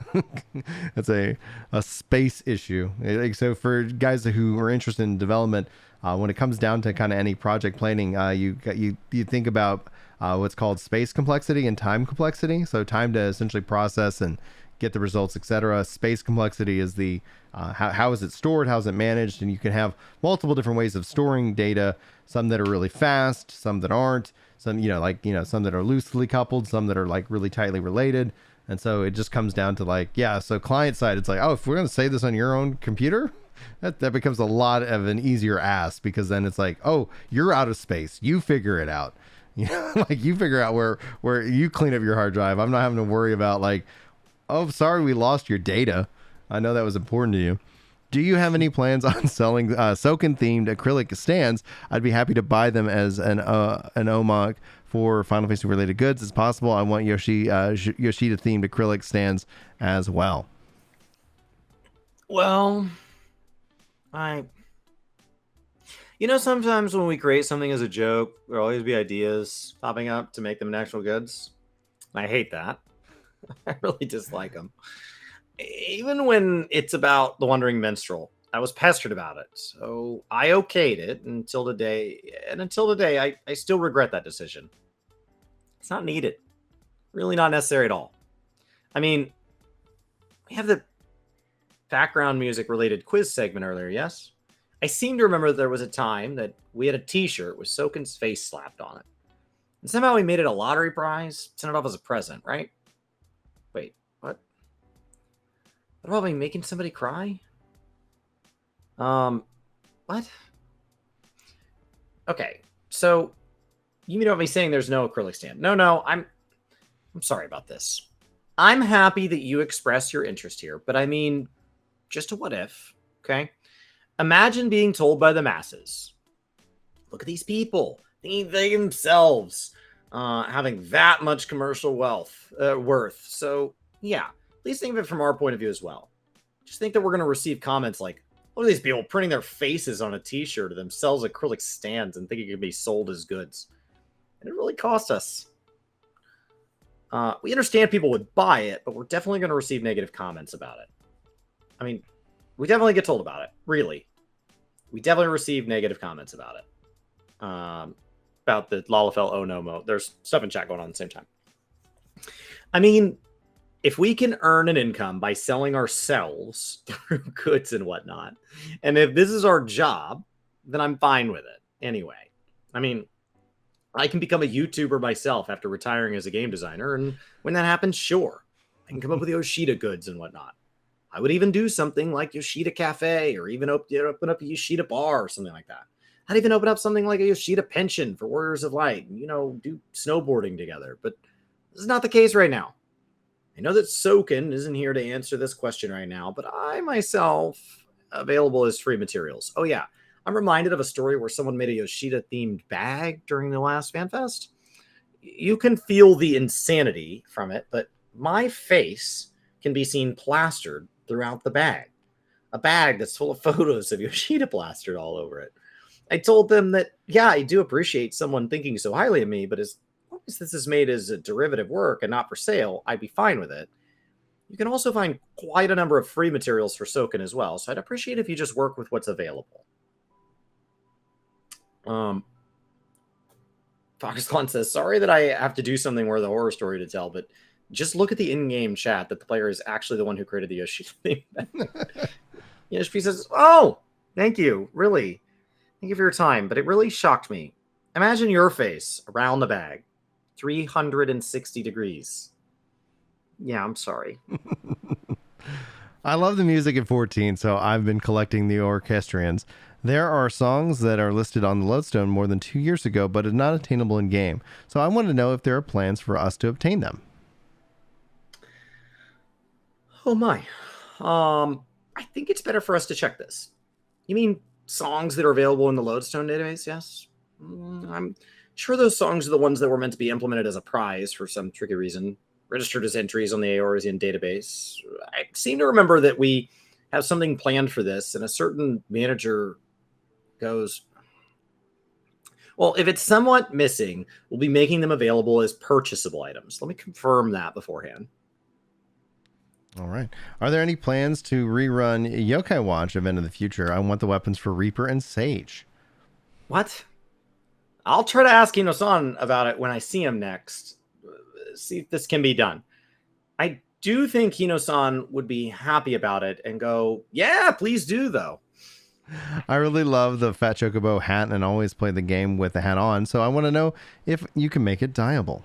That's a space issue. So for guys who are interested in development, when it comes down to kind of any project planning, you think about what's called space complexity and time complexity. So time to essentially process and get the results, etc. Space complexity is the how is it stored, how is it managed, and you can have multiple different ways of storing data. Some that are really fast, some that aren't, some some that are loosely coupled, some that are like really tightly related. And so it just comes down to like, so client side, it's like, oh, if we're going to save this on your own computer, that becomes a lot of an easier ask, because then it's like, oh, you're out of space, you figure it out. Like you figure out where you clean up your hard drive. I'm not having to worry about like, oh, sorry, we lost your data. I know that was important to you. Do you have any plans on selling Soken themed acrylic stands? I'd be happy to buy them as an OMOG for Final Fantasy related goods. It's possible. I want Yoshida themed acrylic stands as well. Well, sometimes when we create something as a joke, there'll always be ideas popping up to make them actual goods. I hate that. I really dislike them. Even when it's about the Wandering Minstrel, I was pestered about it. So I okayed it until today. And until today, I still regret that decision. It's not needed. Really not necessary at all. I mean, we have the background music related quiz segment earlier, yes? I seem to remember there was a time that we had a t-shirt with Soken's face slapped on it. And somehow we made it a lottery prize, sent it off as a present, right? Wait, what? What about me making somebody cry? What? Okay, so you mean about me saying there's no acrylic stand? No, I'm sorry about this. I'm happy that you express your interest here, but I mean, just a what if, okay? Imagine being told by the masses, look at these people, they themselves having that much commercial worth. So yeah, please think of it from our point of view as well. Just think that we're going to receive comments like, look at these people printing their faces on a t-shirt of themselves acrylic stands and thinking it can be sold as goods. And it really cost us. We understand people would buy it, but we're definitely going to receive negative comments about it. I mean, we definitely get told about it. Really. We definitely receive negative comments about it. About the Lalafell oh no mode. There's stuff in chat going on at the same time. I mean, if we can earn an income by selling ourselves through goods and whatnot, and if this is our job, then I'm fine with it anyway. I mean, I can become a YouTuber myself after retiring as a game designer. And when that happens, sure, I can come up with Yoshida goods and whatnot. I would even do something like Yoshida Cafe, or even open up a Yoshida bar or something like that. I'd even open up something like a Yoshida pension for Warriors of Light and, do snowboarding together. But this is not the case right now. I know that Soken isn't here to answer this question right now, but I myself available as free materials. Oh yeah, I'm reminded of a story where someone made a Yoshida themed bag during the last FanFest. You can feel the insanity from it, but my face can be seen plastered throughout the bag. A bag that's full of photos of Yoshida plastered all over it. I told them that, yeah, I do appreciate someone thinking so highly of me, but as long as this is made as a derivative work and not for sale, I'd be fine with it. You can also find quite a number of free materials for Soken as well, so I'd appreciate if you just work with what's available. Foxconn says, sorry that I have to do something where the horror story to tell, but just look at the in-game chat that the player is actually the one who created the Yoshi theme. Yoshi-P says, oh, thank you, really. Thank you for your time, but it really shocked me. Imagine your face around the bag, 360 degrees. Yeah, I'm sorry. I love the music at 14, so I've been collecting the orchestrions. There are songs that are listed on the lodestone more than 2 years ago, but are not attainable in game. So I want to know if there are plans for us to obtain them. Oh my. I think it's better for us to check this. You mean songs that are available in the lodestone database? Yes. I'm sure those songs are the ones that were meant to be implemented as a prize for some tricky reason, registered as entries on the Eorzean database. I seem to remember that we have something planned for this, and a certain manager goes, well, if it's somewhat missing, we'll be making them available as purchasable items. Let me confirm that beforehand. All right. Are there any plans to rerun Yokai Watch event in the future? I want the weapons for Reaper and Sage. What? I'll try to ask Ino-san about it when I see him next. See if this can be done. I do think Hino-san would be happy about it and go, yeah, please do, though. I really love the Fat Chocobo hat and always play the game with the hat on, so I want to know if you can make it dyeable.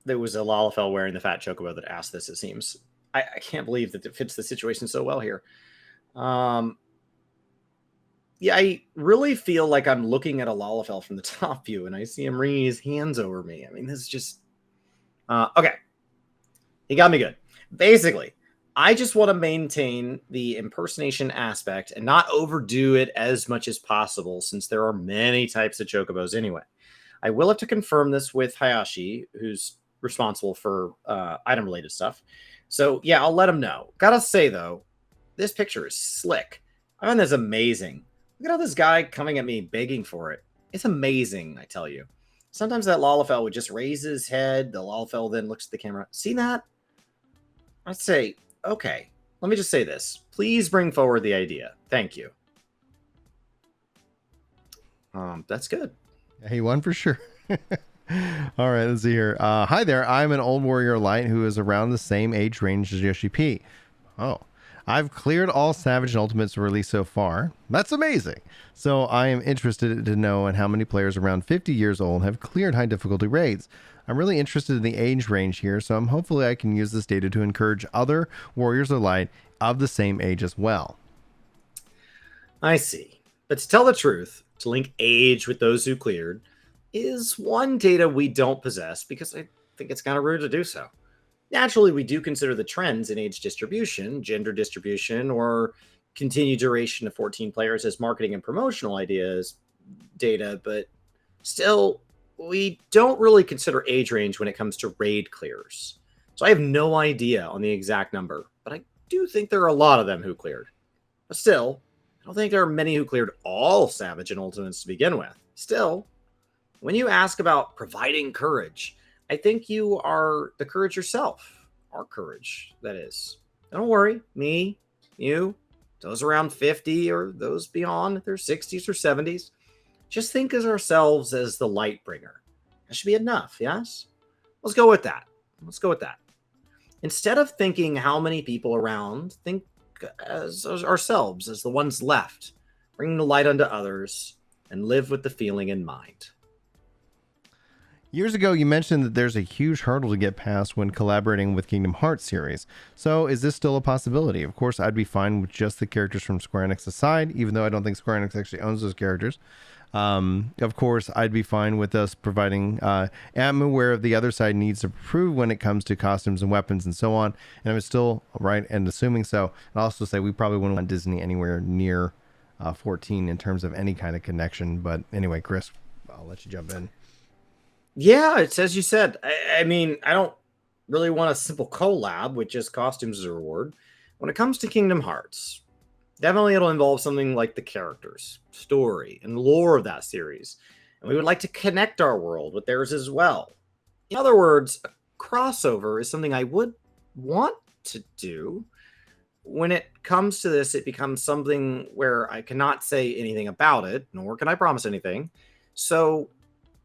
There was a Lalafell wearing the Fat Chocobo that asked this, it seems. I can't believe that it fits the situation so well here. Yeah, I really feel like I'm looking at a Lalafell from the top view, and I see him wringing his hands over me. I mean, this is just... okay. He got me good. Basically, I just want to maintain the impersonation aspect and not overdo it as much as possible, since there are many types of Chocobos anyway. I will have to confirm this with Hayashi, who's responsible for item-related stuff. So, yeah, I'll let him know. Gotta say, though, this picture is slick. I find this amazing. Look at all this guy coming at me begging for it. It's amazing, I tell you. Sometimes that Lalafell would just raise his head. The Lalafell then looks at the camera. See that? I'd say, okay, let me just say this. Please bring forward the idea. Thank you. That's good. He won for sure. All right, let's see here. Hi there. I'm an old warrior light who is around the same age range as Yoshi-P. Oh, I've cleared all Savage and Ultimates released so far. That's amazing. So I am interested to know how many players around 50 years old have cleared high difficulty raids. I'm really interested in the age range here, so hopefully I can use this data to encourage other warriors of light of the same age as well. I see. But to tell the truth, to link age with those who cleared is one data we don't possess, because I think it's kind of rude to do so. Naturally, we do consider the trends in age distribution, gender distribution, or continued duration of 14 players as marketing and promotional ideas data, but still, we don't really consider age range when it comes to raid clears. So I have no idea on the exact number, but I do think there are a lot of them who cleared. But still, I don't think there are many who cleared all Savage and Ultimates to begin with. Still, when you ask about providing courage, I think you are the courage yourself. Our courage, that is. Don't worry, me, you, those around 50 or those beyond their 60s or 70s. Just think of ourselves as the light bringer. That should be enough, yes? Let's go with that. Let's go with that. Instead of thinking how many people around, think as ourselves, as the ones left. bring the light unto others, and live with the feeling in mind. Years ago, you mentioned that there's a huge hurdle to get past when collaborating with Kingdom Hearts series. So is this still a possibility? Of course, I'd be fine with just the characters from Square Enix aside, even though I don't think Square Enix actually owns those characters. Of course, I'd be fine with us providing... I'm aware of the other side needs to improve when it comes to costumes and weapons and so on. And I'm still right and assuming so. I'll also say we probably wouldn't want Disney anywhere near 14 in terms of any kind of connection. But anyway, Chris, I'll let you jump in. Yeah, it's as you said. I mean, I don't really want a simple collab with just costumes as a reward. When it comes to Kingdom Hearts, definitely it'll involve something like the characters, story, and lore of that series. And we would like to connect our world with theirs as well. In other words, a crossover is something I would want to do. When it comes to this, it becomes something where I cannot say anything about it, nor can I promise anything. So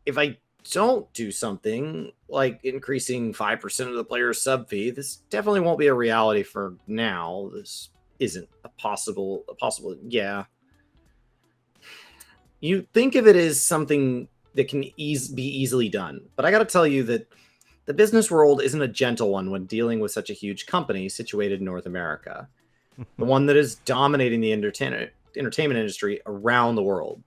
if I don't do something like increasing 5% of the player's sub fee, this definitely won't be a reality for now. This isn't a possible, yeah. You think of it as something that can be easily done, but I got to tell you that the business world isn't a gentle one when dealing with such a huge company situated in North America, the one that is dominating the entertainment industry around the world.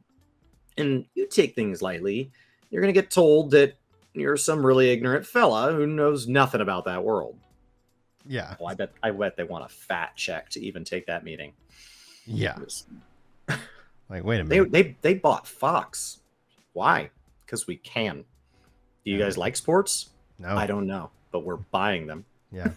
And you take things lightly, you're going to get told that you're some really ignorant fella who knows nothing about that world. Yeah. Oh, I bet they want a fat check to even take that meeting. Yeah. Like, wait a minute. They bought Fox. Why? Because we can. Do you guys like sports? No. I don't know, but we're buying them. Yeah.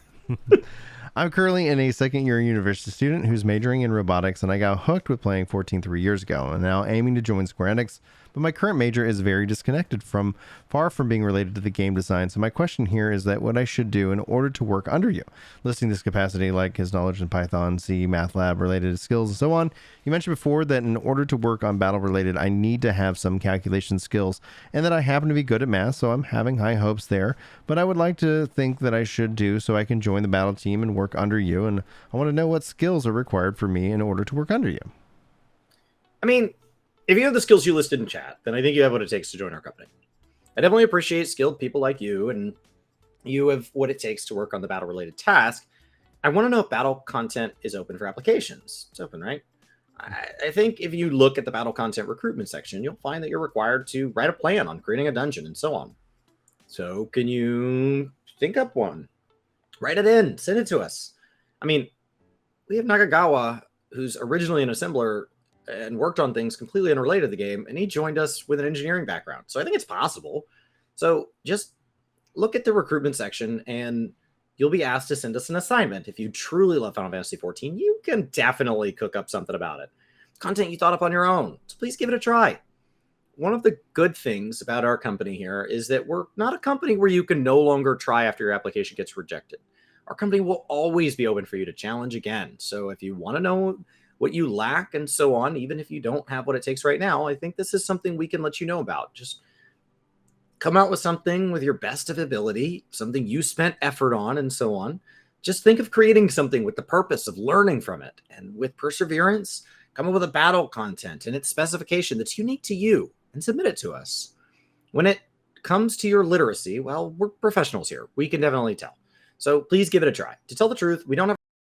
I'm currently in a second-year university student who's majoring in robotics, and I got hooked with playing 14 3 years ago, and now aiming to join Square Enix. But my current major is very disconnected far from being related to the game design. So my question here is that what I should do in order to work under you. Listing this capacity like his knowledge in Python, C, MATLAB, related skills, and so on. You mentioned before that in order to work on battle-related, I need to have some calculation skills, and that I happen to be good at math, so I'm having high hopes there. But I would like to think that I should do so I can join the battle team and work under you, and I want to know what skills are required for me in order to work under you. I mean, if you have the skills you listed in chat, then I think you have what it takes to join our company. I definitely appreciate skilled people like you, and you have what it takes to work on the battle-related task. I want to know if battle content is open for applications. It's open, right? I think if you look at the battle content recruitment section, you'll find that you're required to write a plan on creating a dungeon and so on. So can you think up one? Write it in, send it to us. I mean, we have Nakagawa, who's originally an assembler and worked on things completely unrelated to the game, and he joined us with an engineering background. So I think it's possible. So just look at the recruitment section, and you'll be asked to send us an assignment. If you truly love Final Fantasy XIV, you can definitely cook up something about it. Content you thought up on your own. So please give it a try. One of the good things about our company here is that we're not a company where you can no longer try after your application gets rejected. Our company will always be open for you to challenge again. So if you want to know what you lack and so on, even if you don't have what it takes right now, I think this is something we can let you know about. Just come out with something with your best of ability, something you spent effort on and so on. Just think of creating something with the purpose of learning from it. And with perseverance, come up with a battle content and its specification that's unique to you and submit it to us. When it comes to your literacy, well, we're professionals here. We can definitely tell. So please give it a try. To tell the truth, we don't have